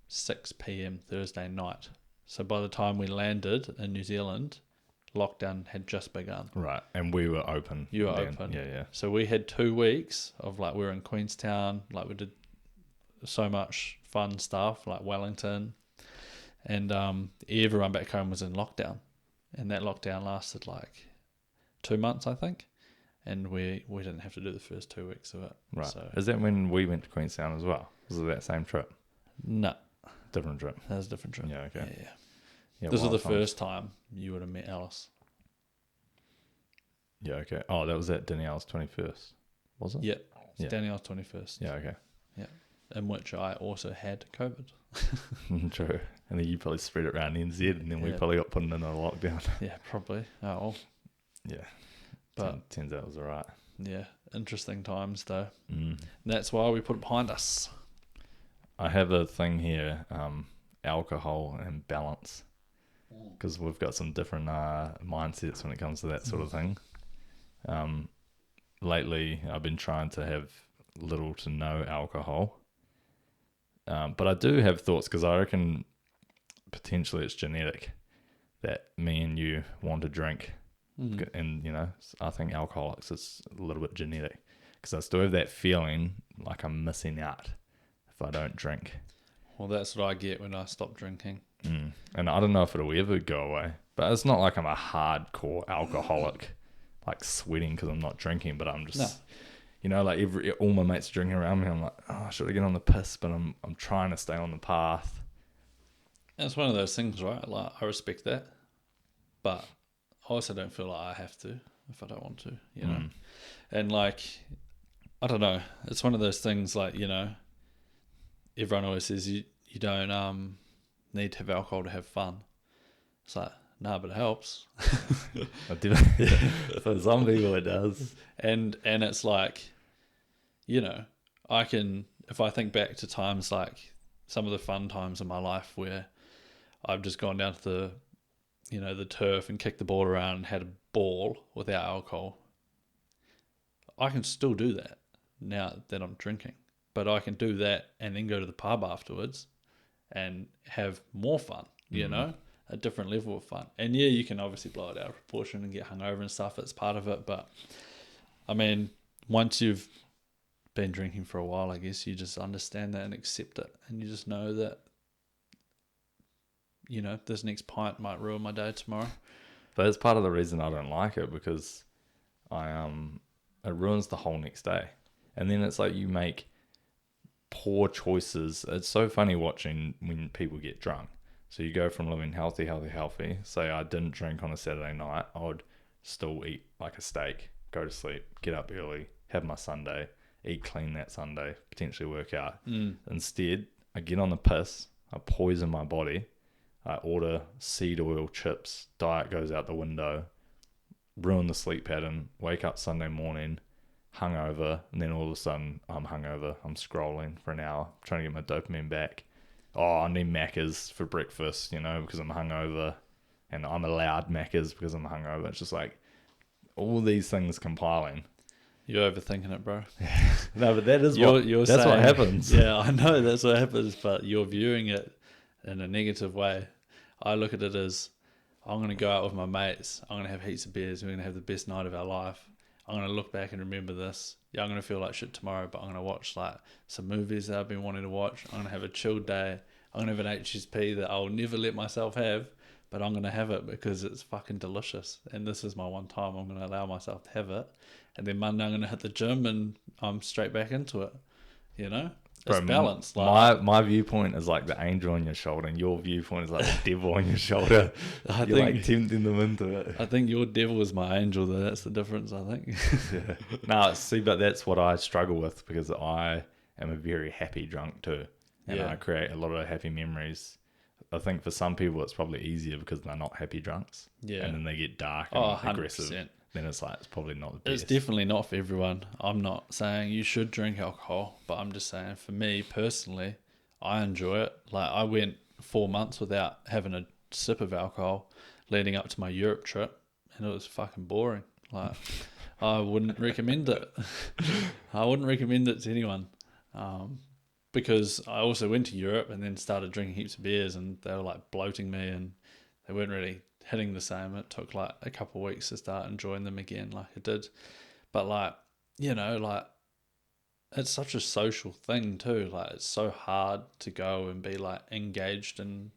6 p.m. Thursday night. So by the time we landed in New Zealand, lockdown had just begun. Right, and we were open. You were then. open. Yeah. So we had 2 weeks of like, we were in Queenstown, like we did so much fun stuff, like Wellington, and everyone back home was in lockdown, and that lockdown lasted like 2 months, I think, and we didn't have to do the first 2 weeks of it. Right. So, is that when we went to Queenstown as well? Was it that same trip? No. Different trip. That was a different trip. Yeah, okay. Yeah. This was the first time you would have met Alice. Yeah, okay. Oh, that was at Danielle's 21st, was it? Yep. Yeah. Danielle's 21st. Yeah, okay. Yeah. In which I also had COVID. True. And then you probably spread it around NZ, and then we probably got put in a lockdown. Yeah, probably. Oh, well. Yeah. But turns out it was all right. Yeah. Interesting times, though. Mm. That's why we put it behind us. I have a thing here, alcohol and balance, because we've got some different mindsets when it comes to that sort of thing. Lately, I've been trying to have little to no alcohol, but I do have thoughts, because I reckon potentially it's genetic that me and you want to drink, and you know, I think alcoholics is a little bit genetic, because I still have that feeling like I'm missing out if I don't drink. Well, that's what I get when I stop drinking. And I don't know if it'll ever go away, but it's not like I'm a hardcore alcoholic, like sweating because I'm not drinking, but I'm just, you know, like all my mates are drinking around me. I'm like, oh, should I get on the piss? But I'm trying to stay on the path. It's one of those things, right? Like, I respect that, but I also don't feel like I have to if I don't want to, you know? And like, I don't know. It's one of those things, like, you know, everyone always says you don't need to have alcohol to have fun. It's like, nah, but it helps. For some people it does. And it's like, you know, if I think back to times like some of the fun times in my life where I've just gone down to the turf and kicked the ball around and had a ball without alcohol, I can still do that now that I'm drinking. But I can do that and then go to the pub afterwards and have more fun, you know, a different level of fun. And yeah, you can obviously blow it out of proportion and get hungover and stuff. It's part of it. But I mean, once you've been drinking for a while, I guess you just understand that and accept it, and you just know that, you know, this next pint might ruin my day tomorrow. But it's part of the reason I don't like it, because it ruins the whole next day. And then it's like you make poor choices. It's so funny watching when people get drunk. So you go from living healthy. Say I didn't drink on a Saturday night, I would still eat like a steak, go to sleep, get up early, have my Sunday, eat clean that Sunday, potentially work out. Instead, I get on the piss, I poison my body, I order seed oil chips, diet goes out the window, ruin the sleep pattern, wake up Sunday morning, hungover, and then all of a sudden I'm hungover, I'm scrolling for an hour, trying to get my dopamine back. Oh, I need Maccas for breakfast, you know, because I'm hungover, and I'm allowed Maccas because I'm hungover. It's just like all these things compiling. You're overthinking it, bro. No, but that's saying, what happens. Yeah, I know that's what happens, but you're viewing it in a negative way. I look at it as, I'm going to go out with my mates, I'm going to have heaps of beers, we're going to have the best night of our life. I'm going to look back and remember this. Yeah, I'm going to feel like shit tomorrow, but I'm going to watch like some movies that I've been wanting to watch. I'm going to have a chilled day. I'm going to have an HSP that I'll never let myself have, but I'm going to have it because it's fucking delicious. And this is my one time I'm going to allow myself to have it. And then Monday I'm going to hit the gym and I'm straight back into it. You know? It's balanced. Like, my viewpoint is like the angel on your shoulder, and your viewpoint is like the devil on your shoulder. You're like tempting them into it. I think your devil is my angel, though. That's the difference, I think. Yeah. No, see, but that's what I struggle with, because I am a very happy drunk too. And I create a lot of happy memories. I think for some people it's probably easier because they're not happy drunks. Yeah. And then they get dark and aggressive. 100%. Then it's like, it's probably not the best. It's definitely not for everyone. I'm not saying you should drink alcohol, but I'm just saying for me personally, I enjoy it. Like, I went 4 months without having a sip of alcohol leading up to my Europe trip, and it was fucking boring. Like, I wouldn't recommend it. I wouldn't recommend it to anyone. Because I also went to Europe and then started drinking heaps of beers, and they were like bloating me, and they weren't really hitting the same. It took like a couple of weeks to start enjoying them again, like it did. But like, you know, like, it's such a social thing too. Like, it's so hard to go and be like engaged in,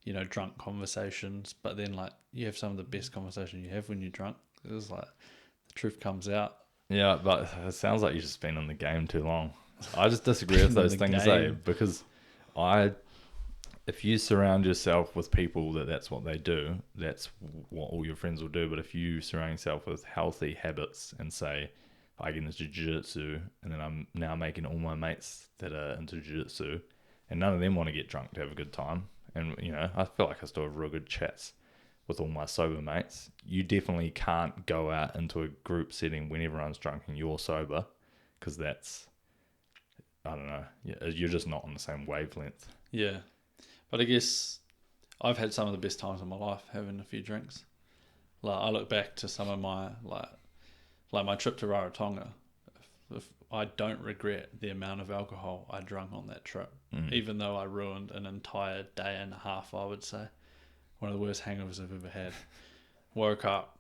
you know, drunk conversations, but then like you have some of the best conversation you have when you're drunk. It's like the truth comes out. Yeah, but it sounds like you've just been on the game too long. I just disagree with those things, because if you surround yourself with people that's what they do, that's what all your friends will do. But if you surround yourself with healthy habits and say, I get into jiu-jitsu, and then I'm now making all my mates that are into jiu-jitsu, and none of them want to get drunk to have a good time. And, you know, I feel like I still have real good chats with all my sober mates. You definitely can't go out into a group setting when everyone's drunk and you're sober, because that's, I don't know, you're just not on the same wavelength. Yeah. But I guess I've had some of the best times of my life having a few drinks. Like, I look back to some of my, like my trip to Rarotonga. If I don't regret the amount of alcohol I drank on that trip, even though I ruined an entire day and a half, I would say. One of the worst hangovers I've ever had. Woke up,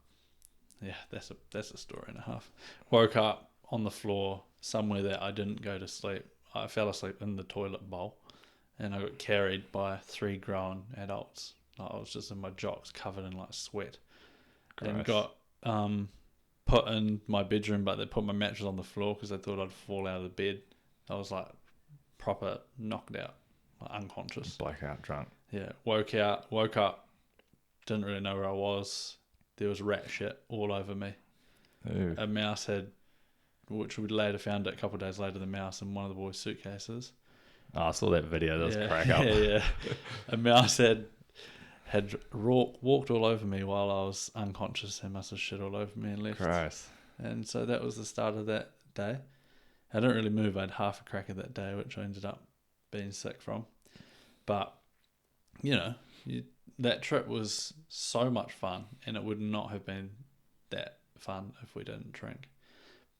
yeah, that's a story and a half. Woke up on the floor somewhere that I didn't go to sleep. I fell asleep in the toilet bowl, and I got carried by 3 grown adults. I was just in my jocks covered in like sweat. Gross. And got put in my bedroom, but they put my mattress on the floor because they thought I'd fall out of the bed. I was like proper knocked out, like unconscious. Blackout drunk. Yeah, woke up, didn't really know where I was. There was rat shit all over me. Ooh. A mouse which we later found a couple of days later, the mouse in one of the boys' suitcases. Oh, I saw that video. That was crack up. Yeah. A mouse had walked all over me while I was unconscious. It must have shit all over me and left. Christ. And so that was the start of that day. I didn't really move. I had half a cracker that day, which I ended up being sick from. But, you know, that trip was so much fun, and it would not have been that fun if we didn't drink.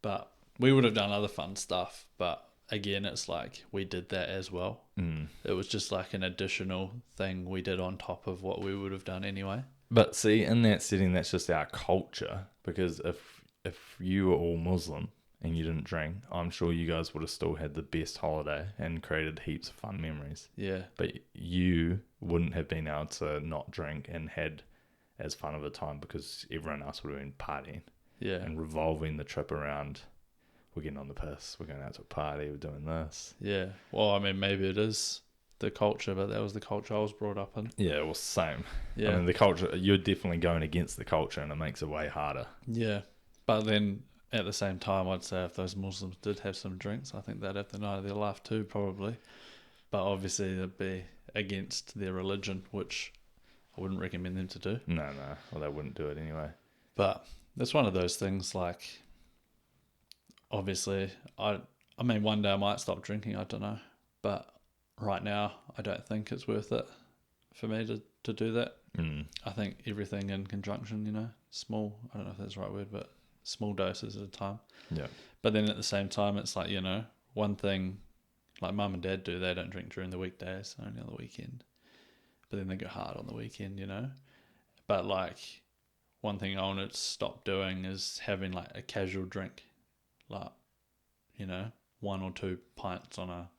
But we would have done other fun stuff, but again, it's like we did that as well. It was just like an additional thing we did on top of what we would have done anyway. But see, in that setting, that's just our culture, because if you were all Muslim and you didn't drink, I'm sure you guys would have still had the best holiday and created heaps of fun memories. Yeah. But you wouldn't have been able to not drink and had as fun of a time because everyone else would have been partying. Yeah. And revolving the trip around, we're getting on the piss, we're going out to a party, we're doing this. Yeah. Well, I mean, maybe it is the culture, but that was the culture I was brought up in. Yeah, it was same. Yeah. I mean, the culture, you're definitely going against the culture and it makes it way harder. Yeah. But then at the same time, I'd say if those Muslims did have some drinks, I think they'd have the night of their life too, probably. But obviously it'd be against their religion, which I wouldn't recommend them to do. No. Well, they wouldn't do it anyway. But it's one of those things, like, obviously, I mean, one day I might stop drinking, I don't know. But right now, I don't think it's worth it for me to do that. I think everything in conjunction, small, I don't know if that's the right word, but small doses at a time. Yeah. But then at the same time, it's like, one thing, like mum and dad do, they don't drink during the weekdays, only on the weekend. But then they go hard on the weekend, But like, one thing I want to stop doing is having like a casual drink, like, 1 or 2 pints on a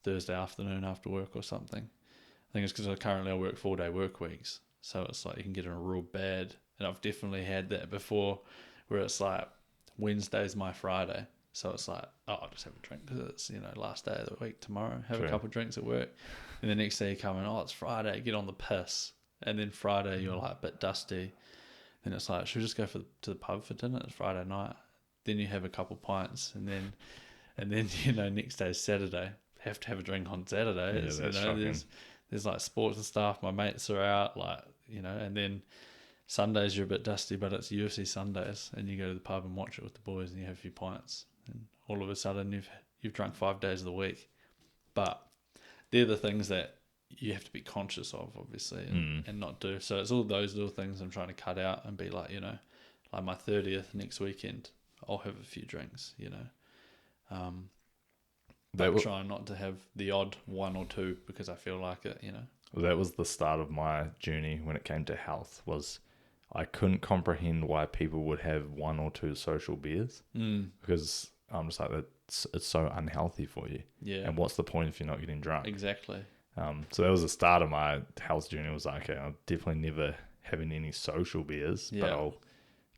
Thursday afternoon after work or something. I think it's because currently I work 4-day work weeks, so it's like you can get in a real bad, and I've definitely had that before, where it's like Wednesday's my Friday, so it's like, oh, I'll just have a drink because it's last day of the week tomorrow, have a couple of drinks at work, and the next day you come in, oh, it's Friday, get on the piss, and then Friday you're like a bit dusty, then it's like, should we just go to the pub for dinner? It's Friday night, then you have a couple pints, and then next day's Saturday, have to have a drink on Saturday. Yeah, that's shocking. There's like sports and stuff, my mates are out, like, and then Sundays you're a bit dusty, but it's UFC Sundays, and you go to the pub and watch it with the boys, and you have a few pints, and all of a sudden you've drunk 5 days of the week. But they're the things that you have to be conscious of, obviously, and not do. So it's all those little things I'm trying to cut out and be like, like my 30th next weekend, I'll have a few drinks, But trying not to have the odd 1 or 2 because I feel like it, Well, that was the start of my journey when it came to health, was I couldn't comprehend why people would have 1 or 2 social beers because I'm just like, it's so unhealthy for you. Yeah. And what's the point if you're not getting drunk? Exactly. So that was the start of my health journey. It was like, okay, I'm definitely never having any social beers, but I'll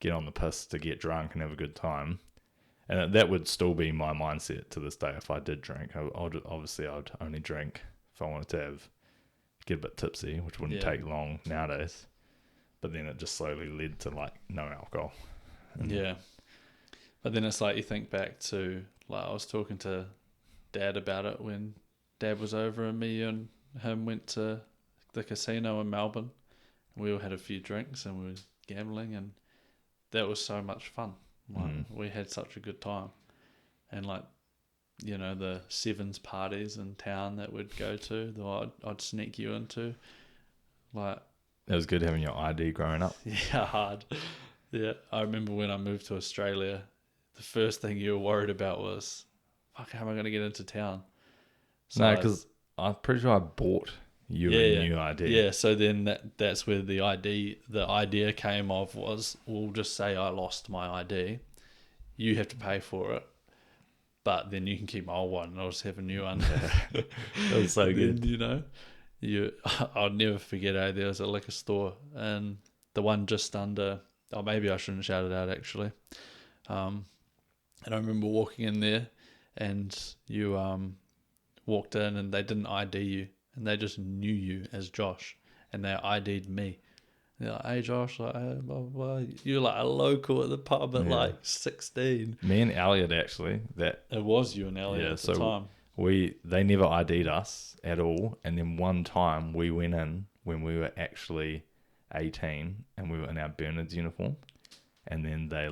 get on the piss to get drunk and have a good time. And that would still be my mindset to this day if I did drink. I'd only drink if I wanted to get a bit tipsy, which wouldn't take long nowadays. But then it just slowly led to like no alcohol. Yeah. But then it's like you think back to, like, I was talking to Dad about it when Dad was over and me and him went to the casino in Melbourne. We all had a few drinks and we were gambling, and that was so much fun. Like, we had such a good time. And like, the sevens parties in town that we'd go to, that I'd sneak you into. Like, it was good having your ID growing up. Yeah, hard. Yeah, I remember when I moved to Australia, the first thing you were worried about was, fuck, how am I going to get into town? So no, because I'm pretty sure I bought you a new ID. Yeah, so then that's where the idea came of was, we'll just say I lost my ID. You have to pay for it, but then you can keep my old one and I'll just have a new one. That was so good. Then, I'll never forget, there was a liquor store, and the one just under, maybe I shouldn't shout it out actually. And I remember walking in there, and you walked in and they didn't ID you, and they just knew you as Josh, and they ID'd me. They're like, hey Josh, like, hey, blah, blah, blah. You're like a local at the pub at like 16. Me and Elliot actually, it was you and Elliot at the time. They never ID'd us at all, and then one time we went in when we were actually 18 and we were in our Bernard's uniform, and then they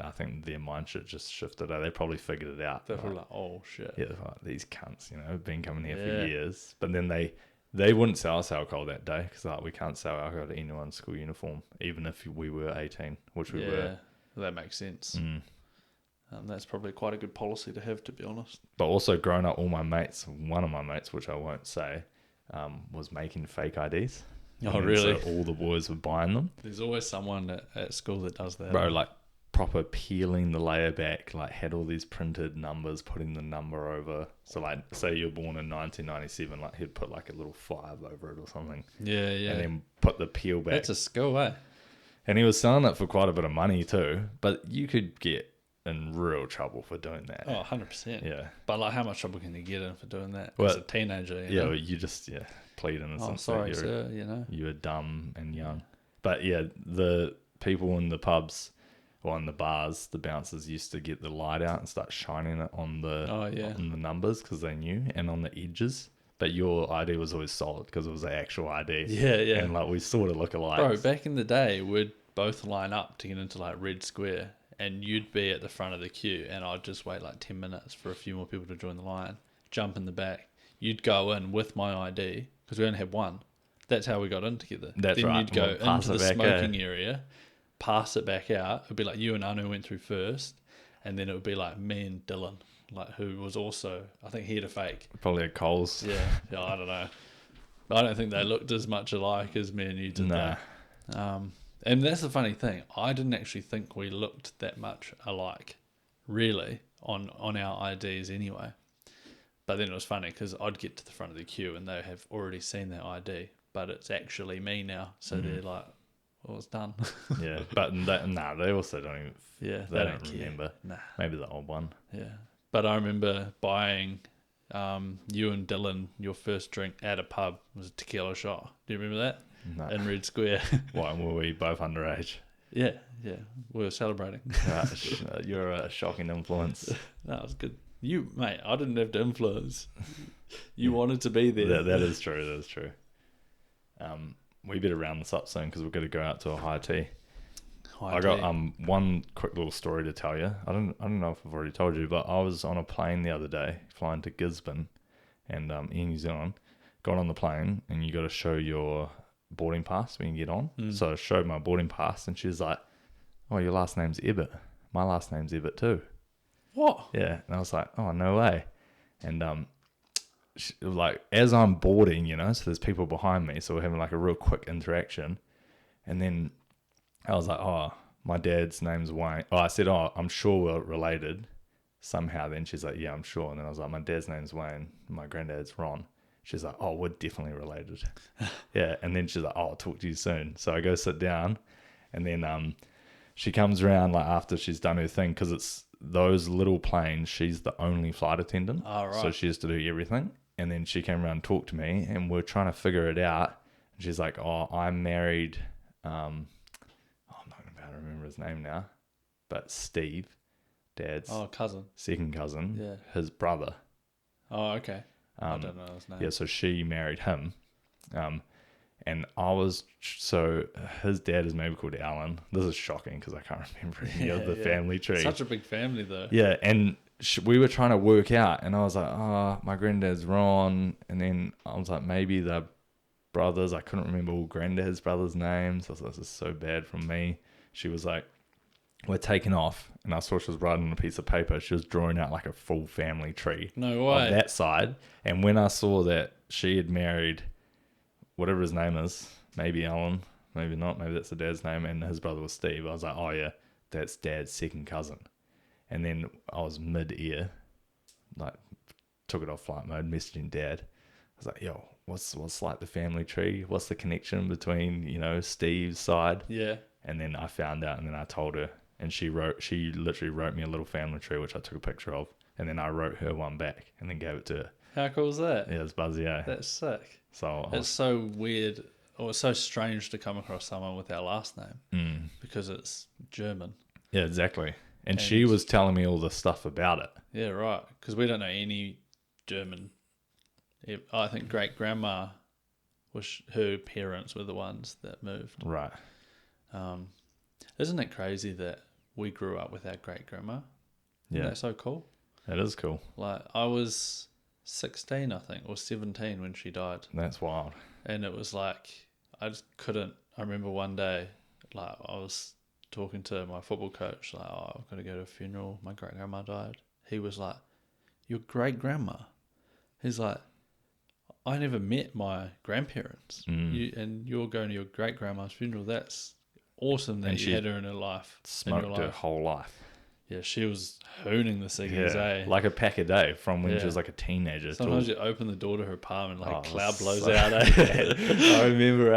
I think their mindset just shifted. They probably figured it out. They were like, oh shit. Yeah, like, these cunts, have been coming here for years. But then they wouldn't sell us alcohol that day because we can't sell alcohol to anyone in school uniform, even if we were 18, which we were. That makes sense. That's probably quite a good policy to have, to be honest. But also growing up, all my mates, one of my mates, which I won't say, was making fake IDs. Oh, really? So all the boys were buying them. There's always someone at school that does that. Bro, like proper peeling the layer back, like had all these printed numbers, putting the number over. So like, say you're born in 1997, like he'd put like a little 5 over it or something. Yeah, yeah. And then put the peel back. That's a skill, eh? And he was selling it for quite a bit of money too, but you could get in real trouble for doing that. Oh, 100%. Yeah. But like, how much trouble can you get in for doing that Well, as a teenager? Yeah, well, you just plead innocence. Oh, sorry, sir. You were dumb and young. But yeah, the people in the pubs or in the bars, the bouncers used to get the light out and start shining it on the on the numbers because they knew, and on the edges. But your ID was always solid because it was the actual ID. Yeah, yeah. And like we sort of look alike. Bro, back in the day, we'd both line up to get into like Red Square, and you'd be at the front of the queue, and I'd just wait like 10 minutes for a few more people to join the line, jump in the back. You'd go in with my ID because we only had one. That's how we got in together. That's then right. You'd go into the back, smoking area, pass it back out. It'd be like you and Anu went through first, and then it would be like me and Dylan, like who was also, I think he had a fake. Probably a Coles. Yeah, I don't know. I don't think they looked as much alike as me and you did. Nah. And that's the funny thing. I didn't actually think we looked that much alike, really, on our IDs anyway. But then it was funny because I'd get to the front of the queue and they have already seen their ID, but it's actually me now. So they're like, well, it's done. Yeah, but they also don't even. Yeah, they don't remember. Nah. Maybe the old one. Yeah, but I remember buying you and Dylan your first drink at a pub. It was a tequila shot. Do you remember that? No. In Red Square. Why were we both underage? Yeah, we were celebrating. You're a shocking influence. That was good. You, mate, I didn't have to influence. You wanted to be there. That is true. That is true. We better round this up soon because we're going to go out to a high tea. I got one quick little story to tell you. I don't know if I've already told you, but I was on a plane the other day flying to Gisborne, and in New Zealand. Got on the plane, and you got to show your boarding pass when you get on. So I showed my boarding pass, and she was like, "Oh, your last name's Ebert. My last name's Ebert too." What? Yeah, and I was like, "Oh, no way!" And like as I'm boarding, so there's people behind me, so we're having like a real quick interaction, and then I was like, "Oh, my dad's name's Wayne." Oh, I said, "Oh, I'm sure we're related somehow." Then she's like, "Yeah, I'm sure." And then I was like, "My dad's name's Wayne. My granddad's Ron." She's like, "Oh, we're definitely related." Yeah, and then she's like, "Oh, I'll talk to you soon." So I go sit down, and then she comes around like after she's done her thing because it's those little planes. She's the only flight attendant, so she has to do everything. And then she came around and talked to me, and we're trying to figure it out. And she's like, "Oh, I'm married." I'm not about to remember his name now, but Steve, Dad's cousin, second cousin, yeah, his brother. Oh, okay. I don't know his name. Yeah, so she married him. And I was, so his dad is maybe called Alan. This is shocking because I can't remember any of the family tree. Such a big family though. Yeah, and we were trying to work out, and I was like, "Oh, my granddad's Ron." And then I was like, maybe the brothers. I couldn't remember all granddad's brothers' names. I was like, "This is so bad from me." She was like, "We're taking off." And I saw she was writing on a piece of paper. She was drawing out like a full family tree. No way. Of that side. And when I saw that she had married whatever his name is, maybe Alan, maybe not, maybe that's the dad's name, and his brother was Steve, I was like, "Oh yeah, that's dad's second cousin." And then I was mid-ear, like took it off flight mode, messaging dad. I was like, "Yo, what's like the family tree? What's the connection between, Steve's side?" Yeah. And then I found out, and then I told her, and she literally wrote me a little family tree, which I took a picture of, and then I wrote her one back, and then gave it to her. How cool is that? Yeah, it's buzzy, yeah. That's sick. So it's so weird, or it's so strange to come across someone with our last name because it's German. Yeah, exactly. And she was telling me all the stuff about it. Yeah, right. Because we don't know any German. I think great grandma her parents were the ones that moved. Right. Isn't it crazy that we grew up with our great grandma? Yeah. Isn't that so cool? It is cool. Like I was 16, I think, or 17 when she died. That's wild. And it was like, I just couldn't. I remember one day, like I was talking to my football coach, like, "Oh, I've got to go to a funeral. My great grandma died." He was like, "Your great grandma?" He's like, "I never met my grandparents. And you're going to your great grandma's funeral. That's awesome that And you she had her in her life. Smoked her whole life. Yeah, she was hooning the ciggies, eh? Like a pack a day from when she was like a teenager. Sometimes you open the door to her apartment, like cloud blows so out, eh? I remember,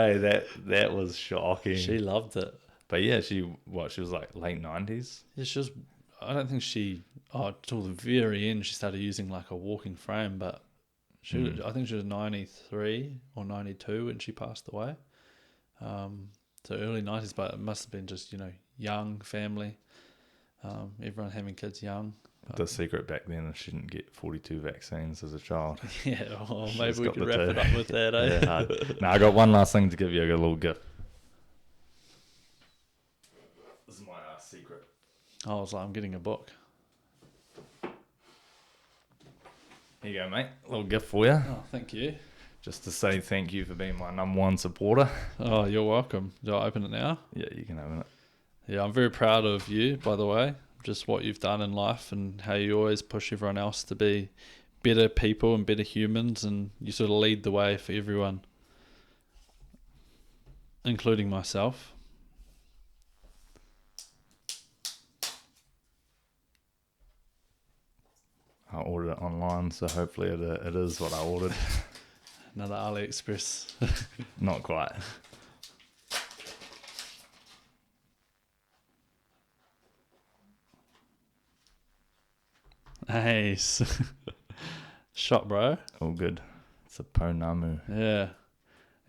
that was shocking. She loved it. But yeah, she was like late 90s. Yeah, she was. I don't think till the very end she started using like a walking frame, but I think she was 93 or 92 when she passed away. So early 90s, but it must have been just, young family. Everyone having kids young. The secret back then is she didn't get 42 vaccines as a child. Yeah, maybe we could wrap it up with that, eh? Yeah, now I got one last thing to give you, a little gift. This is my secret. I was like, I'm getting a book. Here you go, mate. A little gift for you. Oh, thank you. Just to say thank you for being my #1 supporter. Oh, you're welcome. Do I open it now? Yeah, you can open it. Yeah, I'm very proud of you, by the way. Just what you've done in life and how you always push everyone else to be better people and better humans, and you sort of lead the way for everyone, including myself. I ordered it online, so hopefully it is what I ordered. Another AliExpress. Not quite. Nice. Shot, bro. All good. It's a Ponamu. Yeah.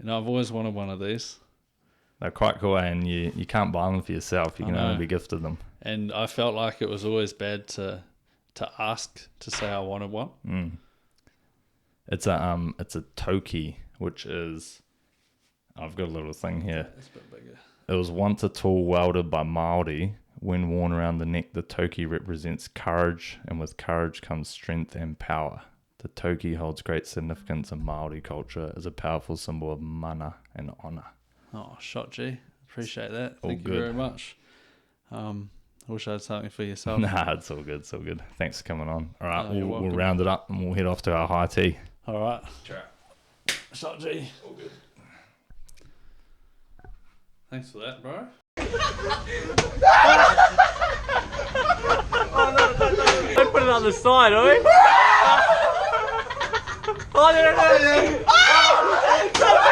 I've always wanted one of these. They're quite cool, and you can't buy them for yourself. You can only be gifted them. And I felt like it was always bad to ask to say I wanted one. It's a toki, which is, I've got a little thing here. It's a bit bigger. It was once a tool wielded by Māori. When worn around the neck, the toki represents courage, and with courage comes strength and power. The toki holds great significance in Māori culture as a powerful symbol of mana and honour. Oh, shot, G. Appreciate that. All Thank good. you very much. I wish I had something for yourself. Nah, it's all good. It's all good. Thanks for coming on. All right, you're we'll welcome. round it up and we'll head off to our high tea. All right. Sure. Shot, G. All good. Thanks for that, bro. Don't put it on the side, are we? Oh, no.